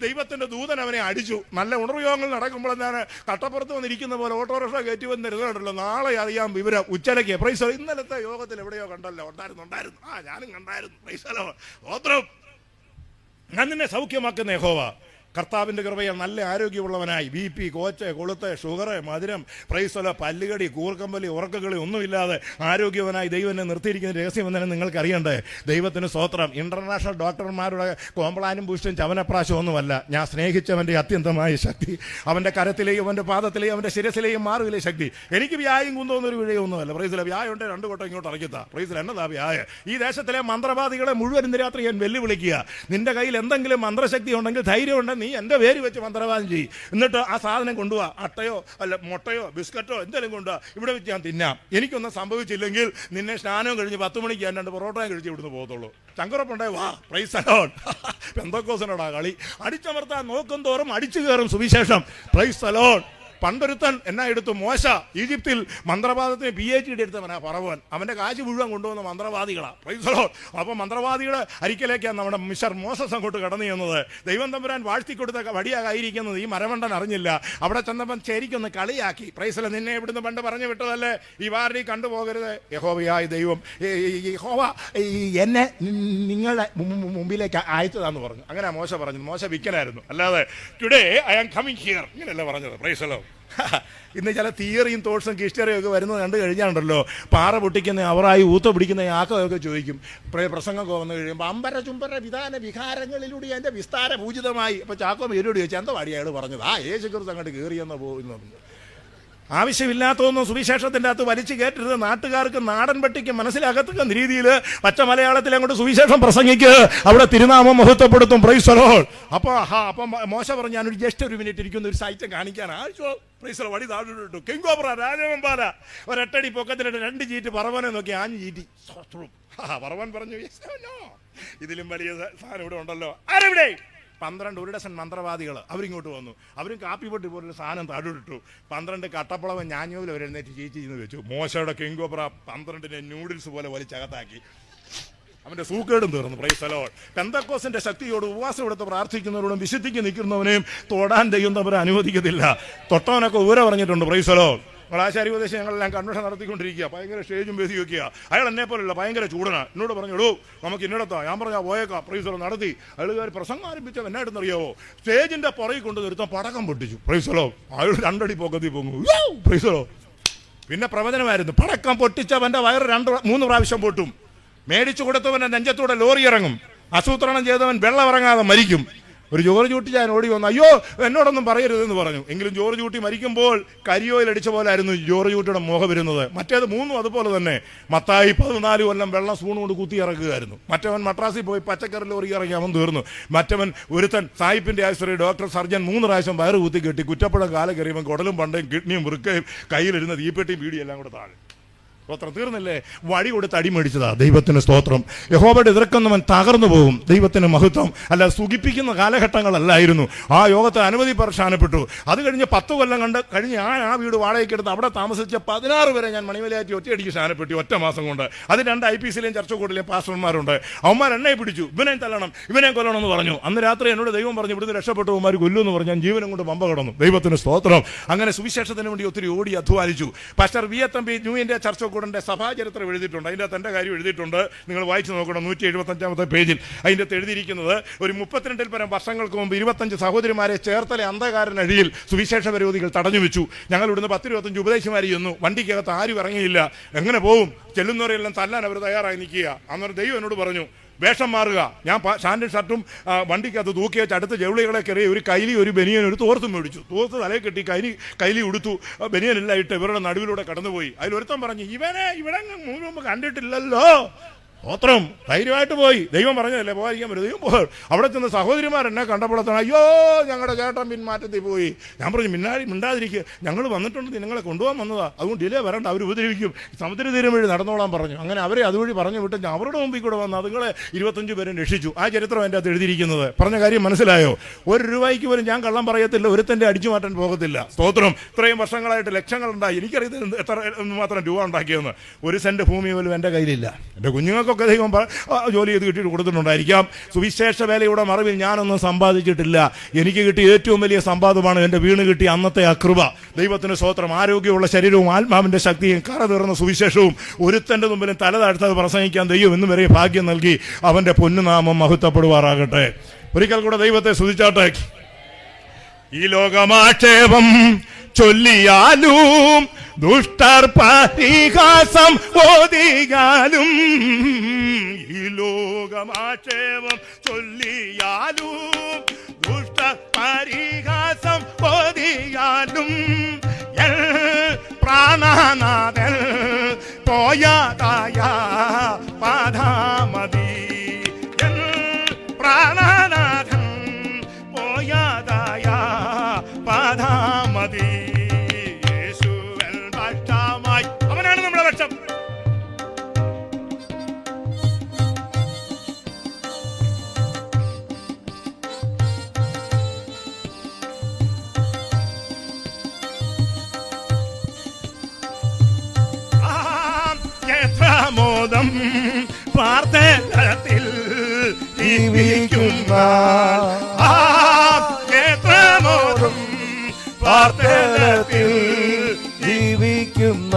ദൈവത്തിന്റെ ദൂതൻ അവനെ അടിച്ചു. നല്ല ഉണർയോഗങ്ങൾ നടക്കുമ്പോൾ എന്താണ്, കട്ടപ്പുറത്ത് വന്നിരിക്കുന്ന പോലെ ഓട്ടോറിക്ഷ കയറ്റി വന്നിരുന്നുണ്ടല്ലോ. നാളെ അറിയാം വിവരം. ഉച്ചയ്ക്ക് പ്രൈസ്. ഇന്നലത്തെ യോഗത്തിൽ എവിടെയോ കണ്ടല്ലോ. ഉണ്ടായിരുന്നു. ഞാനും കണ്ടായിരുന്നു. പ്രൈസലോ സ്തോത്രം. ഞാൻ നിന്നെ സൗഖ്യമാക്കുന്ന യഹോവ. കർത്താവിൻ്റെ കൃപയാൽ നല്ല ആരോഗ്യമുള്ളവനായി BP, കോച്ച്, കൊളുത്ത്, ഷുഗർ, മധുരം, പ്രൈസല, പല്ലുകടി, കൂർക്കമ്പലി, ഉറക്കകളി ഒന്നുമില്ലാതെ ആരോഗ്യവനായി ദൈവം എന്നെ നിർത്തിയിരിക്കുന്ന രഹസ്യമെന്നെ നിങ്ങൾക്ക് അറിയണ്ടേ. ദൈവത്തിന് സ്തോത്രം. ഇന്റർനാഷണൽ ഡോക്ടർമാരുടെ കോംപ്ലാനും ബൂസ്റ്റും ചവനപ്രാശം ഒന്നുമല്ല. ഞാൻ സ്നേഹിച്ചവൻ്റെ അത്യന്തമായ ശക്തി, അവൻ്റെ കരത്തിലെയും അവൻ്റെ പാദത്തിലെയും അവൻ്റെ ശിരസിലെയും മാറുവിലെ ശക്തി. എനിക്ക് വ്യായം കുന്തോന്നൊരു വിഴയൊന്നുമല്ല. പ്രൈസിലെ വ്യായം ഉണ്ട്, 2 കൊട്ടം ഇങ്ങോട്ട് ഇറക്കിത്താ. പ്രൈസിൽ എന്നതാ വ്യായ? ഈ ദേശത്തിലെ മന്ത്രവാദികളെ മുഴുവൻ ഇന്ന് രാത്രി ഞാൻ വെല്ലുവിളിക്കുക. നിന്റെ കയ്യിൽ എന്തെങ്കിലും മന്ത്രശക്തി ഉണ്ടെങ്കിൽ, ധൈര്യം ഉണ്ടെങ്കിൽ നീ എൻ്റെ പേര് വെച്ച് മന്ത്രവാദം ചെയ്യും, എന്നിട്ട് ആ സാധനം കൊണ്ടുപോവാ, അട്ടയോ അല്ല മുട്ടയോ ബിസ്ക്കറ്റോ എന്തെങ്കിലും കൊണ്ടുപോവാ, ഇവിടെ വെച്ച് ഞാൻ തിന്നാം. എനിക്കൊന്നും സംഭവിച്ചില്ലെങ്കിൽ നിന്നെ സ്നാനവും കഴിഞ്ഞ് 10 മണിക്ക് ഞാൻ 2 പൊറോട്ടയും കഴിച്ച് ഇവിടുന്ന് പോകത്തുള്ളൂ. ചങ്കറപ്പുണ്ടേ വാ, പ്രൈസ് ദി ലോർഡ്. പെന്തക്കോസിനോടാ കളി. അടിച്ചമർത്താൻ നോക്കും തോറും അടിച്ചു കയറും സുവിശേഷം. Price the Lord. പണ്ടൊരുത്തൻ എന്നാ എടുത്തു, മോശ ഈജിപ്തിൽ മന്ത്രവാദത്തിന് PhD എടുത്തവനാ പറവൻ. അവൻ്റെ കാശ് മുഴുവൻ കൊണ്ടുവന്ന മന്ത്രവാദികളാണ്. Price the Lord. അപ്പോൾ മന്ത്രവാദികളെ അരിക്കലേക്കാണ് നമ്മുടെ മിസ്റ്റർ മോസസ് അങ്ങോട്ട് കടന്നു ചെന്നത്. ദൈവം തമ്പുരാൻ വാഴ്ത്തിക്കൊടുത്ത വടിയായിരിക്കുന്നത് ഈ മരമണ്ടൻ അറിഞ്ഞില്ല. അവിടെ ചെന്നപ്പം ശരിക്കൊന്ന് കളിയാക്കി. Price the Lord. നിന്നെ ഇവിടുന്ന് പണ്ട് പറഞ്ഞു വിട്ടതല്ലേ, ഈ വാരി കണ്ടുപോകരുത്. യഹോവയായ ദൈവം യഹോവ എന്നെ നിങ്ങളുടെ മുമ്പിലേക്ക് അയച്ചതാന്ന് പറഞ്ഞു. അങ്ങനെ മോശ പറഞ്ഞു. മോശ വിക്കനായിരുന്നു, അല്ലാതെ today I am coming here ഇങ്ങനെയല്ല പറഞ്ഞത്. Praise the lord. ഇന്ന് ചില തിയറിയും തോട്ട്സും ഹിസ്റ്ററിയും ഒക്കെ വരുന്നത് കണ്ടു കഴിഞ്ഞാണ്ടല്ലോ, പാറ പൊട്ടിക്കുന്ന അവറായി ഊത്ത പിടിക്കുന്ന ആക്കമൊക്കെ ചോദിക്കും. പ്രസംഗമൊക്കെ വന്നു കഴിയുമ്പോൾ അമ്പര ചുംബര വിധാന വികാരങ്ങളിലൂടെ എൻ്റെ വിസ്താര പൂജിതമായി. അപ്പോൾ ചാക്കോ മേരോട് ചോദിച്ചാൽ എന്താ പാടി അയാൾ പറഞ്ഞത്? യേശു ക്രിസ്തു അങ്ങോട്ട് കയറിയെന്ന് പോകുന്നു. ആവശ്യമില്ലാത്തതൊന്നും സുവിശേഷത്തിൻ്റെ അകത്ത് വലിച്ചു കയറ്റരുത്. നാട്ടുകാർക്ക് നാടൻ പട്ടിക്ക് മനസ്സിലാകത്തക്ക രീതിയിൽ പച്ച മലയാളത്തിൽ അങ്ങോട്ട് സുവിശേഷം പ്രസംഗിക്ക്, അവിടെ തിരുനാമം മഹത്വപ്പെടുത്തും. Price the Lord. അപ്പം മോശ പറഞ്ഞു, ഞാനൊരു ജസ്റ്റ് ഒരു മിനിറ്റ് ഇരിക്കുന്ന ഒരു സൈറ്റ് കാണിക്കാൻ ആഴ്ച. Price the Lord. വടി താഴോട്ടു കിങ്കോബ്ര രാജവമ്പാല ഒരട്ടടി പൊക്കത്തിലിട്ട് 2 ചീറ്റ് പറവനെ നോക്കി ആഞ്ഞു ചീറ്റി. പറവൻ പറഞ്ഞു, ഇതിലും വലിയ സാധനം ഇവിടെ ഉണ്ടല്ലോ. ആരെവിടെ? 12 ഒരു ഡസൻ മന്ത്രവാദികൾ അവരിങ്ങോട്ട് വന്നു. അവരും കാപ്പി പൊട്ടി പോലൊരു സാധനം താഴോട്ടിട്ടു. 12 കട്ടപ്പളവൻ ഞാഞ്ഞൂല് അവരെഴുന്നേറ്റ് ചീച്ചിന്ന് വെച്ചു. മോശയുടെ കിങ്കോബ്ര 12 നൂഡിൽസ് പോലെ വലിച്ചകത്താക്കി. അവൻ്റെ സൂക്കേടും തീർന്നു. Praise the lord. പെന്തക്കോസിന്റെ ശക്തിയോട് ഉപവാസം എടുത്ത് പ്രാർത്ഥിക്കുന്നവരോടും വിശുദ്ധിക്ക് നിൽക്കുന്നവനെയും തൊടാൻ ദൈവം അനുവദിക്കത്തില്ല. തൊട്ടവനൊക്കെ ഊര പറഞ്ഞിട്ടുണ്ട്. Price the Lord. ആശാരി ഉപദേശം ഞങ്ങളെല്ലാം കൺവെൻഷൻ നടത്തിക്കൊണ്ടിരിക്കുക. ഭയങ്കര സ്റ്റേജും വേദിയും ഒക്കെയാ. അയാൾ എന്നെ പോലെയല്ല, ഭയങ്കര ചൂടനാ. എന്നോട് പറഞ്ഞു, എടോ നമുക്ക് ഇന്നിടത്താ. ഞാൻ പറഞ്ഞാൽ പോയേക്കാം. Price the Lord. നടത്തി. അയാൾ പ്രസംഗം ആരംഭിച്ച എന്നായിട്ടെന്നറിയാവോ, സ്റ്റേജിന്റെ പുറകിൽ കൊണ്ട് നിർത്താൻ പടക്കം പൊട്ടിച്ചു. Praise the lord. അയാൾ 2 അടി പൊക്കത്തിൽ പൊങ്ങും. Praise the lord. പിന്നെ പ്രവചനമായിരുന്നു. പടക്കം പൊട്ടിച്ചവന്റെ വയറ് 2-3 പ്രാവശ്യം പൊട്ടും. മേടിച്ചു കൊടുത്തവന്റെ നെഞ്ചത്തൂടെ ലോറി ഇറങ്ങും. ആസൂത്രണം ചെയ്തവൻ വെള്ളം ഇറങ്ങാതെ മരിക്കും. ഒരു ജോർജ് കുട്ടി ഞാൻ ഓടി വന്നു, അയ്യോ എന്നോടൊന്നും പറയരുതെന്ന് പറഞ്ഞു. എങ്കിലും ജോർജ് കുട്ടി മരിക്കുമ്പോൾ കരിയോയിൽ അടിച്ച പോലെ ആയിരുന്നു ജോർജ് കുട്ടിയുടെ മുഖം വരുന്നത്. മറ്റേത് 3 അതുപോലെ തന്നെ. മത്തായി 14 കൊല്ലം വെള്ളം സ്പൂൺ കൊണ്ട് കുത്തി ഇറക്കുകയായിരുന്നു. മറ്റവൻ മദ്രാസിൽ പോയി പച്ചക്കറി ലോറി ഇറങ്ങി അവൻ തീർന്നു. മറ്റവൻ ഒരുത്തൻ സായിപ്പിന്റെ ആശുപത്രി ഡോക്ടർ സർജൻ 3 പ്രാവശ്യം വയറ് കുത്തി കെട്ടി. കുറ്റപ്പുഴ കാലം കയറിയവൻ കുടലും പണ്ടയും കിഡ്നിയും വൃക്കയും കയ്യിലിരുന്ന തീപ്പെട്ടിയും വീടിയും എല്ലാം കൂടെ താഴെ. സ്തോത്രം. തീർന്നില്ലേ? വടി കൊടുത്ത് അടിമേടിച്ചതാ. ദൈവത്തിന് സ്തോത്രം. യഹോവയുടെ എതിർക്കുന്നവൻ തകർന്നു പോകും. ദൈവത്തിന് മഹത്വം. അല്ല, സുഖിപ്പിക്കുന്ന കാലഘട്ടങ്ങളല്ലായിരുന്നു. ആ യോഗത്തെ അനവധി പ്രശാനപ്പെട്ടു. അത് കഴിഞ്ഞ് 10 കൊല്ലം കഴിഞ്ഞ് ഞാൻ ആ വീട് വാടകയ്ക്ക് എടുത്ത് അവിടെ താമസിച്ച 16 വരെ ഞാൻ മണിമലയാറ്റി ഒറ്റയടിക്ക് സ്ഥാനപ്പെട്ടു. ഒറ്റ മാസം കൊണ്ട്. അത് 2 IPCയിലെയും ചർച്ചക്കൂടിലെയും പാസ്റ്റർമാരുണ്ട്. അവന്മാർ എന്നെ പിടിച്ചു. ഇവനെ തല്ലണം, ഇവനെ കൊല്ലണം എന്ന് പറഞ്ഞു. അന്ന് രാത്രി എന്നോട് ദൈവം പറഞ്ഞു, ഇവിടുന്ന് രക്ഷപ്പെട്ടു അവന്മാർ കൊല്ലുമെന്ന് പറഞ്ഞു. ഞാൻ ജീവനും കൊണ്ട് പമ്പ കടന്നു. ദൈവത്തിന് സ്തോത്രം. അങ്ങനെ സുവിശേഷത്തിന് വേണ്ടി ഒത്തിരി ഓടി അധ്വാനിച്ചു. പാസ്റ്റർ VFMB ന്യൂ ഇന്ത്യ ചർച്ച സഭാചരിത്രം എഴുതിയിട്ടുണ്ട്. അതിൻ്റെ അകത്ത് എൻ്റെ കാര്യം എഴുതിയിട്ടുണ്ട്. നിങ്ങൾ വായിച്ചു നോക്കണം. 175-ാമത്തെ പേജിൽ അതിൻ്റെ അകത്ത് എഴുതിയിരിക്കുന്നത്, ഒരു 32 പരം വർഷങ്ങൾക്ക് മുമ്പ് 25 സഹോദരിമാരെ ചേർത്തലെ അന്ധകാരനഴിയിൽ സുവിശേഷ വിരോധികൾ തടഞ്ഞു വെച്ചു. ഞങ്ങൾ ഇവിടുന്ന് 10-25 ഉപദേശിമാരി ചെന്നു. വണ്ടിക്കകത്ത് ആരും ഇറങ്ങിയില്ല. എങ്ങനെ പോവും? ചെല്ലുന്നവരെല്ലാം തല്ലാൻ അവർ തയ്യാറായി നിൽക്കുക. അന്നേരം ദൈവം എന്നോട് പറഞ്ഞു, വേഷം മാറുക. ഞാൻ ഷാൻഡും ഷർട്ടും വണ്ടിക്കകത്ത് തൂക്കി വെച്ച് അടുത്ത ജൗളികളെ കയറി ഒരു കൈലി ഒരു ബനിയൻ ഒരു തോർത്തും മേടിച്ചു. തോർത്ത് തലയിൽ കെട്ടി കൈലി ഉടുത്തു. ബനിയനെല്ലാം ഇട്ട് ഇവരുടെ നടുവിലൂടെ കടന്നുപോയി. അതിലൊരുത്തം പറഞ്ഞു, ഇവനെ ഇവിടെ മുമ്പ് കണ്ടിട്ടില്ലല്ലോ. സ്തോത്രം. ധൈര്യമായിട്ട് പോയി. ദൈവം പറഞ്ഞതല്ലേ പോകാതിരിക്കാൻ പറ്റും. ദൈവം പോയി. അവിടെ ചെന്ന് സഹോദരിമാർ എന്നെ കണ്ടപ്പോഴത്താണ്, അയ്യോ ഞങ്ങളുടെ ചേട്ടൻ പിന്മാറ്റത്തിൽ പോയി. ഞാൻ പറഞ്ഞു, മിണ്ടാതിരിക്കുക, ഞങ്ങൾ വന്നിട്ടുണ്ട്, നിങ്ങളെ കൊണ്ടുപോകാൻ വന്നതാ, അതുകൊണ്ട് ഡിലേ വരണ്ട, അവർ ഉപദ്രവിക്കും, സമുദ്രതീരം വഴി നടന്നോളാൻ പറഞ്ഞു. അങ്ങനെ അവരെ അതുവഴി പറഞ്ഞു വിട്ട് ഞാൻ അവരുടെ മുമ്പിൽ കൂടെ വന്ന് അതുങ്ങളെ 25 പേരും രക്ഷിച്ചു. ആ ചരിത്രം എൻ്റെ അകത്ത് എഴുതിയിരിക്കുന്നത്. പറഞ്ഞ കാര്യം മനസ്സിലായോ? 1 രൂപയ്ക്ക് പോലും ഞാൻ കള്ളം പറയത്തില്ല, ഒരുത്തൻ്റെ അടിച്ചു മാറ്റാൻ പോകത്തില്ല. സ്തോത്രം. ഇത്രയും വർഷങ്ങളായിട്ട് ലക്ഷങ്ങളുണ്ടായി. എനിക്കറിയത്തില്ല എത്ര മാത്രം രൂപ ഉണ്ടാക്കിയെന്ന്. 1 സെന്റ് ഭൂമി പോലും എൻ്റെ കയ്യിലില്ല. എൻ്റെ കുഞ്ഞുങ്ങൾക്ക് ദൈവം ജോലി ചെയ്ത് കിട്ടിയിട്ട് കൊടുത്തിട്ടുണ്ടായിരിക്കാം. സുവിശേഷ വേലയുടെ മറവിൽ ഞാനൊന്നും സമ്പാദിച്ചിട്ടില്ല. എനിക്ക് കിട്ടിയ ഏറ്റവും വലിയ സമ്പാദമാണ് എൻ്റെ വീണ് കിട്ടിയ അന്നത്തെ ആ കൃപ. ദൈവത്തിന് സ്തോത്രം. ആരോഗ്യമുള്ള ശരീരവും ആത്മാവിൻ്റെ ശക്തിയും കറ തീർന്ന സുവിശേഷവും ഒരുത്തൻ്റെ മുമ്പിലും തല താഴ്ത്താതെ പ്രസംഗിക്കാൻ ദൈവം ഇന്ന് വരെ ഭാഗ്യം നൽകി. അവൻ്റെ പൊന്നുനാമം മഹത്വപ്പെടുവാറാകട്ടെ. ഒരിക്കൽ കൂടെ ദൈവത്തെ സ്തുതിച്ചാട്ടെ. ഈ ലോകമാക്ഷേപം ചൊല്ലിയാലും ദുഷ്ടർ പരിഹാസം ഓതിയാലും, ഈ ലോകമാക്ഷേപം ചൊല്ലിയാലും ദുഷ്ടർ പരിഹാസം ഓതിയാലും, പ്രാണനാഥൻ പോയതായ പാദമതി, പ്രാണനാഥൻ പോയ പാർത്തലത്തിൽ ജീവിക്കുന്ന ക്ഷേത്രമോറും പാർത്തലത്തിൽ ജീവിക്കുന്ന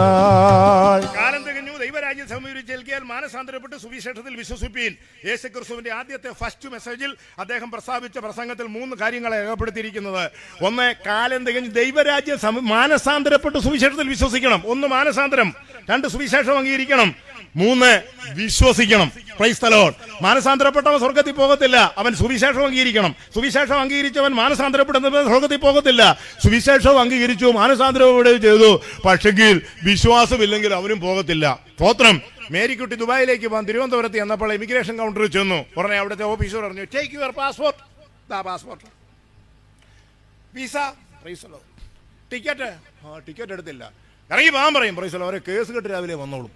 കാലം തികഞ്ഞു. ദൈവരാജ്യം സമീപിച്ചേൽക്കിയാൽ മാനസാന്തരപ്പെട്ട് സുവിശേഷത്തിൽ വിശ്വസിപ്പീൻ. യേശുക്രിസ്തുവിന്റെ ആദ്യത്തെ ഫസ്റ്റ് മെസ്സേജിൽ അദ്ദേഹം പ്രസ്താവിച്ച പ്രസംഗത്തിൽ 3 കാര്യങ്ങളെ രേഖപ്പെടുത്തിയിരിക്കുന്നത്. ഒന്ന്, കാലം തികഞ്ഞ് ദൈവരാജ്യം മാനസാന്തരപ്പെട്ട് സുവിശേഷത്തിൽ വിശ്വസിക്കണം. 1 മാനസാന്തരം, 2 സുവിശേഷം അംഗീകരിക്കണം, 3 വിശ്വസിക്കണം. Price the Lord. മാനസാന്തരപ്പെട്ടവൻ സ്വർഗത്തിൽ പോകത്തില്ല, അവൻ സുവിശേഷം അംഗീകരിക്കണം. സുവിശേഷം അംഗീകരിച്ചവൻ മാനസാന്തരപ്പെടുന്നവൻ സ്വർഗത്തിൽ പോകത്തില്ല. സുവിശേഷം അംഗീകരിച്ചു, മാനസാന്തരം ചെയ്തു, പക്ഷെങ്കിൽ വിശ്വാസമില്ലെങ്കിൽ അവനും പോകത്തില്ല. സ്തോത്രം. മേരിക്കുട്ടി ദുബായിലേക്ക് പോകാൻ തിരുവനന്തപുരത്ത് ചെന്നപ്പോൾ ഇമിഗ്രേഷൻ കൗണ്ടറിൽ ചെന്നു. ഉടനെ അവിടുത്തെ ഓഫീസർ പറഞ്ഞു, take your passport. Passport, visa, price the Lord, ticket. Ticket എടുത്തില്ല. ഇറങ്ങി പോകാൻ പറയും. Price the Lord. അവരെ കേസ് കെട്ടി രാവിലെ വന്നോളും.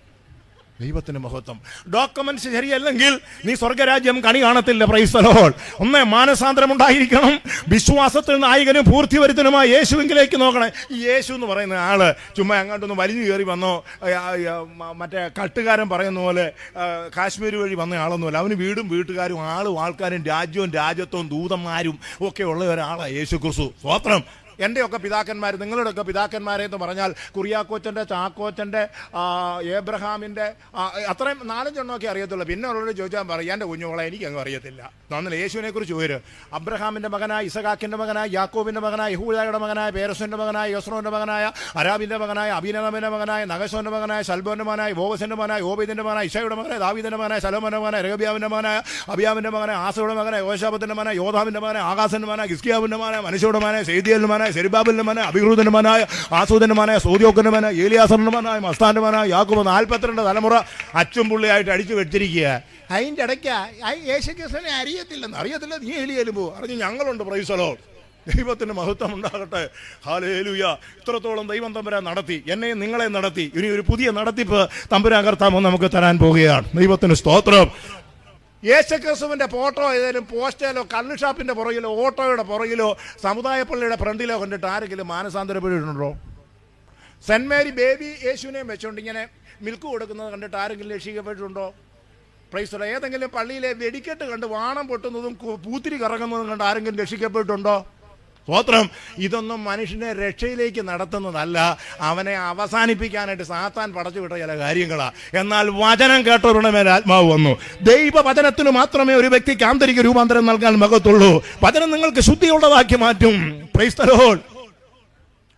ദൈവത്തിന് മഹത്വം. ഡോക്യുമെന്റ്സ് ശരിയല്ലെങ്കിൽ നീ സ്വർഗരാജ്യം കണി കാണത്തില്ല. Price the Lord. ഒന്ന്, മാനസാന്തരം ഉണ്ടായിരിക്കണം. വിശ്വാസത്തിൽ നായകനും പൂർത്തി വരുത്തനുമായ യേശുവിലേക്ക് നോക്കണം. ഈ യേശു എന്ന് പറയുന്ന ആള് ചുമ്മാ അങ്ങോട്ടൊന്ന് വലിഞ്ഞു കയറി വന്നോ, മറ്റേ കട്ടുകാരൻ പറയുന്ന പോലെ കാശ്മീർ വഴി വന്ന ആളൊന്നുമല്ല. അവന് വീടും വീട്ടുകാരും ആൾക്കാരും രാജ്യവും രാജ്യത്വവും ദൂതന്മാരും ഒക്കെ ഉള്ള ഒരാളാണ് യേശു ക്രിസ്തു. സ്തോത്രം. എൻ്റെയൊക്കെ പിതാക്കന്മാർ, നിങ്ങളുടെയൊക്കെ പിതാക്കന്മാരെ എന്ന് പറഞ്ഞാൽ കുറിയാക്കോച്ചൻ്റെ, ചാക്കോച്ചൻ്റെ, ഏബ്രഹാമിൻ്റെ, അത്രയും 4-5 എണ്ണമൊക്കെ അറിയത്തുള്ളൂ. പിന്നെ ഉള്ളവരോട് ചോദിച്ചാൽ പറയും, എൻ്റെ കുഞ്ഞുങ്ങളെ എനിക്കങ്ങ് അറിയത്തില്ല. നന്നല്ല യേശുവിനെ കുറിച്ച് ചോദിച്ചു. അബ്രഹാമിൻ്റെ മകനായ, ഇസഹാക്കിൻ്റെ മകനായ, യാക്കോബിൻ്റെ മകനായ, യഹൂദയുടെ മകനായ, പേരസിൻ്റെ മകനായ, യോസ്രോൻ്റെ മകനായ, അരാബിൻ്റെ മകനായ, അബീനദാമിൻ്റെ മകനായ, നഗശോൻ്റെ മകനായ, ശൽബോൻ്റെ മകനായ, ബോഗസിൻ്റെ മകനായ, ഓബേദിൻ്റെ മകനായ, ഇഷയുടെ മകനായ, ദാവീദിൻ്റെ മകനായ, ശലോമോൻ്റെ മകനായ, രഹബ്യാവിൻ്റെ മകനായ, അബിയാവിൻ്റെ മകനായ, ആസയുടെ മകനായ, യോശാബത്തിൻ്റെ മകനായ, യോധാവിൻ്റെ മകനായ, ആകാശിൻ്റെ മകനായ, ഹിസ്കിയാവിൻ്റെ മകനായ, മനുഷ്യയുടെ മകനായ, സെയ്ദിയലിൻ്റെ മകനായ, സെരുബാബലിന്റെ മകനായ, അബിഹൂദിന്റെ മകനായ, ആസൂദിന്റെ മകനായ, സൂര്യോക്കിന്റെ മകനായ, ഏലിയാസറിന്റെ മകനായ, മസ്താന്റെ മകനായ, യാക്കോബ് 42 തലമുറ അച്ചും പുള്ളിയായിട്ട് അടിച്ചു വെച്ചിരിക്കുക. അതിൻ്റെ ഇടയ്ക്ക് യേശുക്രിസ്തുവിനെ അറിയത്തില്ല, നീ എലിയേലും പോ അറിഞ്ഞ് ഞങ്ങളുണ്ട്. Price the Lord. ദൈവത്തിന് മഹത്വം ഉണ്ടാകട്ടെ. ഹല്ലേലൂയ. ഇത്രത്തോളം ദൈവം തമ്പുരാൻ നടത്തി, എന്നെയും നിങ്ങളെ നടത്തി. ഇനി ഒരു പുതിയ നടത്തിപ്പ് തമ്പുരാൻ കർത്താവ് നമുക്ക് തരാൻ പോവുകയാണ്. ദൈവത്തിന് സ്തോത്രം. യേശുക്രിസ്തുവിന്റെ ഫോട്ടോ ഏതെങ്കിലും പോസ്റ്റേലോ കള്ള് ഷാപ്പിന്റെ പുറകിലോ ഓട്ടോയുടെ പുറകിലോ സമുദായ പള്ളിയുടെ ഫ്രണ്ടിലോ കണ്ടിട്ട് ആരെങ്കിലും മാനസാന്തരപ്പെട്ടിട്ടുണ്ടോ? സെന്റ് മേരി ബേബി യേശുവിനെയും വെച്ചുകൊണ്ട് ഇങ്ങനെ മിൽക്ക് കൊടുക്കുന്നത് കണ്ടിട്ട് ആരെങ്കിലും രക്ഷിക്കപ്പെട്ടിട്ടുണ്ടോ? Price the Lord. ഏതെങ്കിലും പള്ളിയിലെ വെടിക്കെട്ട് കണ്ട് വാണം പൊട്ടുന്നതും പൂത്തിരി കറങ്ങുന്നതും കണ്ട് ആരെങ്കിലും രക്ഷിക്കപ്പെട്ടിട്ടുണ്ടോ? സ്തോത്രം. ഇതൊന്നും മനുഷ്യനെ രക്ഷയിലേക്ക് നടത്തുന്നതല്ല, അവനെ അവസാനിപ്പിക്കാനായിട്ട് സാത്താൻ പടച്ചു വിട്ട ചില കാര്യങ്ങളാണ്. എന്നാൽ വചനം കേട്ടവരുടെ മേലെ ആത്മാവ് വന്നു. ദൈവവചനത്തിന് മാത്രമേ ഒരു വ്യക്തിക്ക് ആന്തരിക രൂപാന്തരം നൽകാൻ മകത്തുള്ളൂ. വചനം നിങ്ങൾക്ക് ശുദ്ധിയുള്ളതാക്കി മാറ്റും. Price the Lord.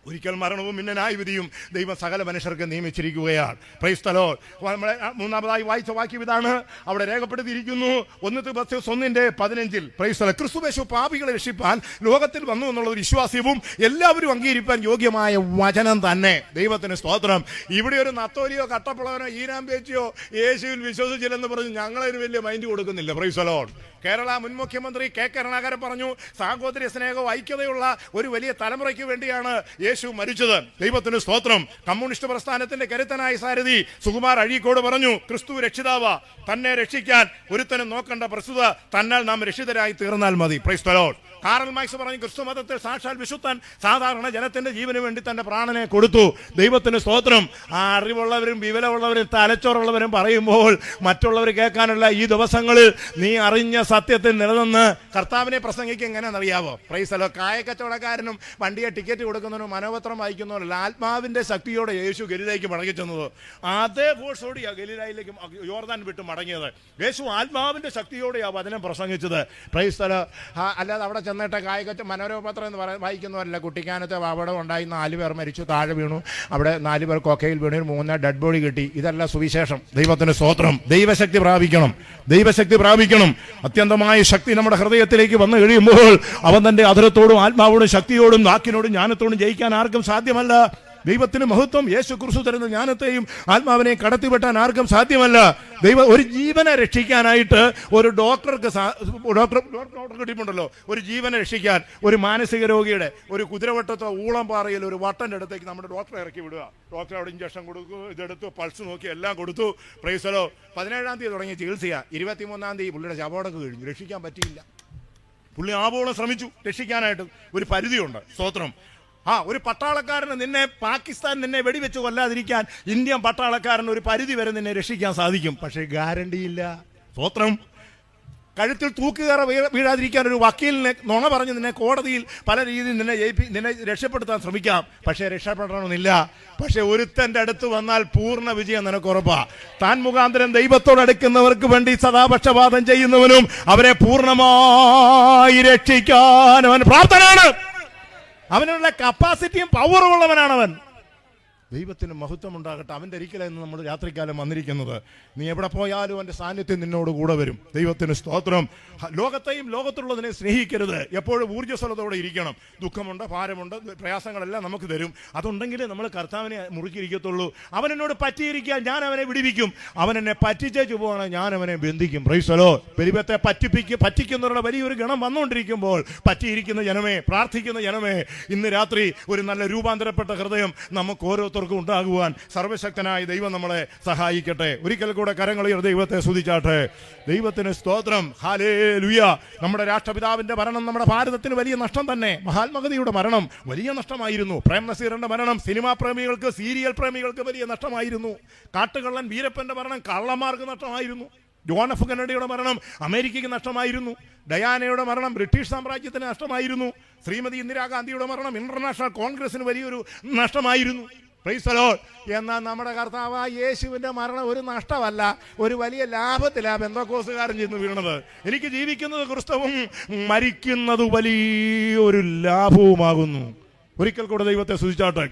ഒരിക്കൽ മരണവും പിന്നെ ന്യായവിധിയും ദൈവം സകല മനുഷ്യർക്ക് നിയമിച്ചിരിക്കുകയാണ്. Price the Lord. നമ്മളെ 3-ാമതായി വായിച്ച വാക്യം ഇതാണ്. അവിടെ രേഖപ്പെടുത്തിയിരിക്കുന്നു 1 Timotheus 1:15. Praise the lord. ക്രിസ്തുയേശു പാപികളെ രക്ഷിപ്പാൻ ലോകത്തിൽ വന്നു എന്നുള്ള ഒരു വിശ്വാസ്യവും എല്ലാവരും അംഗീകരിപ്പാൻ യോഗ്യമായ വചനം തന്നെ. ദൈവത്തിന് സ്തോത്രം. ഇവിടെ ഒരു നത്തോലിയോ കട്ടപ്പുളവനോ ഈനാമ്പേച്ചിയോ യേശുവിൽ വിശ്വസിച്ചില്ലെന്ന് പറഞ്ഞ് ഞങ്ങളതിന് വലിയ മൈൻഡ് കൊടുക്കുന്നില്ല. Price the Lord. കേരള മുൻ മുഖ്യമന്ത്രി കെ കരുണാകരൻ പറഞ്ഞു, സാഹോദര്യ സ്നേഹവും ഐക്യതയുള്ള ഒരു വലിയ തലമുറയ്ക്ക് വേണ്ടിയാണ് യേശു മരിച്ചത്. ദൈവത്തിന് സ്തോത്രം. കമ്മ്യൂണിസ്റ്റ് പ്രസ്ഥാനത്തിന്റെ കരുത്തനായ സാരഥി സുകുമാർ അഴീക്കോട് പറഞ്ഞു, ക്രിസ്തു രക്ഷിതാവ, തന്നെ രക്ഷിക്കാൻ ഒരുത്തനും നോക്കേണ്ട, പ്രസ്തുത തന്നാൽ നാം രക്ഷിതരായി തീർന്നാൽ മതി. Price the Lord. Karl marks പറഞ്ഞു, ക്രിസ്തു മതത്തിൽ സാക്ഷാൽ വിശുദ്ധൻ സാധാരണ ജനത്തിന്റെ ജീവന് വേണ്ടി തന്റെ പ്രാണനെ കൊടുത്തു. ദൈവത്തിന് സ്തോത്രം. ആ അറിവുള്ളവരും വിവരമുള്ളവരും തലച്ചോറുള്ളവരും പറയുമ്പോൾ മറ്റുള്ളവർ കേൾക്കാനുള്ള ഈ ദിവസങ്ങളിൽ നീ അറിഞ്ഞ സത്യത്തിൽ നിലനിന്ന് കർത്താവിനെ പ്രസംഗിക്കുക എങ്ങനെയാണെന്നറിയാവോ? Praise the lord. കായക്കച്ചവടക്കാരനും വണ്ടിയെ ടിക്കറ്റ് കൊടുക്കുന്നവനും മനോപത്രം വായിക്കുന്നവരല്ല, ആത്മാവിന്റെ ശക്തിയോടെ യേശു ഗലീലയിലേക്ക് മടങ്ങി ചെന്നത്. അതേ ഫോഴ്സോടെയാണ് ഗലീലയിലേക്ക് യോർദാൻ വിട്ട് മടങ്ങിയത്. യേശു ആത്മാവിന്റെ ശക്തിയോടെയാണ് വചനം പ്രസംഗിച്ചത്. Price the Lord. അല്ലാതെ അവിടെ ചെന്നിട്ട് കായകച്ച മനോരമപത്രം എന്ന് വായിക്കുന്നവരല്ല. കുട്ടിക്കാനത്തെ അപകടം ഉണ്ടായി, 4 പേർ മരിച്ചു, താഴെ വീണു, അവിടെ 4 പേർ കൊക്കയിൽ വീണു, 3 ഡെഡ് ബോഡി കിട്ടി. ഇതല്ല സുവിശേഷം. ദൈവത്തിന് സ്തോത്രം. ദൈവശക്തി പ്രാപിക്കണം, ദൈവശക്തി പ്രാപിക്കണം. അത്യന്തമായ ശക്തി നമ്മുടെ ഹൃദയത്തിലേക്ക് വന്നു കഴിയുമ്പോൾ അവൻ തന്റെ അധരത്തോടും ആത്മാവോടും ശക്തിയോടും നാക്കിനോടും ജ്ഞാനത്തോടും ജയിക്കാൻ ആർക്കും സാധ്യമല്ല. ദൈവത്തിന് മഹത്വം. യേശു ക്രിസ്തു തരുന്ന ജ്ഞാനത്തെയും ആത്മാവിനെയും കടത്തിവെട്ടാൻ ആർക്കും സാധ്യമല്ല. ഒരു ജീവനെ രക്ഷിക്കാനായിട്ട് ഒരു ഡോക്ടർക്ക് കിട്ടിയിട്ടുണ്ടല്ലോ. ഒരു ജീവനെ രക്ഷിക്കാൻ ഒരു മാനസിക രോഗിയുടെ ഒരു കുതിരവട്ടത്തോ ഊളംപാറയിൽ ഒരു വട്ടൻ്റെ അടുത്തേക്ക് നമ്മുടെ ഡോക്ടറെ ഇറക്കി വിടുക. ഡോക്ടർ അവിടെ ഇഞ്ചക്ഷൻ കൊടുത്തു, ഇതെടുത്തു, പൾസ് നോക്കി, എല്ലാം കൊടുത്തു. Price the Lord. 17-ാം തീയതി തുടങ്ങിയ ചികിത്സയാണ്. 23-ാം തീയതി പുള്ളിയുടെ ശവമടക്ക് കഴിഞ്ഞു. രക്ഷിക്കാൻ പറ്റിയില്ല. പുള്ളി ആവോളം ശ്രമിച്ചു രക്ഷിക്കാനായിട്ട്. ഒരു പരിധിയുണ്ട്. സ്തോത്രം. ഒരു പട്ടാളക്കാരന് പാകിസ്ഥാൻ നിന്നെ വെടിവെച്ച് കൊല്ലാതിരിക്കാൻ ഇന്ത്യൻ പട്ടാളക്കാരന് ഒരു പരിധി വരെ നിന്നെ രക്ഷിക്കാൻ സാധിക്കും. പക്ഷേ ഗ്യാരണ്ടിയില്ല. സ്തോത്രം. കഴുത്തിൽ തൂക്കുകയറ വീഴാതിരിക്കാൻ ഒരു വക്കീലിനെ നുണ പറഞ്ഞ് നിന്നെ കോടതിയിൽ പല രീതിയിൽ നിന്നെ രക്ഷപ്പെടുത്താൻ ശ്രമിക്കാം. പക്ഷേ രക്ഷപ്പെടണമെന്നില്ല. പക്ഷെ ഒരുത്തൻ്റെ അടുത്ത് വന്നാൽ പൂർണ്ണ വിജയം നിനക്കുറപ്പാ. താൻ മുഖാന്തരം ദൈവത്തോടടുക്കുന്നവർക്ക് വേണ്ടി സദാപക്ഷപാതം ചെയ്യുന്നവനും അവരെ പൂർണ്ണമായി രക്ഷിക്കാൻ അവൻ പ്രാപ്തനാണ്. അവനുള്ള കപ്പാസിറ്റിയും പവറും ഉള്ളവനാണവൻ. ദൈവത്തിന് മഹത്വം ഉണ്ടാകട്ടെ. അവൻ്റെ ഒരിക്കലായിരുന്നു നമ്മൾ രാത്രികാലം വന്നിരിക്കുന്നത്. നീ എവിടെ പോയാലും അവൻ്റെ സാന്നിധ്യം നിന്നോട് കൂടെ വരും. ദൈവത്തിന് സ്തോത്രം. ലോകത്തെയും ലോകത്തുള്ളതിനെ സ്നേഹിക്കരുത്. എപ്പോഴും ഊർജ്ജസ്വലതയോടെ ഇരിക്കണം. ദുഃഖമുണ്ട്, ഭാരമുണ്ട്, പ്രയാസങ്ങളെല്ലാം നമുക്ക് തരും. അതുണ്ടെങ്കിലേ നമ്മൾ കർത്താവിനെ മുറുക്കിയിരിക്കത്തുള്ളൂ. അവൻ എന്നോട് പറ്റിയിരിക്കാൻ ഞാൻ അവനെ വിടിവിക്കും. അവൻ എന്നെ പറ്റിച്ചേച്ചു പോകണം, ഞാൻ അവനെ ബന്ധിക്കും. Praise the lord. പെരുവത്തെ പറ്റിക്കുന്നവരുടെ വലിയൊരു ഗണം വന്നുകൊണ്ടിരിക്കുമ്പോൾ പറ്റിയിരിക്കുന്ന ജനമേ, പ്രാർത്ഥിക്കുന്ന ജനമേ, ഇന്ന് രാത്രി ഒരു നല്ല രൂപാന്തരപ്പെട്ട ഹൃദയം നമുക്ക് ഓരോരുത്തർക്കും ഉണ്ടാകുവാൻ സർവശക്തനായ ദൈവം നമ്മളെ സഹായിക്കട്ടെ. ഒരിക്കൽ കൂടെ കരങ്ങളിൽ ദൈവത്തെ സ്തുതിച്ചാട്ടെ. ദൈവത്തിന് സ്തോത്രം. ഹല്ലേലൂയ. നമ്മുടെ രാഷ്ട്രപിതാവിന്റെ മരണം നമ്മുടെ ഭാരതത്തിന് വലിയ നഷ്ടം തന്നെ. മഹാത്മഗതിയുടെ മരണം വലിയ നഷ്ടമായിരുന്നു. പ്രേം നസീറിന്റെ മരണം സിനിമാ പ്രേമികൾക്ക്, സീരിയൽ പ്രേമികൾക്ക് വലിയ നഷ്ടമായിരുന്നു. കാട്ടുകള്ളൻ വീരപ്പന്റെ മരണം കള്ളന്മാർക്ക് നഷ്ടമായിരുന്നു. ജോൺ എഫ് കെന്നഡിയുടെ മരണം അമേരിക്കയ്ക്ക് നഷ്ടമായിരുന്നു. ഡയാനയുടെ മരണം ബ്രിട്ടീഷ് സാമ്രാജ്യത്തിന് നഷ്ടമായിരുന്നു. ശ്രീമതി ഇന്ദിരാഗാന്ധിയുടെ മരണം ഇന്റർനാഷണൽ കോൺഗ്രസിന് വലിയൊരു നഷ്ടമായിരുന്നു. Price the Lord. എന്നാൽ നമ്മുടെ കർത്താവ് യേശുവിൻ്റെ മരണം ഒരു നഷ്ടമല്ല, ഒരു വലിയ ലാഭത്തിലാണ് പെന്തക്കോസ്തുകാരൻ ചെന്ന് വീണത്. എനിക്ക് ജീവിക്കുന്നത് ക്രിസ്തുവും മരിക്കുന്നത് വലിയൊരു ലാഭവുമാകുന്നു. ഒരിക്കൽ കൂടെ ദൈവത്തെ സ്തുതിച്ചാട്ടെ.